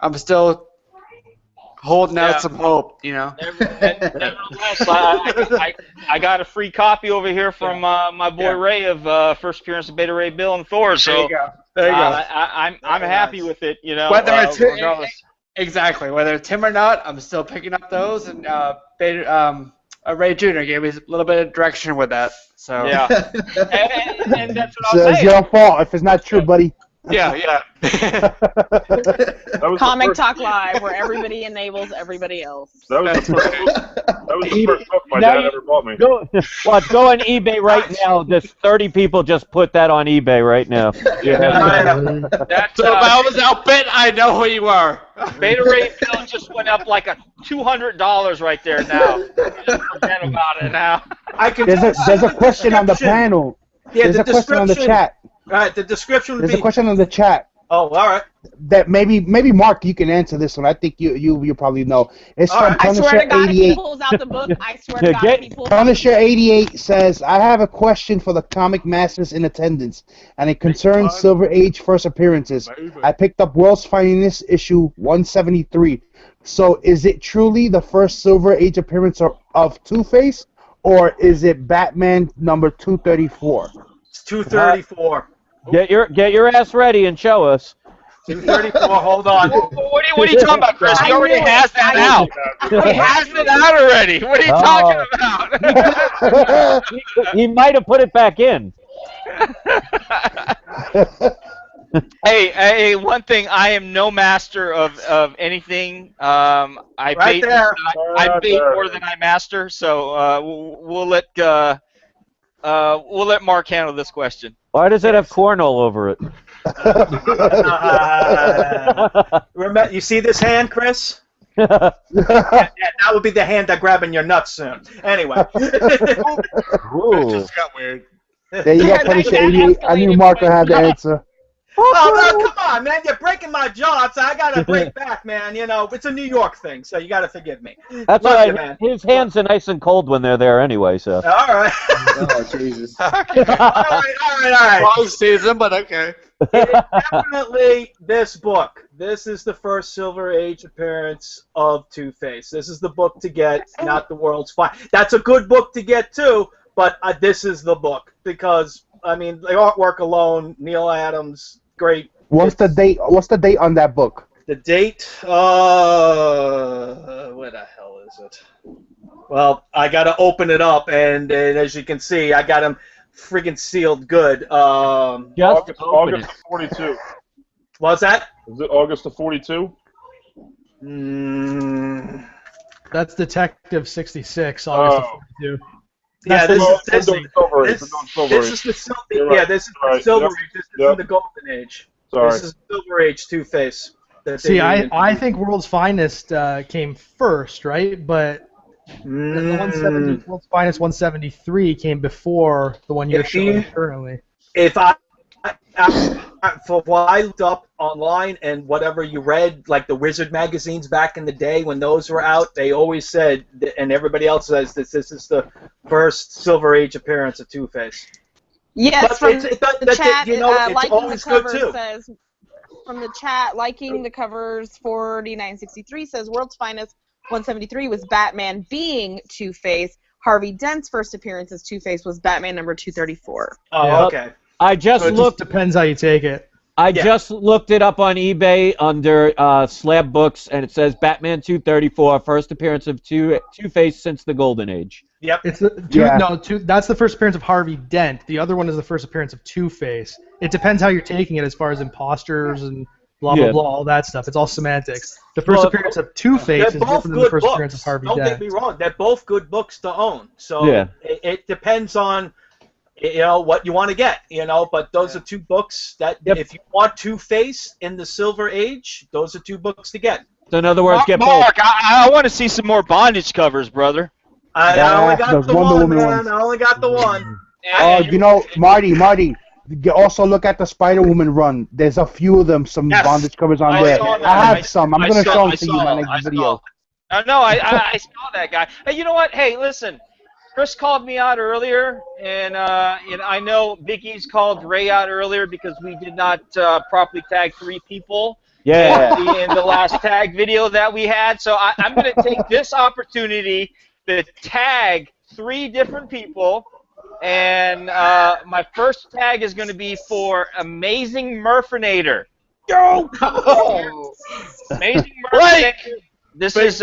I'm still holding out some hope, you know. Nevertheless, I got a free copy over here from my boy Ray of first appearance of Beta Ray Bill and Thor. So there you go. There you go. I'm happy with it, you know. Whether it's regardless. exactly whether it's him or not, I'm still picking up those. And Ray Jr. gave me a little bit of direction with that. So yeah, and that's what So I'm it's saying. your fault if it's not true, buddy. yeah. Comic Talk Live, where everybody enables everybody else. That was the first book my dad ever bought me. Go on eBay right now. There's 30 people just put that on eBay right now. That's, So if I was outbid, I know who you are. Beta Ray Bill just went up like $200 right there now. Just forget about it now. There's a question on the panel. Yeah, There's a question on the chat. All right, the description would There's be. a question on the chat. Oh, all right. That maybe Mark, you can answer this one. I think you probably know. It's from I swear Punisher to God, if 88. he pulls out the book, I swear to God, if he pulls out Punisher 88 says, I have a question for the comic masters in attendance, and it concerns Silver Age first appearances. I picked up World's Finest issue 173. So is it truly the first Silver Age appearance of Two-Face, or is it Batman number 234? It's 234. Get your ass ready and show us. 234. Hold on. What are you talking about, Chris? He already has that out. He has it out already. What are you talking about? He might have put it back in. Hey, one thing, I am no master of anything. I bait more than I master, so we'll let Mark handle this question. Why does it have corn all over it? Remember, you see this hand, Chris? Yeah, that would be the hand that grabbing your nuts soon. Anyway. It just got weird. There you go, Punisher 88. I knew Mark would have the answer. Oh, no, come on, man. You're breaking my jaw, so I got to break back, man. You know, it's a New York thing, so you got to forgive me. That's Love right. you, man. His hands are nice and cold when they're there anyway, so. All right. Oh, Jesus. all right. Long season, but okay. It is definitely this book. This is the first Silver Age appearance of Two-Face. This is the book to get, not the world's finest. That's a good book to get, too, but this is the book because, I mean, the artwork alone, Neil Adams, great. What's the date? What's the date on that book? The date, where the hell is it? Well, I got to open it up, and as you can see, I got them friggin' sealed good. August of 42. What's that? Is it August of 42? That's Detective 66, August of 42. Yeah, this is the Silver Age. This is the Golden Age. Sorry. This is Silver Age Two-Face. See, I think World's Finest came first, right? But the 170, World's Finest 173 came before the one you're showing currently. If for what I looked up online and whatever you read, like the Wizard magazines back in the day when those were out, they always said, and everybody else says, this is the first Silver Age appearance of Two-Face. Yes, but from the chat, liking the cover too. says, from the chat, liking the covers 4963 says, World's Finest 173 was Batman being Two-Face. Harvey Dent's first appearance as Two-Face was Batman number 234. Oh, okay. I just looked. Depends how you take it. I just looked it up on eBay under slab books, and it says Batman 234, first appearance of Two-Face since the Golden Age. Yep. It's that's the first appearance of Harvey Dent. The other one is the first appearance of Two-Face. It depends how you're taking it as far as imposters and blah, blah, blah, all that stuff. It's all semantics. The first appearance of Two-Face is different than the first appearance of Harvey Dent. Don't get me wrong. They're both good books to own. So it depends on what you want to get, but those are two books that if you want Two-Face in the Silver Age, those are two books to get. So in other words, get Mark, I want to see some more bondage covers, brother. I only got the one, man. I only got the one. Marty, you also look at the Spider-Woman run. There's a few of them, some bondage covers on there. I have some. I'm going to show them to you in my next video. No, I saw that guy. Hey, you know what? Hey, listen. Chris called me out earlier, and I know Vicky's called Ray out earlier because we did not properly tag 3 people in the last tag video that we had. So I'm going to take this opportunity to tag 3 different people, and my first tag is going to be for Amazing Murfinator. Yo! Amazing Murfinator. This is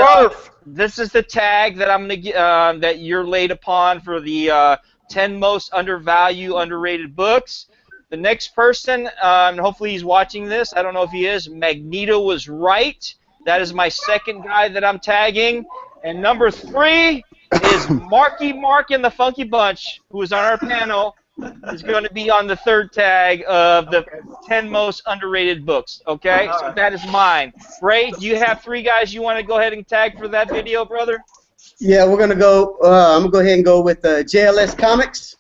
the tag that I'm gonna that you're laid upon for the 10 most undervalued, underrated books. The next person, and hopefully he's watching this. I don't know if he is. Magneto was right. That is my second guy that I'm tagging. And number 3 is Marky Mark in the Funky Bunch, who is on our panel. Is going to be on the 3rd tag of the 10 most underrated books. Okay, so that is mine. Ray, do you have 3 guys you want to go ahead and tag for that video, brother? Yeah, we're gonna go. I'm gonna go ahead and go with JLS Comics.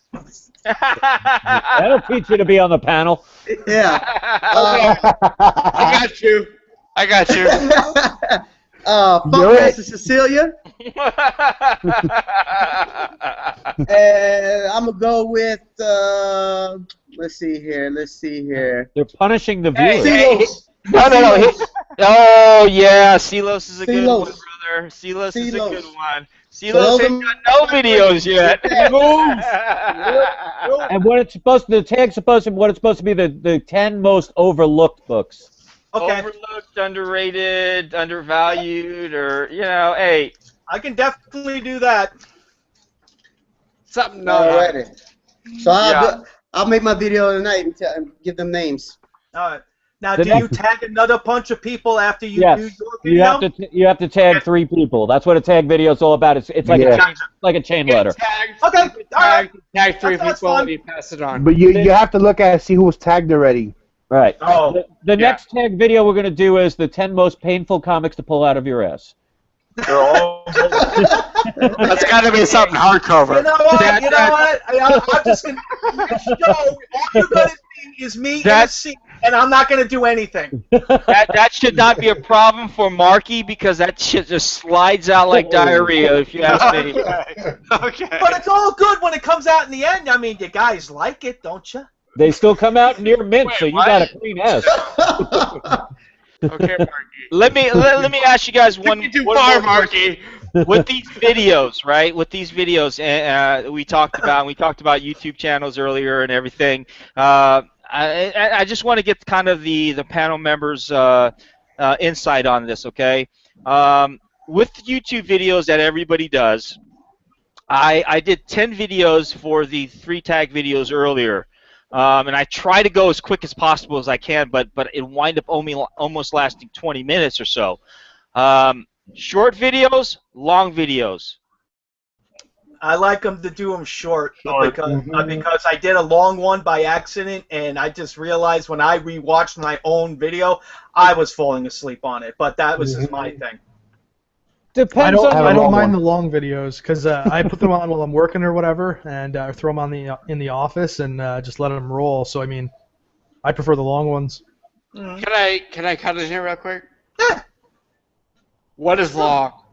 That'll teach you to be on the panel. Yeah. I got you. Funkmaster Cecilia. And I'm gonna go with let's see here. They're punishing the viewers. No. Oh yeah, Silos is a good one, brother. Silos is a good one. Silos ain't got no videos yet. And what it's supposed to, the tag's supposed to, what it's supposed to be the 10 most overlooked books. Okay. Overlooked, underrated, undervalued, or hey. I can definitely do that. Something. Alrighty. So I'll make my video tonight and give them names. All right. Now, do you tag another bunch of people after you do your video? You have to tag 3 people. That's what a tag video is all about. It's like a chain letter. Okay. Tag 3 people and you pass it on. But you have to look at it, see who was tagged already. Right. Oh, The next tag video we're going to do is the 10 most painful comics to pull out of your ass. They're all. That's got to be something hardcover. You know what? I'm just gonna. All you're gonna see is me in a seat, and I'm not gonna do anything. That should not be a problem for Marky because that shit just slides out like diarrhea, if you ask me. Okay. But it's all good when it comes out in the end. I mean, you guys like it, don't you? They still come out near mint, so you got a clean ass. Okay, Marky. Let me ask you guys one. Too one far, more question. Marky. With these videos, right? With these videos, we talked about YouTube channels earlier and everything. I just want to get kind of the panel members' insight on this, okay? With YouTube videos that everybody does, I did 10 videos for the 3 tag videos earlier. And I try to go as quick as possible as I can, but it wind up almost lasting 20 minutes or so. Short videos, long videos. I like them to do them short because I did a long one by accident, and I just realized when I rewatched my own video, I was falling asleep on it. But that was just my thing. I don't mind the long videos because I put them on while I'm working or whatever, and I throw them on in the office and just let them roll. So I mean, I prefer the long ones. Can I cut in here real quick? Yeah. What is long?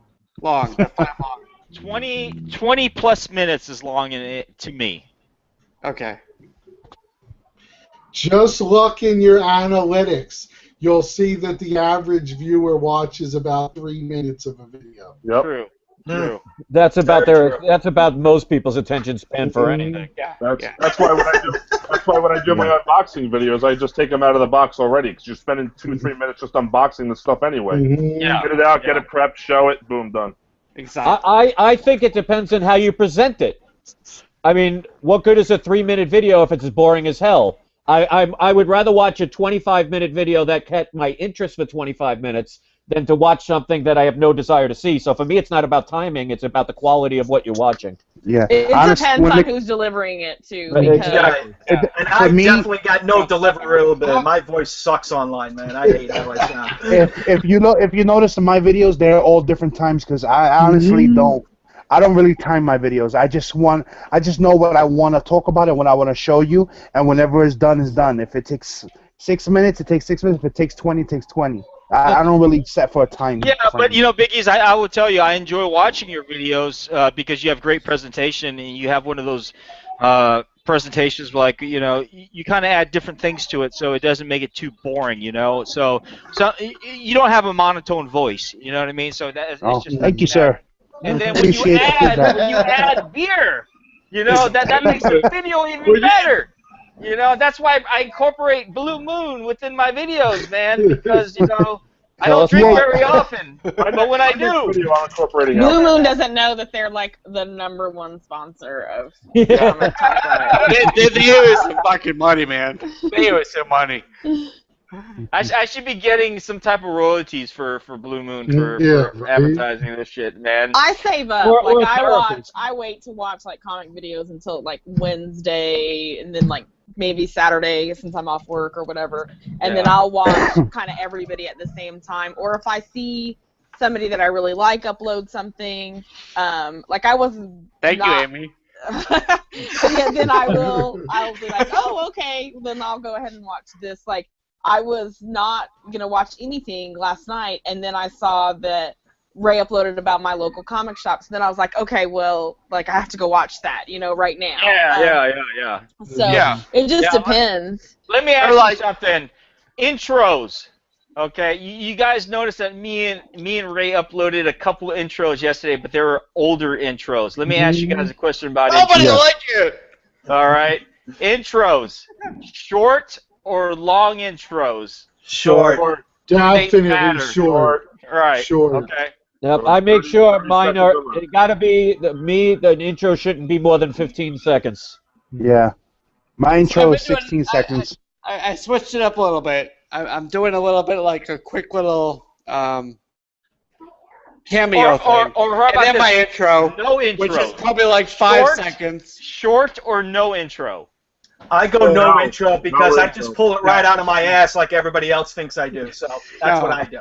Long. Define long. 20 plus minutes is long to me. Okay. Just look in your analytics. You'll see that the average viewer watches about 3 minutes of a video. Yep. True. That's about most people's attention span for anything. That's why when I do my unboxing videos, I just take them out of the box already because you're spending 2-3 minutes just unboxing the stuff anyway. Yeah. Get it out, get it prepped, show it, boom, done. Exactly. I think it depends on how you present it. I mean, what good is a 3-minute video if it's as boring as hell? I would rather watch a 25-minute video that kept my interest for 25 minutes than to watch something that I have no desire to see. So for me, it's not about timing; it's about the quality of what you're watching. Yeah, it depends on who's delivering it too. Because and I definitely got no deliverability. My voice sucks online, man. I hate how I sound. If you notice in my videos, they're all different times because I honestly don't. I don't really time my videos. I just know what I want to talk about and what I want to show you, and whenever it's done, it's done. If it takes 6 minutes, it takes 6 minutes. If it takes 20, it takes 20. I don't really set for a time. Yeah, but Biggies, I will tell you, I enjoy watching your videos because you have great presentation and you have one of those presentations like you kind of add different things to it so it doesn't make it too boring. So you don't have a monotone voice. You know what I mean? So it's just thank you, sir. And then when you add beer, that makes the video even better. That's why I incorporate Blue Moon within my videos, man, because I don't drink very often, but when I do, Blue Moon doesn't know that they're like the #1 sponsor of. They owe us some fucking money, man. They owe us some money. I should be getting some type of royalties for Blue Moon for advertising this shit, man. I save up. I wait to watch like comic videos until like Wednesday, and then like maybe Saturday since I'm off work or whatever, and then I'll watch kind of everybody at the same time. Or if I see somebody that I really like upload something, like I wasn't. Thank you, Amy. Then I'll be like, oh, okay, then I'll go ahead and watch this. Like, I was not going to watch anything last night, and then I saw that Ray uploaded about my local comic shop, so then I was like, okay, well, like, I have to go watch that, right now. Yeah. So, it just depends. Let me ask you something. Intros. Okay, you guys noticed that me and Ray uploaded a couple of intros yesterday, but they were older intros. Let me ask you guys a question about intros. Nobody like it! All right. Intros. Short or long intros? Short. Definitely short. Right. Short. Okay. Yep, I make sure mine are. It gotta be the intro shouldn't be more than 15 seconds. Yeah, my intro is 16 seconds. I switched it up a little bit. I'm doing a little bit like a quick little cameo thing. Or how about and then my intro, no intro, which is probably like 5 seconds. Short or no intro? I go no No, intro because no I intro. just pull it right out of my ass like everybody else thinks I do. So that's what I do.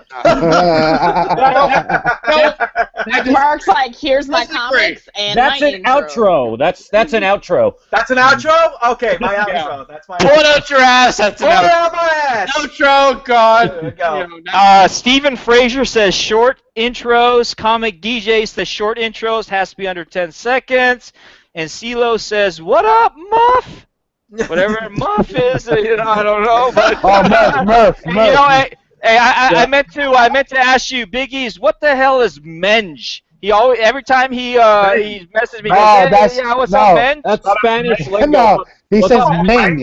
Mark's like, here's my Disagree. comics and That's my an intro. outro. That's an outro. That's an outro? Okay, my outro. That's my Pull it out your ass. That's Pull an it out of my ass. outro. God. There you go. You know, now- Stephen Frazier says short intros. Comic DJ says short intros has to be under 10 seconds. And CeeLo says, "What up, Muff?" Whatever Muff is, I don't know. But Murph. you know, I meant to ask you, Biggies, what the hell is Menge? He always, every time he messaged me, he goes, hey, what's up, Menge? That's Spanish lingo. No, he What's says up, Meng.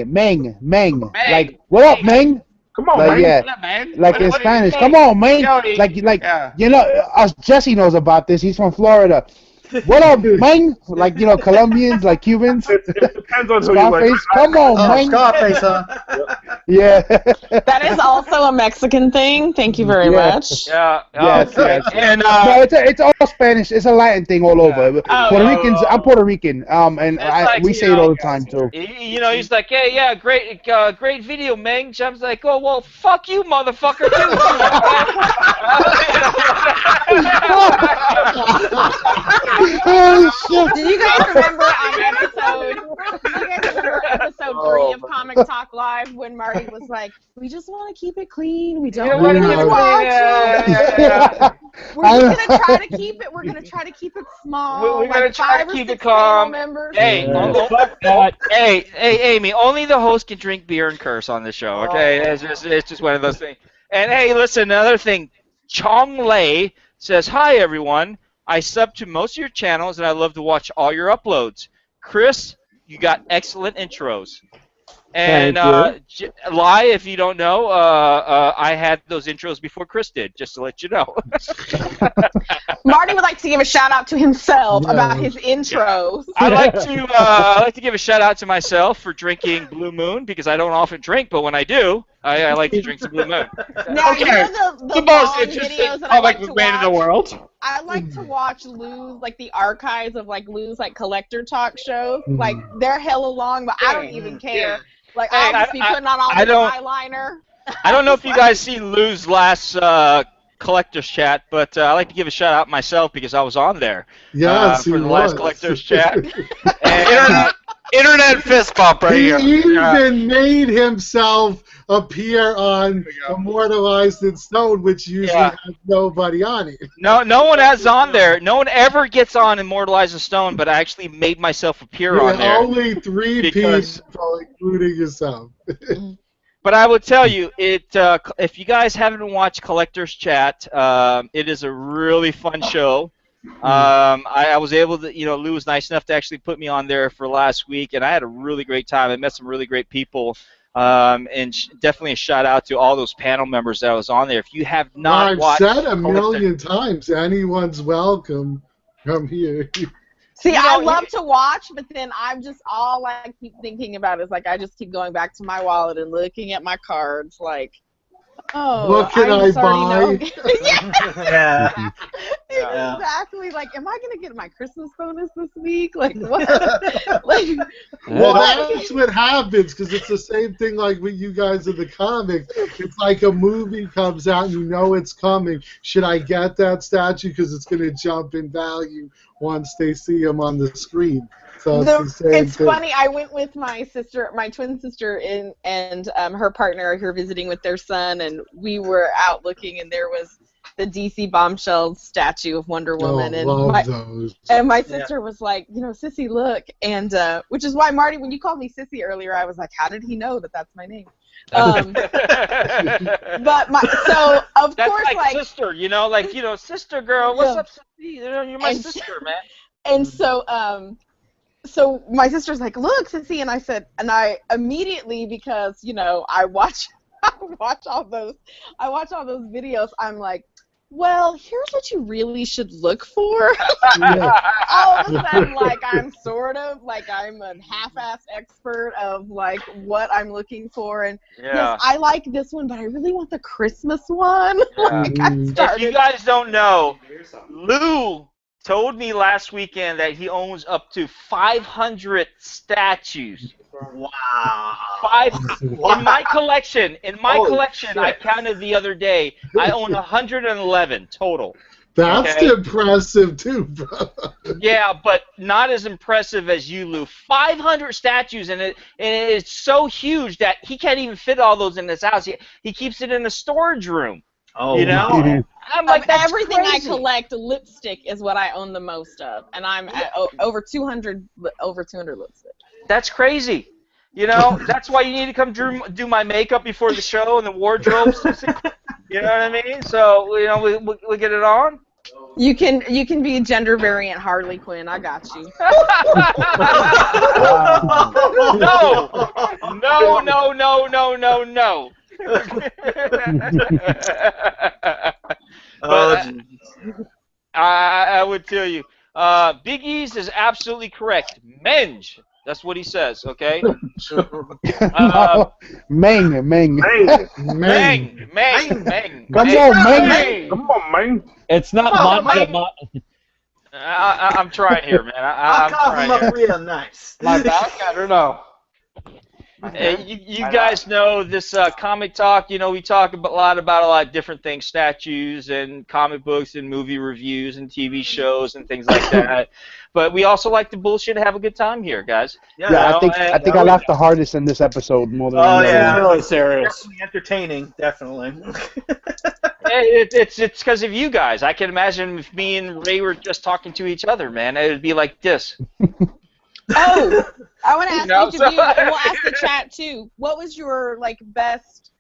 Like, what up, Meng? Come on, Like, man. yeah, What up, man? like What- in what do you Spanish. think? Come on, Meng. Jody. Like, Yeah. you know, us Jesse knows about this. He's from Florida. What up, Meng? Like, you know, Colombians, like Cubans. It depends on who you like. Scarface, come on, Oh, Meng. Scarface, huh? Yeah. That is also a Mexican thing. Thank you very Yeah. much. Yeah. Yes, yes. And No, it's all Spanish. It's a Latin thing all over. Oh, Puerto yeah. Ricans. I'm Puerto Rican. And It's like, we you say it know, all the time too. you know, he's like, hey, yeah, great video, Menge. I was like, oh, well, fuck you, motherfucker, too. Oh shit! Do you guys remember on episode 3 of Comic Talk Live when Marty was like, we just want to keep it clean. We don't want to watch it. We're just gonna try to keep it. We're gonna try to keep it small. We're gonna like try to 5 or keep 6 it calm. panel members. Hey, Fuck that. hey, Amy, only the host can drink beer and curse on this show, okay? It's just one of those things. And hey, listen, another thing. Chong Lei says, hi, everyone. I sub to most of your channels, and I love to watch all your uploads. Chris, you got excellent intros. And Lai, if you don't know, I had those intros before Chris did, just to let you know. Marty would like to give a shout out to himself about his intros. I like to give a shout out to myself for drinking Blue Moon because I don't often drink, but when I do, I like to drink some Blue Moon. Now, Okay. you know the The most long interesting videos that I like comic to man in the watch? world. I like to watch Lou's, like the archives of like Lou's like collector talk shows. Like they're hella long, but I don't even care. Like I'll just be putting on all the eyeliner. I don't know if you guys see Lou's last collector's chat, but I like to give a shout out myself because I was on there Yes, for he the last was. collector's chat. And, Internet fist bump right He here. even made himself appear on Immortalized in Stone, which usually has nobody on it. no one has on there. No one ever gets on Immortalized in Stone, but I actually made myself appear on there. Only 3 Because- people, including yourself. But I would tell you, if you guys haven't watched Collector's Chat, it is a really fun show. I was able to, Lou was nice enough to actually put me on there for last week, and I had a really great time. I met some really great people, and definitely a shout out to all those panel members that was on there. If you have not I've watched, said a million times, anyone's welcome. Come here. See, I love to watch, but then I'm just all I keep thinking about is like I just keep going back to my wallet and looking at my cards, like, oh, What can I just already buy? know. Yeah. Exactly. Like, am I gonna get my Christmas bonus this week? Like, what? Like, Well, that's what happens because it's the same thing like with you guys in the comics. It's like a movie comes out and you know it's coming. Should I get that statue because it's going to jump in value once they see him on the screen? So it's the same thing. Funny. I went with my sister, my twin sister, and her partner here visiting with their son, and we were out looking, and there was the DC Bombshell statue of Wonder Woman, and my sister was like, Sissy, look, and which is why Marty, when you called me Sissy earlier, I was like, how did he know that that's my name? But so of that's course, like sister, sister girl, what's up, Sissy? You're my sister, man. And so my sister's like, look, Sissy, and I said, and I immediately, because I watch all those videos, I'm like, well, here's what you really should look for. All of a sudden, like, I'm sort of, like, I'm a half-ass expert of, like, what I'm looking for. And, yes, I like this one, but I really want the Christmas one. Like, If you guys don't know, Lou told me last weekend that he owns up to 500 statues. Wow. In my collection. Holy collection, I shit. counted the other day. I own 111 total. That's Okay. impressive too, bro. Yeah, but not as impressive as you, Lou. 500 statues, and it's so huge that he can't even fit all those in his house. He keeps it in a storage room. Oh, You know? I'm like, Of that's everything crazy. I collect, lipstick is what I own the most of, and I'm at over 200 lipstick. That's crazy. You know, that's why you need to come do my makeup before the show and the wardrobes. You know what I mean? So, you know, we get it on. You can be gender variant Harley Quinn. I got you. No. But I would tell you, Big E's is absolutely correct. Menge. That's what he says, okay? Meng. Meng. Come on, Meng. Come on, man. It's not I'm trying here, man. I'm trying here. real nice. My back, I don't know. You guys know this comic talk. You know, we talk a lot about a lot of different things, statues and comic books and movie reviews and TV shows and things like that. But we also like to bullshit and have a good time here, guys. Yeah, I think I laughed the hardest in this episode more than yeah, really serious. Definitely entertaining, definitely. It's because of you guys. I can imagine if me and Ray were just talking to each other, man. It would be like this. Oh, I want to ask No, each of you, and we'll ask the chat too. What was your best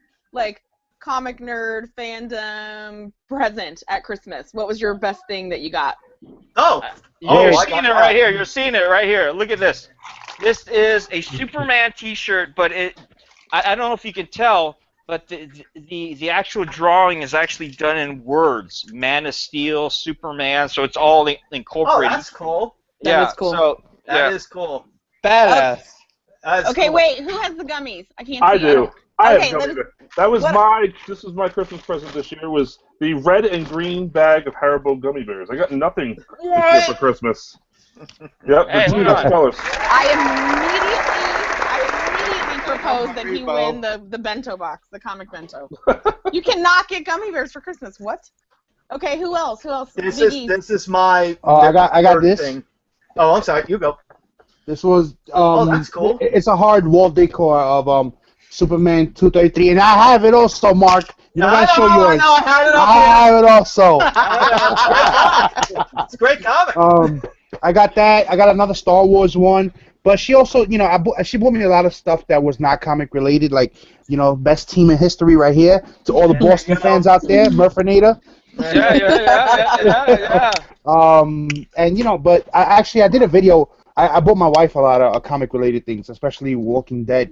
comic nerd fandom present at Christmas? What was your best thing that you got? You're seeing it right here. You're seeing it right here. Look at this. This is a Superman T-shirt, but I don't know if you can tell, but the actual drawing is actually done in words. Man of Steel, Superman, so it's all incorporated. Oh, that's cool. Yeah, That is cool. So, That is cool. Badass. Okay, cool. wait. Who has the gummies? I can't see. I do. I Okay, have let gummy us- bears. That was what- this was my Christmas present this year, was the red and green bag of Haribo gummy bears. I got nothing this year for Christmas. Yep, Hey, the two hold on. best colors. I immediately proposed that he win the bento box, the comic bento. You cannot get gummy bears for Christmas. What? Okay, who else? This Biggie. is my. I got third this. thing. Oh, I'm sorry. You go. This was that's cool. It's a hard wall decor of Superman 233, and I have it also, Mark. You don't gotta show yours. I had it up I have it also. It's a great comic. I got that. I got another Star Wars one. But she also, you know, she bought me a lot of stuff that was not comic related, like, you know, best team in history right here. To all the Boston fans out there, Murfinator. Yeah. And you know, but I did a video. I bought my wife a lot of comic related things, especially Walking Dead.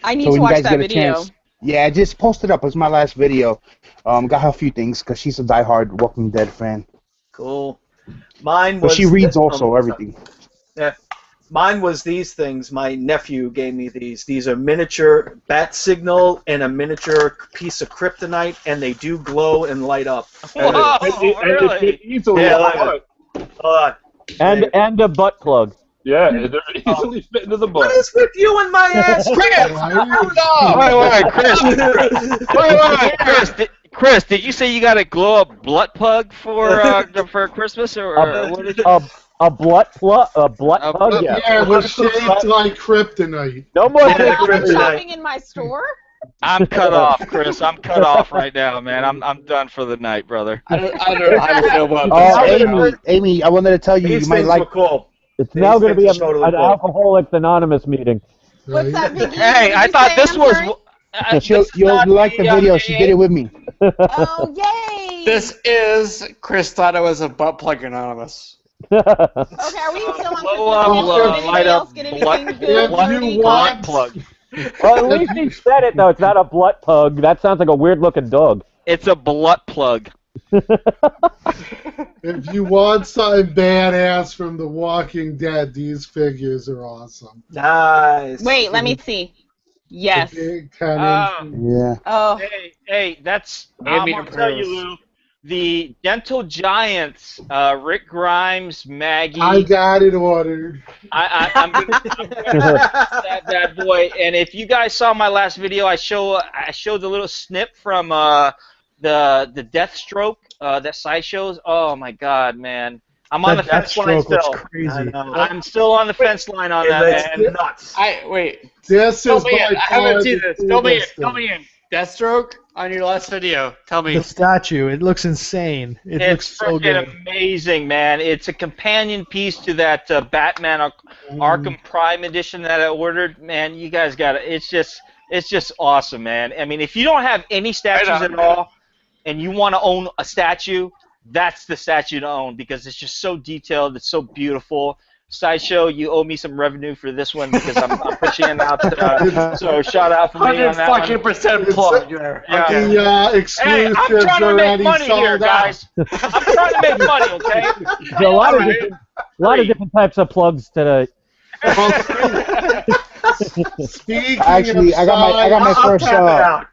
I need So to when you watch guys that get a video. chance, yeah, just post it up. It's my last video. Got her a few things because she's a diehard Walking Dead fan. Cool. Mine But was. she reads also everything. Yeah. Mine was these things. My nephew gave me these. These are miniature bat signal and a miniature piece of kryptonite, and they do glow and light up. Whoa, And it really? fit easily Yeah, on look my at butt. Hold on. and a butt plug. Yeah, they're easily fit into the What butt. is with you and my ass? Wait, Chris, did you say you got a glow up blood plug for Christmas or what is it? A butt plug? Yeah. Yeah, it was shaped like kryptonite. No more Yeah, Y'all been kryptonite. shopping in my store? I'm cut off, Chris. I'm cut off right now, man. I'm done for the night, brother. I don't know what Amy, I wanted to tell you, These you might things like. were cool. It's now going to be things are totally an cool. Alcoholics Anonymous meeting. What's that, Biggie? Hey, I thought this was. You'll like the video. She did it with me. Oh, yay! This is Chris thought it was a butt plug anonymous. Okay, are we still on Blow up, Christmas? blow Did up, anybody light else up, get blood- anything good? If you Dirty want- comics? Plug. Well, at least he said it, though. It's not a butt plug. That sounds like a weird-looking dog. It's a blood plug. If you want something badass from The Walking Dead, these figures are awesome. Nice. Wait, let me see. Yes. The big 10 Oh. inch. Yeah. Oh, Hey, that's. I'm Amy gonna tell you, approves. Lou. the Gentle Giants, Rick Grimes, Maggie. I got it ordered. I'm gonna that bad boy. And if you guys saw my last video, I showed the little snip from the Deathstroke that Sideshow. Oh my God, man! I'm on the fence line still. Crazy. I'm still on the fence line on that, man. Nuts. Wait. This is I by haven't far seen the this. Fill me in. coolest Fill thing. me in. Deathstroke on your last video. Tell me. The statue, it looks insane. It looks It's so freaking good. amazing, man. It's a companion piece to that Batman Arkham Prime edition that I ordered. Man, you guys got it. It's just awesome, man. I mean, if you don't have any statues at all, and you want to own a statue, that's the statue to own because it's just so detailed. It's so beautiful. Sideshow, you owe me some revenue for this one because I'm pushing it out. So shout out for me on that one. 100% plug there. Yeah. The Hey, exclusives I'm trying to make already money here, sold guys. I'm trying to make money, okay? There's a lot of different types of plugs today. out. Speaking Actually, of I got my I'll first tap it out.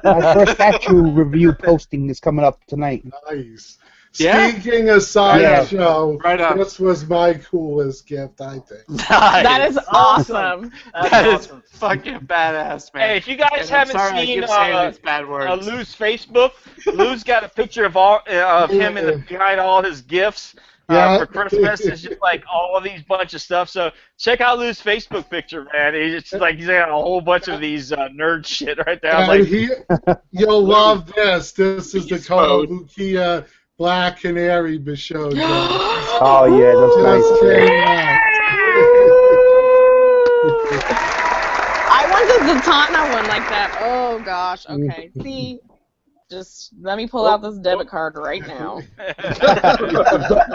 my first statue review posting is coming up tonight. Nice. Yeah? Speaking of Sideshow, Right on. this was my coolest gift, I think. Nice. That is awesome. That is fucking badass, man. Hey, if you guys And I'm haven't sorry I seen keep saying these bad words. Lou's Facebook, Lou's got a picture of him behind all his gifts for Christmas. It's just like all of these bunch of stuff. So check out Lou's Facebook picture, man. He's got a whole bunch of these nerd shit right there. I'm like, You'll love this. This is the Kono Bukia Black Canary Bishojo. Oh yeah, that's Just nice. came out. I want the Zatanna one like that. Oh gosh. Okay. See, just let me pull out this debit card right now.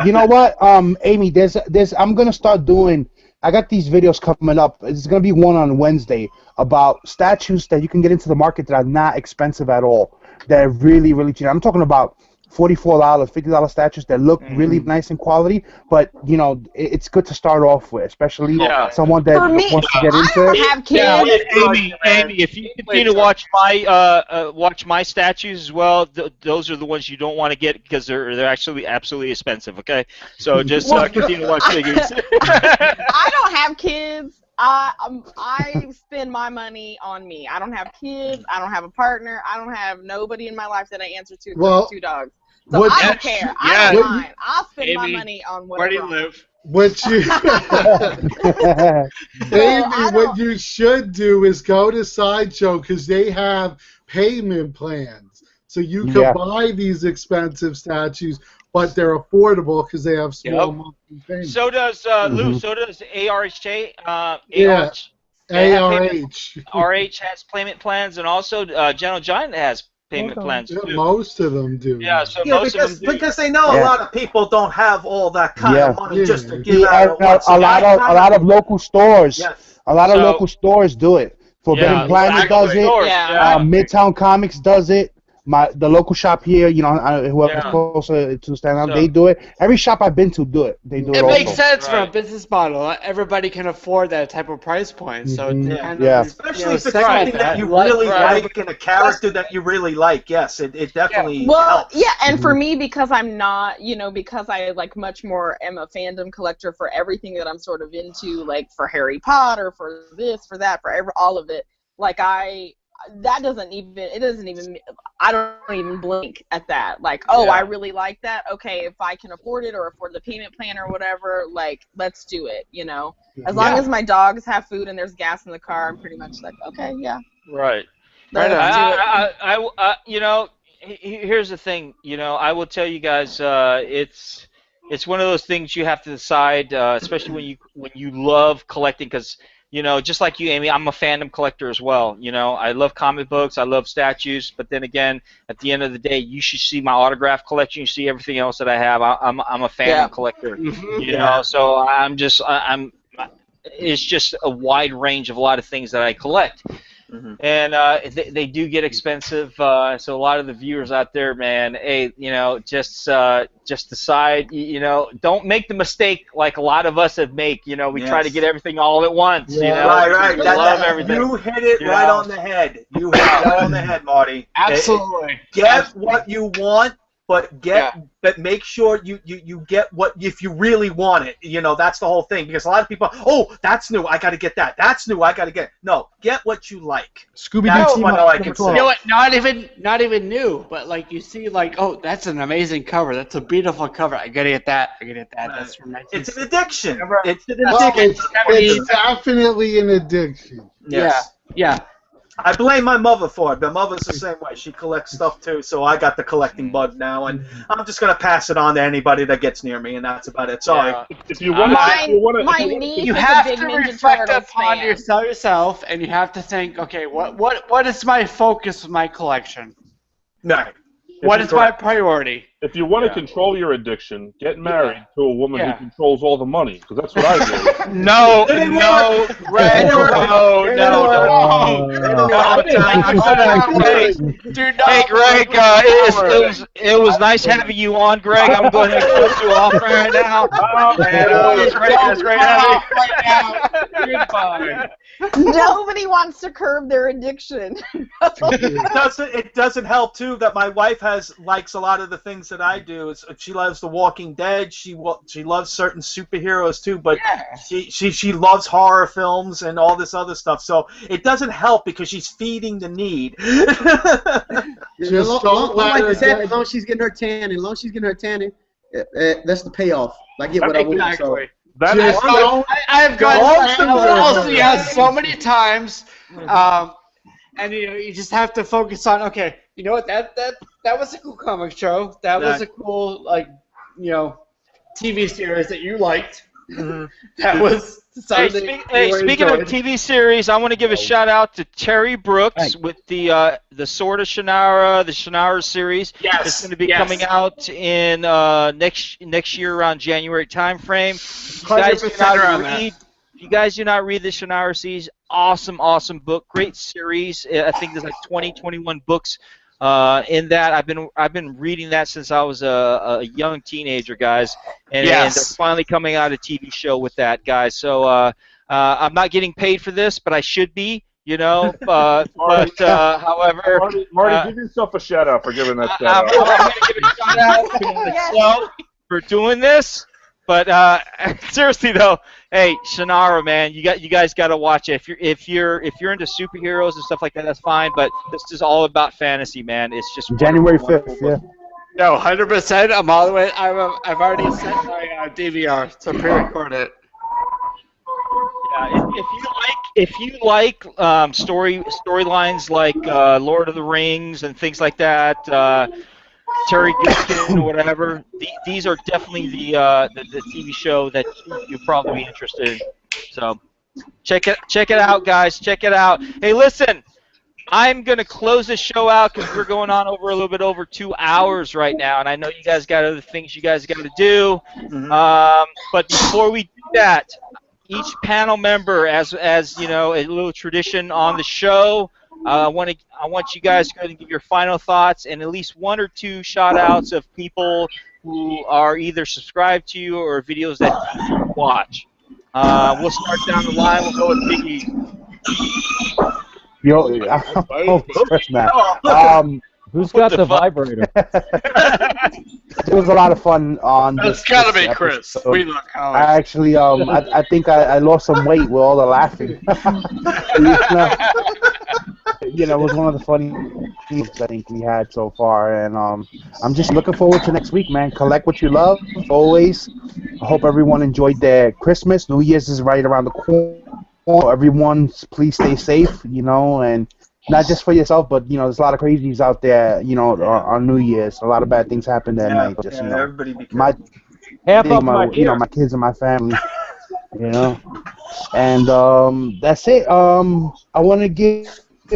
You know what, Amy? There's I'm gonna start doing. I got these videos coming up. It's gonna be one on Wednesday about statues that you can get into the market that are not expensive at all. They're really, really cheap. I'm talking about $44, $50 statues that look really nice in quality, but you know it's good to start off with, especially someone that For me, wants to get I into don't it. have kids. Amy, if you continue to watch my statues as well, those are the ones you don't want to get because they're actually absolutely expensive. Okay, so just continue to watch figures. I don't have kids. I spend my money on me. I don't have kids. I don't have a partner. I don't have nobody in my life that I answer to except 2 dogs. So I don't care. I don't mind. I'll spend my money on whatever. Where do you live? What you, Amy, what you should do is go to Sideshow because they have payment plans. So you can buy these expensive statues, but they're affordable because they have small monthly payments. So does Lou. So does ARHA. RH has payment plans, and also Gentle Giant has payment plans too. Most of them do. Yeah, so most of them do. Because they know a lot of people don't have all that kind of money just to give out. A lot of local stores. Yes. A lot of local stores do it. Forbidden Planet does it. Midtown Comics does it. The local shop here, you know, whoever's closer to stand up, they do it. Every shop I've been to do it. They do it. It also. makes sense for a business model. Everybody can afford that type of price point. So especially if it's something that you really like and a character that you really like. Yes, it definitely helps. And for me, because I'm not, because I much more am a fandom collector for everything that I'm sort of into, like for Harry Potter, for this, for that, for all of it. I don't even blink at that. I really like that. Okay, if I can afford it or afford the payment plan or whatever, let's do it, As long as my dogs have food and there's gas in the car, I'm pretty much okay, yeah. Right. Here's the thing, I will tell you guys, it's one of those things you have to decide, especially when you love collecting, because just like you, Amy, I'm a fandom collector as well. I love comic books, I love statues, but then again, at the end of the day, you should see my autograph collection. You see everything else that I have. I'm a fandom collector. So it's just a wide range of a lot of things that I collect. And they do get expensive. So a lot of the viewers out there, man, hey, just decide, don't make the mistake like a lot of us have made. We try to get everything all at once. Right. Love everything. You hit it right on the head. You hit it right on the head, Marty. Absolutely. Get what you want, but make sure you get what if you really want it. You know, that's the whole thing, because a lot of people, oh, that's new, I got to get that. That's new, I got to get. No, get what you like. Scooby-Doo team what up I number can 12. You know what? Not even new, but like you see, like, oh, that's an amazing cover. That's a beautiful cover. I gotta get that. I gotta get that. That's from 19. It's an addiction. It's an Oh, addiction. it's definitely an addiction. Yes. Yeah. I blame my mother for it. My mother's the same way. She collects stuff too, so I got the collecting bug now, and I'm just gonna pass it on to anybody that gets near me, and that's about it. Sorry. If you want My niece You is have a big to Ninja reflect Turtles upon fan. yourself, and you have to think, okay, what is my focus with my collection? Right. What is my priority? If you want to control your addiction, get married to a woman who controls all the money, because that's what I do. No, Greg, Hey, Greg, it was nice having you on, Greg. I'm going to cut you off right now. It's great having you. Goodbye. Nobody wants to curb their addiction. It doesn't help too that my wife likes a lot of the things that I do. She loves The Walking Dead. She loves certain superheroes too, but she loves horror films and all this other stuff. So it doesn't help because she's feeding the need. Just like I said, as long as she's getting her tanning, that's the payoff. I get what I want. So. I've gone so many times, and you just have to focus on. Okay, you know what? That was a cool comic show. That was a cool TV series that you liked. That was. Speaking of TV series, I want to give a shout out to Terry Brooks with the Sword of Shannara, the Shannara series. Yes, it's going to be coming out in next year around January time frame. If you guys do not read the Shannara series, awesome book, great series. I think there's like 21 books in that. I've been reading that since I was a young teenager, guys, and they're finally coming out a TV show with that, guys. So I'm not getting paid for this, but I should be, however, Marty, give yourself a shout out for giving that shout out. I'm going to give a shout out to myself for doing this. But seriously though, hey, Shannara, man, you guys got to watch it. If you're into superheroes and stuff like that, that's fine. But this is all about fantasy, man. It's just January 5th, yeah. No, 100%. I'm all the way. I've already set my DVR to pre-record it. Yeah, if you like storylines like Lord of the Rings and things like that. Terry Gilligan or whatever. These are definitely the TV show that you'll probably be interested in. So check it out, guys. Check it out. Hey, listen, I'm gonna close this show out because we're going on over a little bit over 2 hours right now, and I know you guys got other things you guys got to do. But before we do that, each panel member, as you know, a little tradition on the show. I want you guys to go ahead and give your final thoughts and at least 1 or 2 shout-outs of people who are either subscribed to you or videos that you watch. We'll start down the line. We'll go with Biggie. Yo, who's got the vibrator? It was a lot of fun on this. That's gotta be Chris. We look I actually, I think I lost some weight with all the laughing. It was one of the funny things I think we had so far, and I'm just looking forward to next week, man. Collect what you love, always. I hope everyone enjoyed their Christmas. New Year's is right around the corner. Everyone, please stay safe, and not just for yourself, but there's a lot of crazies out there, on New Year's. A lot of bad things happen that night. Just everybody be my my kids and my family, and that's it. I want to give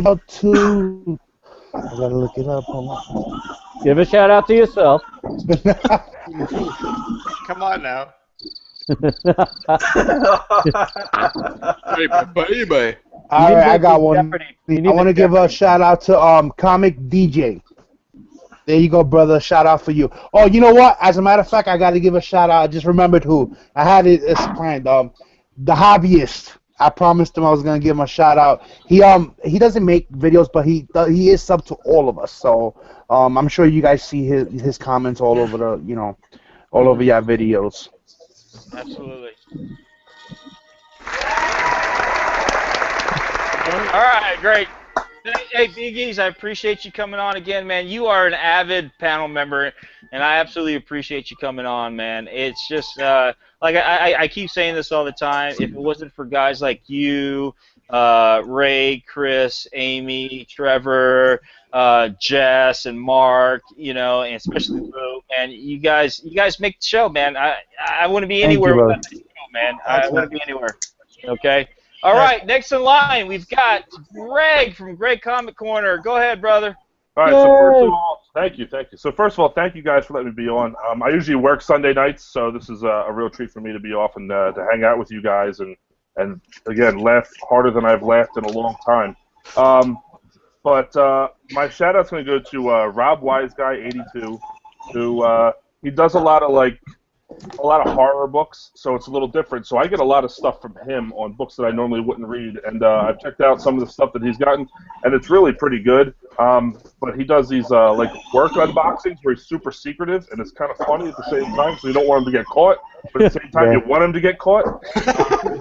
out to. I gotta look it up. Hold on. Give a shout out to yourself. Come on now. Hey, baby. All right, I got one. I want to give a shout out to Comic DJ. There you go, brother. Shout out for you. Oh, you know what? As a matter of fact, I got to give a shout out. I just remembered who. I had it as planned. The Hobbyist. I promised him I was gonna give him a shout out. He doesn't make videos, but he is sub to all of us. So I'm sure you guys see his comments all over all over your videos. Absolutely. All right, great. Hey, Biggies, I appreciate you coming on again, man. You are an avid panel member, and I absolutely appreciate you coming on, man. It's just, like I keep saying this all the time, if it wasn't for guys like you, Ray, Chris, Amy, Trevor, Jess, and Mark, and especially Lou, man, you guys make the show, man. I wouldn't be anywhere without the show, man. I wouldn't be anywhere. Okay? All right, next in line, we've got Greg from Greg Comic Corner. Go ahead, brother. All right, so first of all, thank you. So first of all, thank you guys for letting me be on. I usually work Sunday nights, so this is a real treat for me to be off and to hang out with you guys and again, laugh harder than I've laughed in a long time. But my shout-out's going to go to Rob Wiseguy82, who he does a lot of horror books, so it's a little different. So I get a lot of stuff from him on books that I normally wouldn't read, and I've checked out some of the stuff that he's gotten, and it's really pretty good. But he does these like work unboxings where he's super secretive, and it's kind of funny at the same time, so you don't want him to get caught, but at the same time you want him to get caught.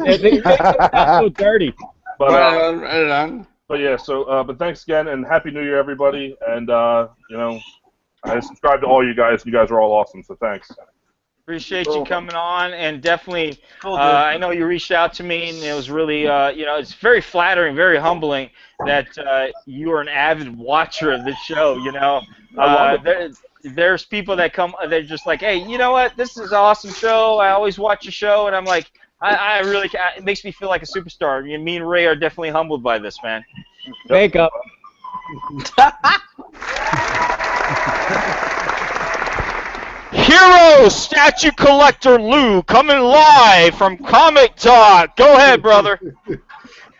They make it so dirty. But yeah, so but thanks again, and Happy New Year, everybody, and I subscribe to all you guys. You guys are all awesome, so thanks. Appreciate you coming on, and definitely, I know you reached out to me, and it was really, it's very flattering, very humbling that you are an avid watcher of this show. There's people that come, they're just like, hey, you know what? This is an awesome show. I always watch your show, and I'm like, I really, it makes me feel like a superstar. Me and Ray are definitely humbled by this, man. Makeup. Hero Statue Collector Lou coming live from Comic Talk. Go ahead, brother.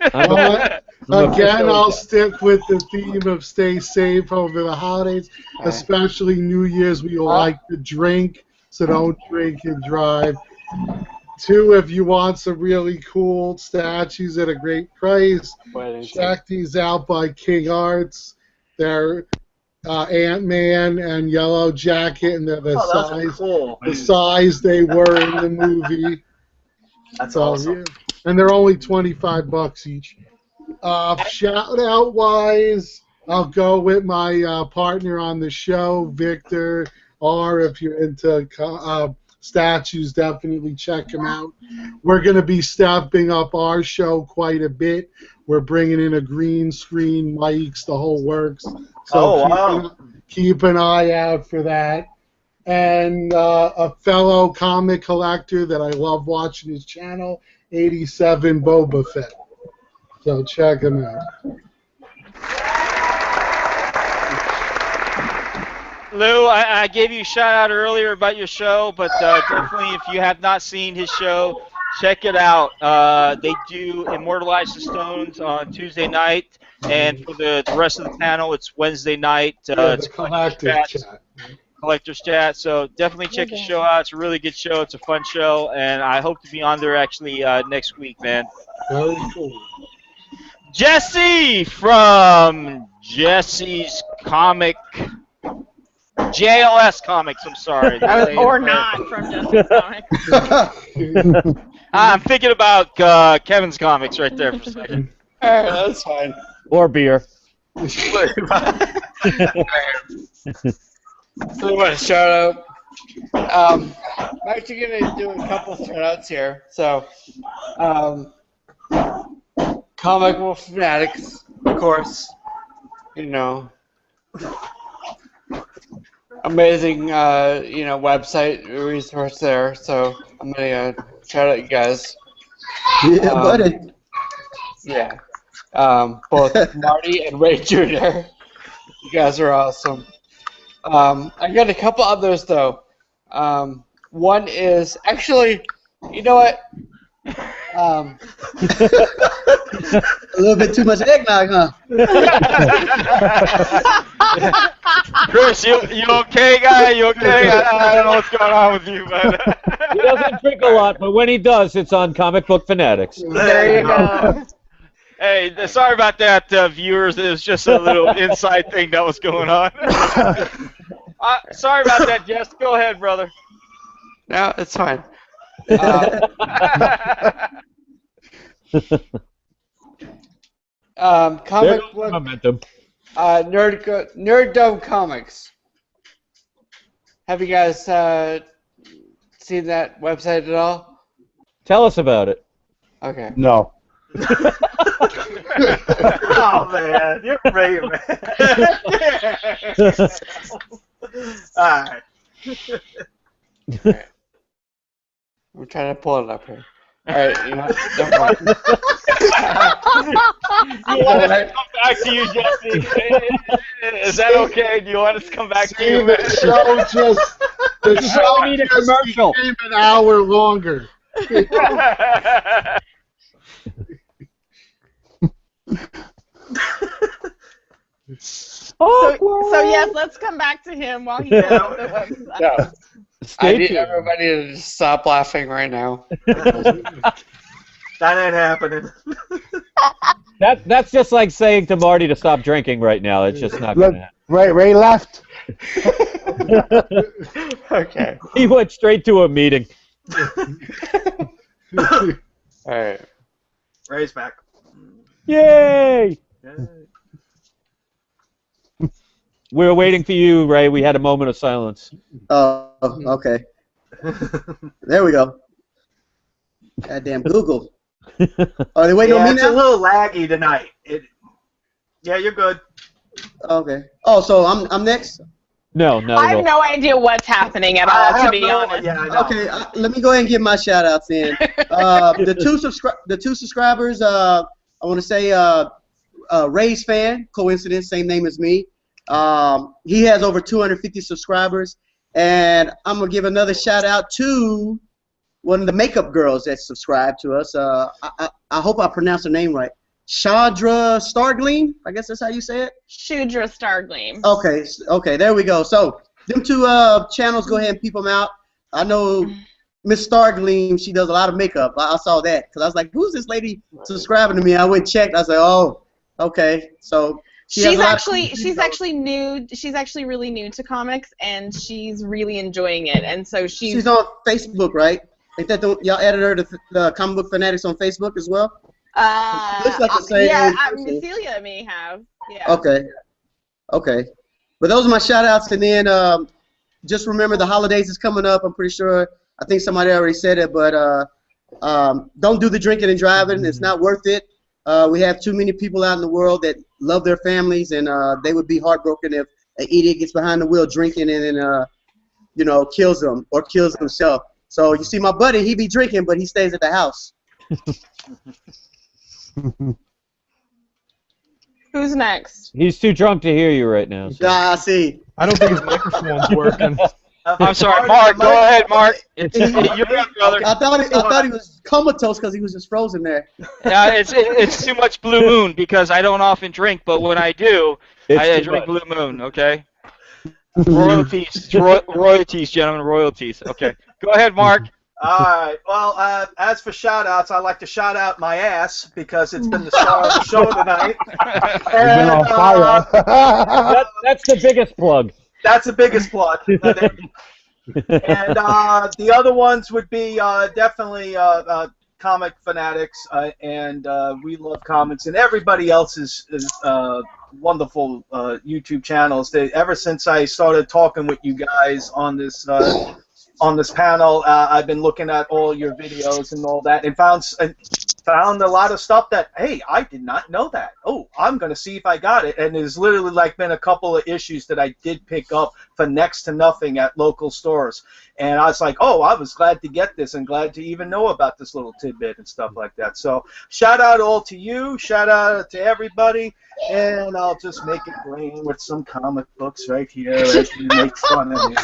Again, I'll stick with the theme of stay safe over the holidays, especially New Year's. We all like to drink, so don't drink and drive. 2, if you want some really cool statues at a great price, check these out by King Arts. They're Ant-Man and Yellow Jacket, and they're the size they were in the movie. That's awesome. Yeah. And they're only $25 each. Shout-out wise, I'll go with my partner on the show, Victor R. If you're into statues, definitely check him out. We're going to be stepping up our show quite a bit. We're bringing in a green screen, mics, the whole works. So keep an eye out for that. And a fellow comic collector that I love watching his channel, 87 Boba Fett. So check him out. Lou, I gave you a shout out earlier about your show, but definitely if you have not seen his show, check it out. They do Immortalize the Stones on Tuesday night, and for the rest of the panel, it's Wednesday night. It's Collector's Chat. So definitely check the show out. It's a really good show. It's a fun show, and I hope to be on there actually next week, man. Very cool. Jesse from Jesse's Comic. JLS Comics, I'm sorry. Or not from Jesse's Comics. I'm thinking about Kevin's Comics right there for a second. All right, that's fine. Or beer. So I want to shout out. I'm actually going to do a couple shout outs here. So, Comic Book Fanatics, of course. Amazing, website resource there. So I'm gonna shout out you guys. Yeah, buddy. Yeah. Both Marty and Ray Jr. You guys are awesome. I got a couple others though. One is actually, you know what? A little bit too much eggnog, huh? Chris, you okay, guy? You okay? I don't know what's going on with you, but He doesn't drink a lot, but when he does, it's on Comic Book Fanatics. There you go. hey, sorry about that, viewers. It was just a little inside thing that was going on. Sorry about that, Jess. Go ahead, brother. No, it's fine. Comic book Momentum. Nerddom Comics. Have you guys seen that website at all? Tell us about it. Okay. No. Oh man, you're great, man. All right. I'm trying to pull it up here. All right, you know, don't worry. You want us to come back to you, Jesse? Is that okay? Do you want us to come back to you? The show We need a commercial. became an hour longer. So yes, let's come back to him while he's on the website. Yeah. I need everybody to just stop laughing right now. That ain't happening. That's just like saying to Marty to stop drinking right now. It's just not going to happen. Ray left. Okay. He went straight to a meeting. All right. Ray's back. Yay! We were waiting for you, Ray. We had a moment of silence. Oh, okay. There we go. Goddamn Google. Are they waiting on me It's a now? little laggy tonight. Yeah, you're good. Okay. Oh, so I'm next? No, I have no idea what's happening at all, to be honest. Yeah, I know. Okay, let me go ahead and give my shout outs in. The two subscribers, I want to say Ray's fan, coincidence, same name as me. He has over 250 subscribers. And I'm going to give another shout out to one of the makeup girls that subscribe to us. I hope I pronounced her name right. Chandra Stargleam, I guess that's how you say it? Shudra Stargleam. Okay, there we go. So, them two channels, go ahead and peep them out. I know Miss Stargleam, she does a lot of makeup. I saw that because I was like, who's this lady subscribing to me? I went and checked. I was like, oh, okay. So, she's actually new. She's actually really new to comics, and she's really enjoying it. And so she's on Facebook, right? Ain't that y'all added her to the Comic Book Fanatics on Facebook as well? Looks like the same person. Celia may have. Yeah. Okay. But those are my shout outs, and then just remember the holidays is coming up. I'm pretty sure. I think somebody already said it, but don't do the drinking and driving. It's not worth it. We have too many people out in the world that love their families, and they would be heartbroken if an idiot gets behind the wheel drinking and then kills them or kills himself. So you see my buddy, he be drinking, but he stays at the house. Who's next? He's too drunk to hear you right now. So. I see. I don't think his microphone's working. I'm sorry, Mark. Go ahead, Mark. You're up, brother. I thought he was comatose because he was just frozen there. It's too much Blue Moon because I don't often drink, but when I do, I drink Blue Moon. Okay. Royalties, gentlemen, royalties. Okay. Go ahead, Mark. All right. Well, as for shout-outs, I'd like to shout out my ass because it's been the star of the show tonight. You've been on fire. That's the biggest plug. That's the biggest plug. And the other ones would be definitely Comic Fanatics and We Love Comics and everybody else's wonderful YouTube channels. Ever since I started talking with you guys on this panel, I've been looking at all your videos and all that, and found a lot of stuff that, hey, I did not know that. Oh, I'm going to see if I got it. And there's literally like been a couple of issues that I did pick up for next to nothing at local stores. And I was like, oh, I was glad to get this and glad to even know about this little tidbit and stuff like that. So shout out all to you. Shout out to everybody. And I'll just make it rain with some comic books right here as you make fun of me.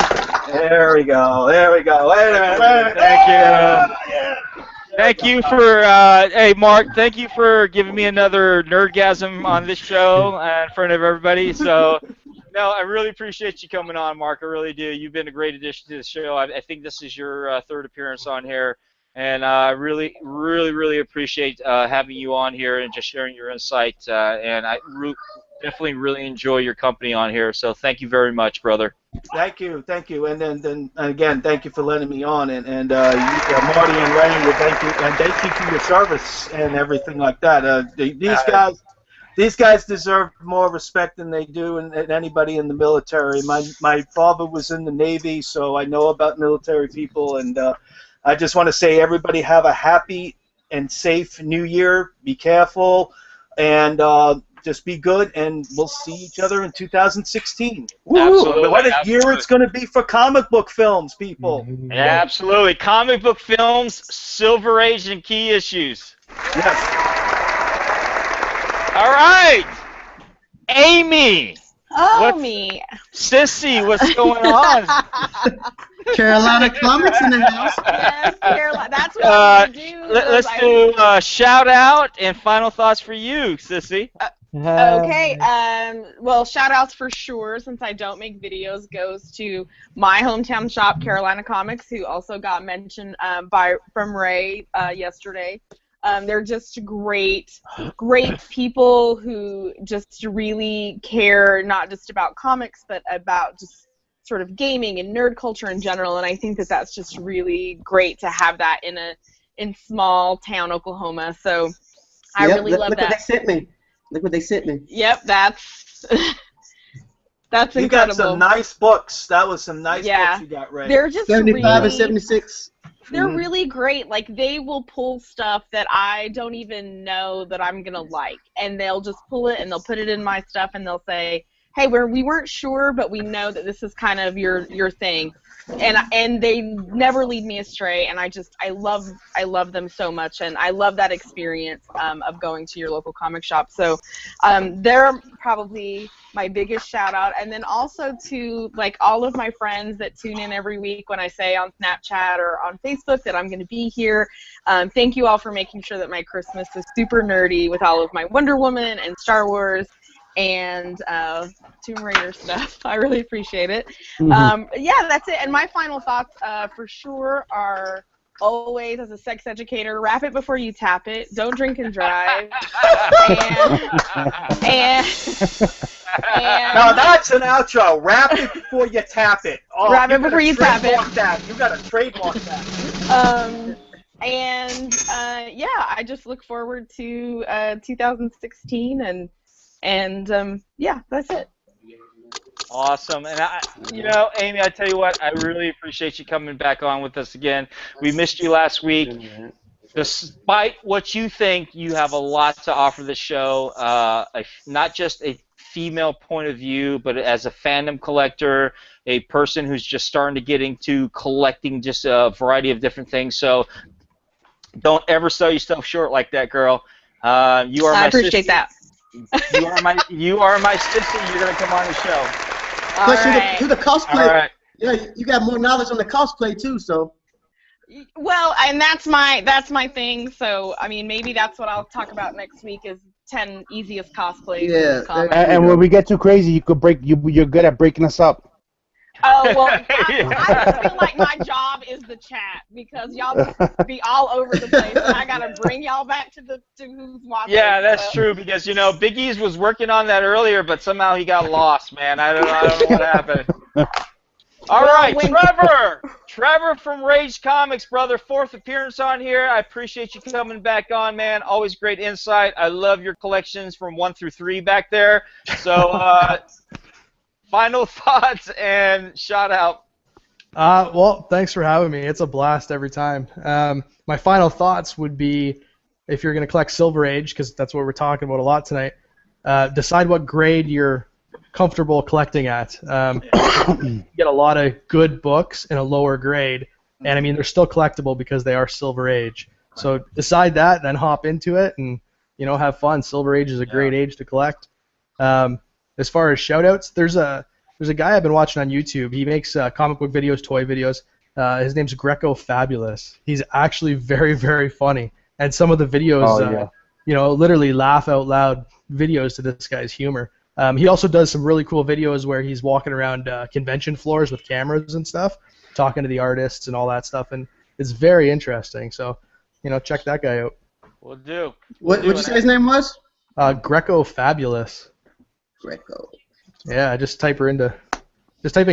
There we go. There we go. Wait a minute. Thank you. Thank you for, hey Mark, thank you for giving me another nerdgasm on this show in front of everybody. So, no, I really appreciate you coming on, Mark. I really do. You've been a great addition to the show. I think this is your third appearance on here, and I really appreciate having you on here and just sharing your insight. And I definitely really enjoy your company on here. So, thank you very much, brother. Thank you, and then again, thank you for letting me on, and Marty and Ray, thank you for your service and everything like that. These guys deserve more respect than they do and anybody in the military. My father was in the Navy, so I know about military people, and I just want to say everybody have a happy and safe New Year. Be careful, and just be good, and we'll see each other in 2016. Absolutely. What a year it's going to be for comic book films, people. Absolutely. Comic book films, Silver Age, and key issues. Yes. All right. Amy. Me. Sissy, what's going on? Carolina Comics in the house. Yes, Carolina. That's what I'm going to do. Let's do shout out and final thoughts for you, Sissy. Okay, well, shout-outs for sure, since I don't make videos, goes to my hometown shop, Carolina Comics, who also got mentioned from Ray yesterday. They're just great people who just really care not just about comics, but about just sort of gaming and nerd culture in general, and I think that that's just really great to have that in small town Oklahoma, so I really love that. Look what they sent me. Look what they sent me. Yep, that's incredible. You got some nice books. That was some nice books you got, Ray. They're just 75 and 76. They're really great. Like, they will pull stuff that I don't even know that I'm gonna like, and they'll just pull it and they'll put it in my stuff and they'll say, "Hey, we weren't sure, but we know that this is kind of your thing," and they never lead me astray, and I love them so much, and I love that experience of going to your local comic shop. So they're probably my biggest shout out, and then also to like all of my friends that tune in every week when I say on Snapchat or on Facebook that I'm going to be here. Thank you all for making sure that my Christmas is super nerdy with all of my Wonder Woman and Star Wars and Tomb Raider stuff. I really appreciate it. Yeah, that's it. And my final thoughts for sure are always, as a sex educator, wrap it before you tap it. Don't drink and drive. and now that's an outro. Wrap it before you tap it. Oh, wrap it before you tap it. You got to trademark that. Yeah, I just look forward to 2016 and yeah, that's it. Awesome. And Amy, I tell you what, I really appreciate you coming back on with us again. We missed you last week. Despite what you think, you have a lot to offer the show. Not just a female point of view, but as a fandom collector, a person who's just starting to get into collecting just a variety of different things. So don't ever sell yourself short like that, girl. You are my I appreciate sister. that. You are my sister. You're gonna come on the show. Plus, you're the cosplay. All right. Yeah, you got more knowledge on the cosplay too. So. Well, and that's my thing. So I mean, maybe that's what I'll talk about next week is 10 easiest cosplays. Yeah. And when we get too crazy, you could break. You're good at breaking us up. Oh, well, I feel like my job is the chat because y'all be all over the place, and I got to bring y'all back to who's watching. Yeah, that's true because, Big E's was working on that earlier, but somehow he got lost, man. I don't know what happened. All right, Trevor from Rage Comics, brother, 4th appearance on here. I appreciate you coming back on, man. Always great insight. I love your collections from 1 through 3 back there. So, final thoughts and shout out. Well, thanks for having me. It's a blast every time. My final thoughts would be, if you're going to collect Silver Age, because that's what we're talking about a lot tonight, decide what grade you're comfortable collecting at. You get a lot of good books in a lower grade, and I mean they're still collectible because they are Silver Age. So decide that, then hop into it, and have fun. Silver Age is a great age to collect. As far as shoutouts, there's a guy I've been watching on YouTube. He makes comic book videos, toy videos. His name's Greco Fabulous. He's actually very, very funny, and some of the videos, literally laugh out loud videos to this guy's humor. He also does some really cool videos where he's walking around convention floors with cameras and stuff, talking to the artists and all that stuff, and it's very interesting. So, check that guy out. We'll do. What did you say his name was? Greco Fabulous. Greco. Yeah, just type in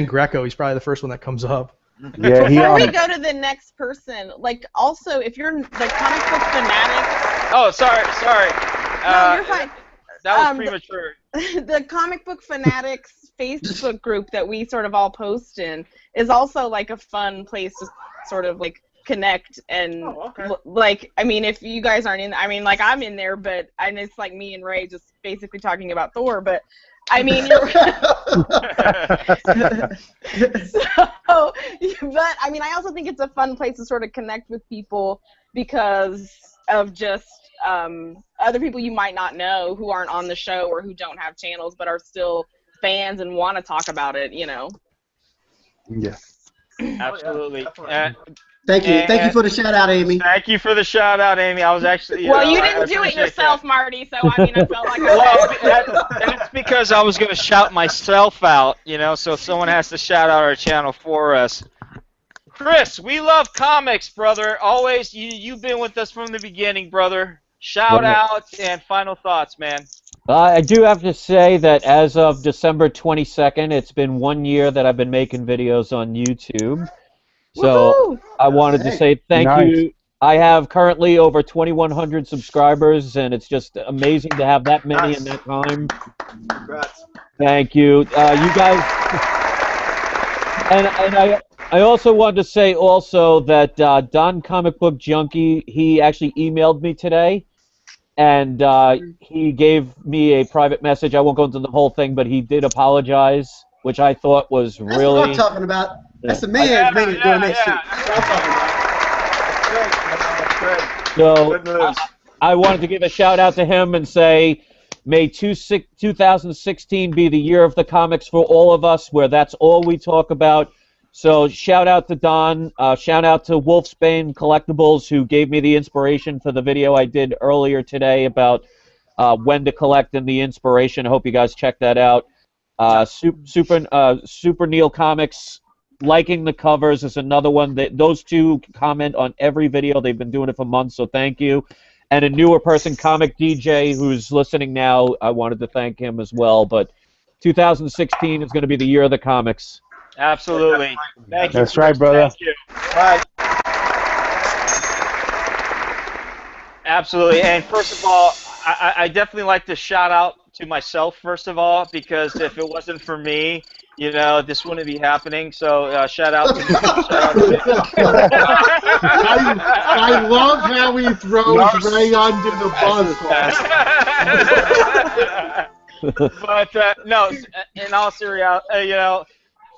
Greco. He's probably the first one that comes up. Yeah, Before we go to the next person, also if you're the comic book fanatic. Oh, sorry. No, you're fine. That was premature. The comic book fanatics Facebook group that we sort of all post in is also like a fun place to sort of connect and if you guys aren't in, I'm in there, and it's like me and Ray just basically talking about Thor, but you're I also think it's a fun place to sort of connect with people because of just other people you might not know who aren't on the show or who don't have channels but are still fans and want to talk about it, Yeah. Absolutely. Thank you for the shout out, Amy. Thank you for the shout out, Amy. I was actually. You didn't do it yourself, Marty. So I felt like. That's because I was going to shout myself out, So someone has to shout out our channel for us. Chris, we love comics, brother. Always, you've been with us from the beginning, brother. Shout out and final thoughts, man. I do have to say that as of December 22nd, it's been 1 year that I've been making videos on YouTube. So I wanted to say thank you. I have currently over 2,100 subscribers, and it's just amazing to have that many in that time. Congrats. Thank you. You guys... And I also wanted to say also that Don Comic Book Junkie, he actually emailed me today, and he gave me a private message. I won't go into the whole thing, but he did apologize, which I thought was That's really... what I'm talking about. That's the man doing that shit. So I wanted to give a shout out to him and say, may 2016 be the year of the comics for all of us, where that's all we talk about. So shout out to Don, shout out to Wolfsbane Collectibles, who gave me the inspiration for the video I did earlier today about when to collect and the inspiration. I hope you guys check that out. Super Neil Comics, liking the covers is another one. Those two comment on every video. They've been doing it for months, so thank you. And a newer person, Comic DJ, who's listening now, I wanted to thank him as well. But 2016 is going to be the year of the comics. Absolutely. Thank you. That's right, brother. Thank you. Right. Absolutely. And first of all, I definitely like to shout out to myself, first of all, because if it wasn't for me, this wouldn't be happening. So shout out to me. I love how he throws Ray under the bus. But no, in all seriousness,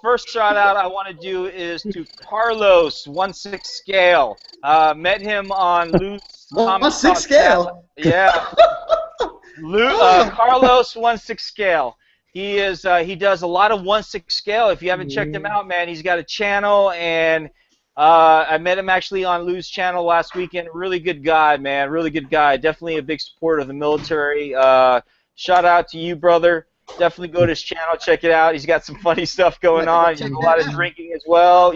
first shout out I want to do is to Carlos 1/6 Scale. Met him on Lou's 1/6 Scale. Yeah. Carlos 1/6 Scale. He does a lot of 1/6 Scale. If you haven't checked him out, man, he's got a channel, and I met him actually on Lou's channel last weekend. Really good guy, man. Really good guy. Definitely a big supporter of the military. Shout out to you, brother. Definitely go to his channel, check it out. He's got some funny stuff going on. He's doing a lot of drinking as well,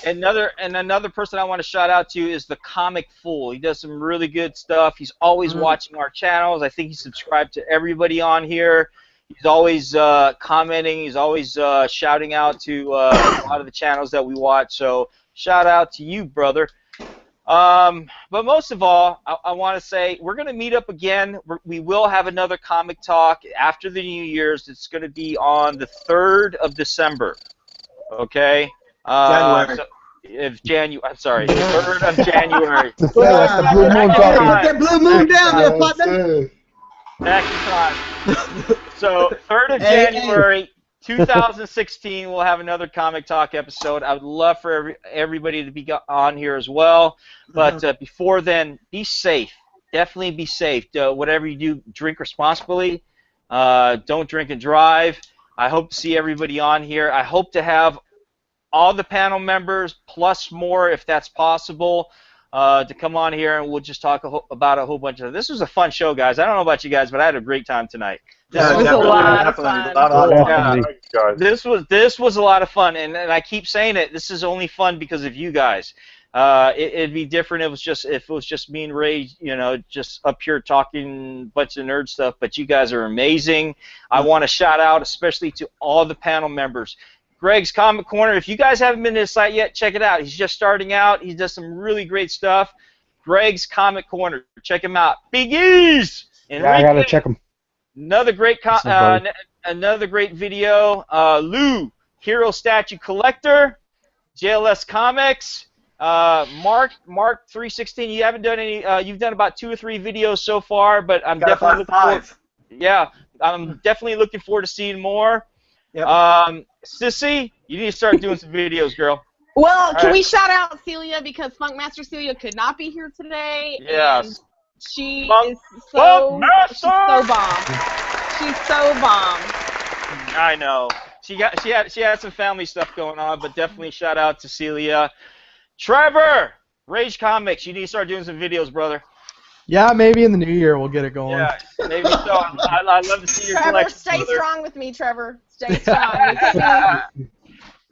Another person I want to shout out to is the Comic Fool. He does some really good stuff. He's always watching our channels. I think he's subscribed to everybody on here. He's always commenting. He's always shouting out to a lot of the channels that we watch. So shout out to you, brother. But most of all, I want to say we're going to meet up again. We will have another comic talk after the New Year's. It's going to be on the 3rd of December. Okay? January. I'm sorry, the 3rd of January. That's the blue moon talking. That blue moon down there, partner. Back in time. So 3rd of January 2016, we'll have another Comic Talk episode. I would love for everybody to be on here as well. But before then, be safe. Definitely be safe. Whatever you do, drink responsibly. Don't drink and drive. I hope to see everybody on here. I hope to have all the panel members plus more if that's possible to come on here, and we'll just talk about a whole bunch of. This was a fun show, guys. I don't know about you guys, but I had a great time tonight. This was a lot of fun. This was a lot of fun, and I keep saying it. This is only fun because of you guys. It'd be different if it was just me and Ray, just up here talking a bunch of nerd stuff. But you guys are amazing. I want to shout out especially to all the panel members. Greg's Comic Corner. If you guys haven't been to his site yet, check it out. He's just starting out. He does some really great stuff. Greg's Comic Corner. Check him out. Big E's. Yeah, I gotta check him. Another great another great video. Lou, Hero Statue Collector. JLS Comics. Mark 316. You haven't done any. You've done about 2 or 3 videos so far, but I'm definitely looking forward. Yeah, I'm definitely looking forward to seeing more. Yep. Sissy, you need to start doing some videos, girl. Well, can we shout out Celia, because Funkmaster Celia could not be here today. Yes. She is so bomb. She's so bomb. I know. She had some family stuff going on, but definitely shout out to Celia. Trevor, Rage Comics, you need to start doing some videos, brother. Yeah, maybe in the new year we'll get it going. Yeah, maybe so. I'd love to see your collection. Trevor, stay strong with me, Trevor. Stay strong. I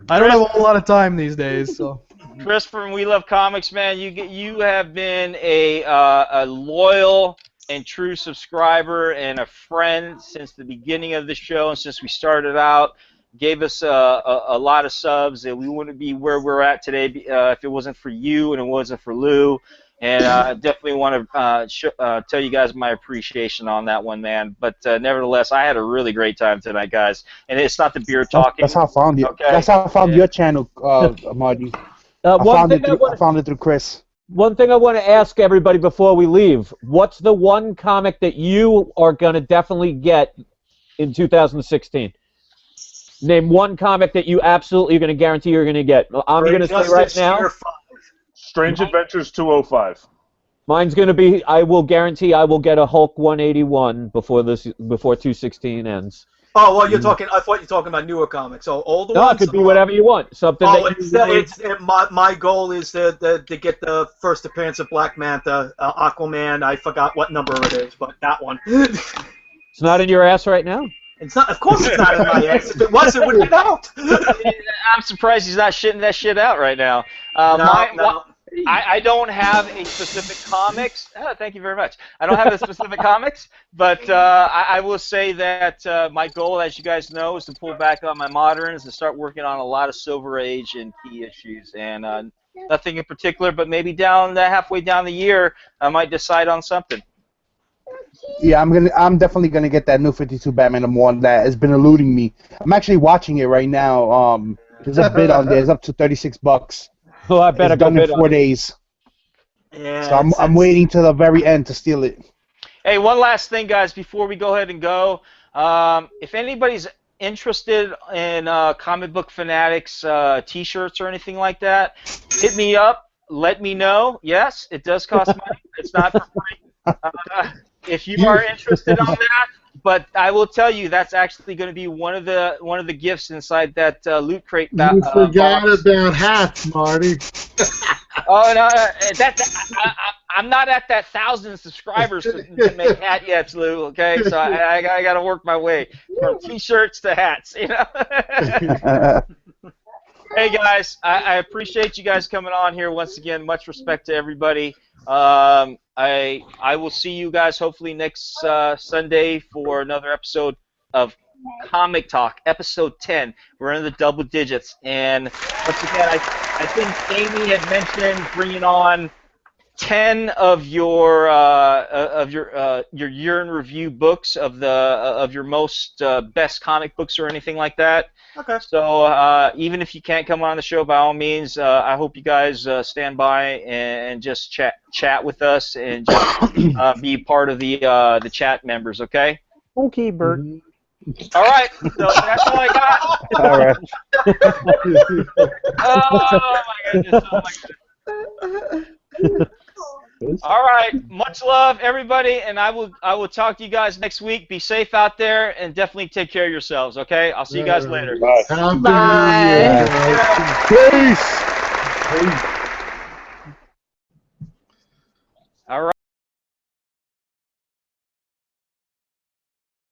don't have a whole lot of time these days, so. Chris from We Love Comics, man, you have been a loyal and true subscriber and a friend since the beginning of the show and since we started out. Gave us a lot of subs, and we wouldn't be where we're at today if it wasn't for you and it wasn't for Lou. And I definitely want to tell you guys my appreciation on that one, man. But nevertheless, I had a really great time tonight, guys. And it's not the beer talking. That's how I found you. Okay. That's how I found your channel, Marty. I found it through Chris. One thing I want to ask everybody before we leave: what's the one comic that you are going to definitely get in 2016? Name one comic that you absolutely are going to guarantee you're going to get. I'm going to say right now. Strange Adventures 205. Mine's going to be. I will guarantee I will get a Hulk 181 before 216 ends. Oh well, you're talking. I thought you were talking about newer comics. So older ones. No, it could be whatever you want. Something. Oh, my goal is to get the first appearance of Black Manta, Aquaman. I forgot what number it is, but that one. It's not in your ass right now. It's not. Of course, it's not in my ass. If it was, it would be out. I'm surprised he's not shitting that shit out right now. No. I don't have a specific comics. Thank you very much. I don't have a specific comics, but I will say that my goal, as you guys know, is to pull back on my moderns and start working on a lot of Silver Age and key issues. And nothing in particular, but maybe halfway down the year, I might decide on something. Yeah, I'm definitely gonna get that new 52 Batman #1 that has been eluding me. I'm actually watching it right now. There's a bid on there. It's up to $36. Well, I better go bid on 4 days. Yeah. So I'm waiting till the very end to steal it. Hey, one last thing, guys, before we go ahead and go. If anybody's interested in Comic Book Fanatics T-shirts or anything like that, hit me up. Let me know. Yes, it does cost money. It's not for free. If you are interested on that, but I will tell you that's actually going to be one of the gifts inside that loot crate. You forgot about hats, Marty. Oh no, I'm not at that 1,000 subscribers to make hat yet, Lou. Okay, so I got to work my way from T-shirts to hats. You know. Hey guys, I appreciate you guys coming on here once again. Much respect to everybody. I will see you guys hopefully next Sunday for another episode of Comic Talk, episode 10. We're in the double digits, and once again, I think Amy had mentioned bringing on 10 of your year in review books of your most best comic books or anything like that. Okay. So even if you can't come on the show, by all means, I hope you guys stand by and just chat with us and just be part of the chat members. Okay. Okay, Bert. All right. So that's all I got. All right. Oh my goodness. Oh my goodness. All right. Much love, everybody, and I will talk to you guys next week. Be safe out there, and definitely take care of yourselves. Okay. I'll see you guys later. Happy New Bye. Year, guys. Peace. Peace.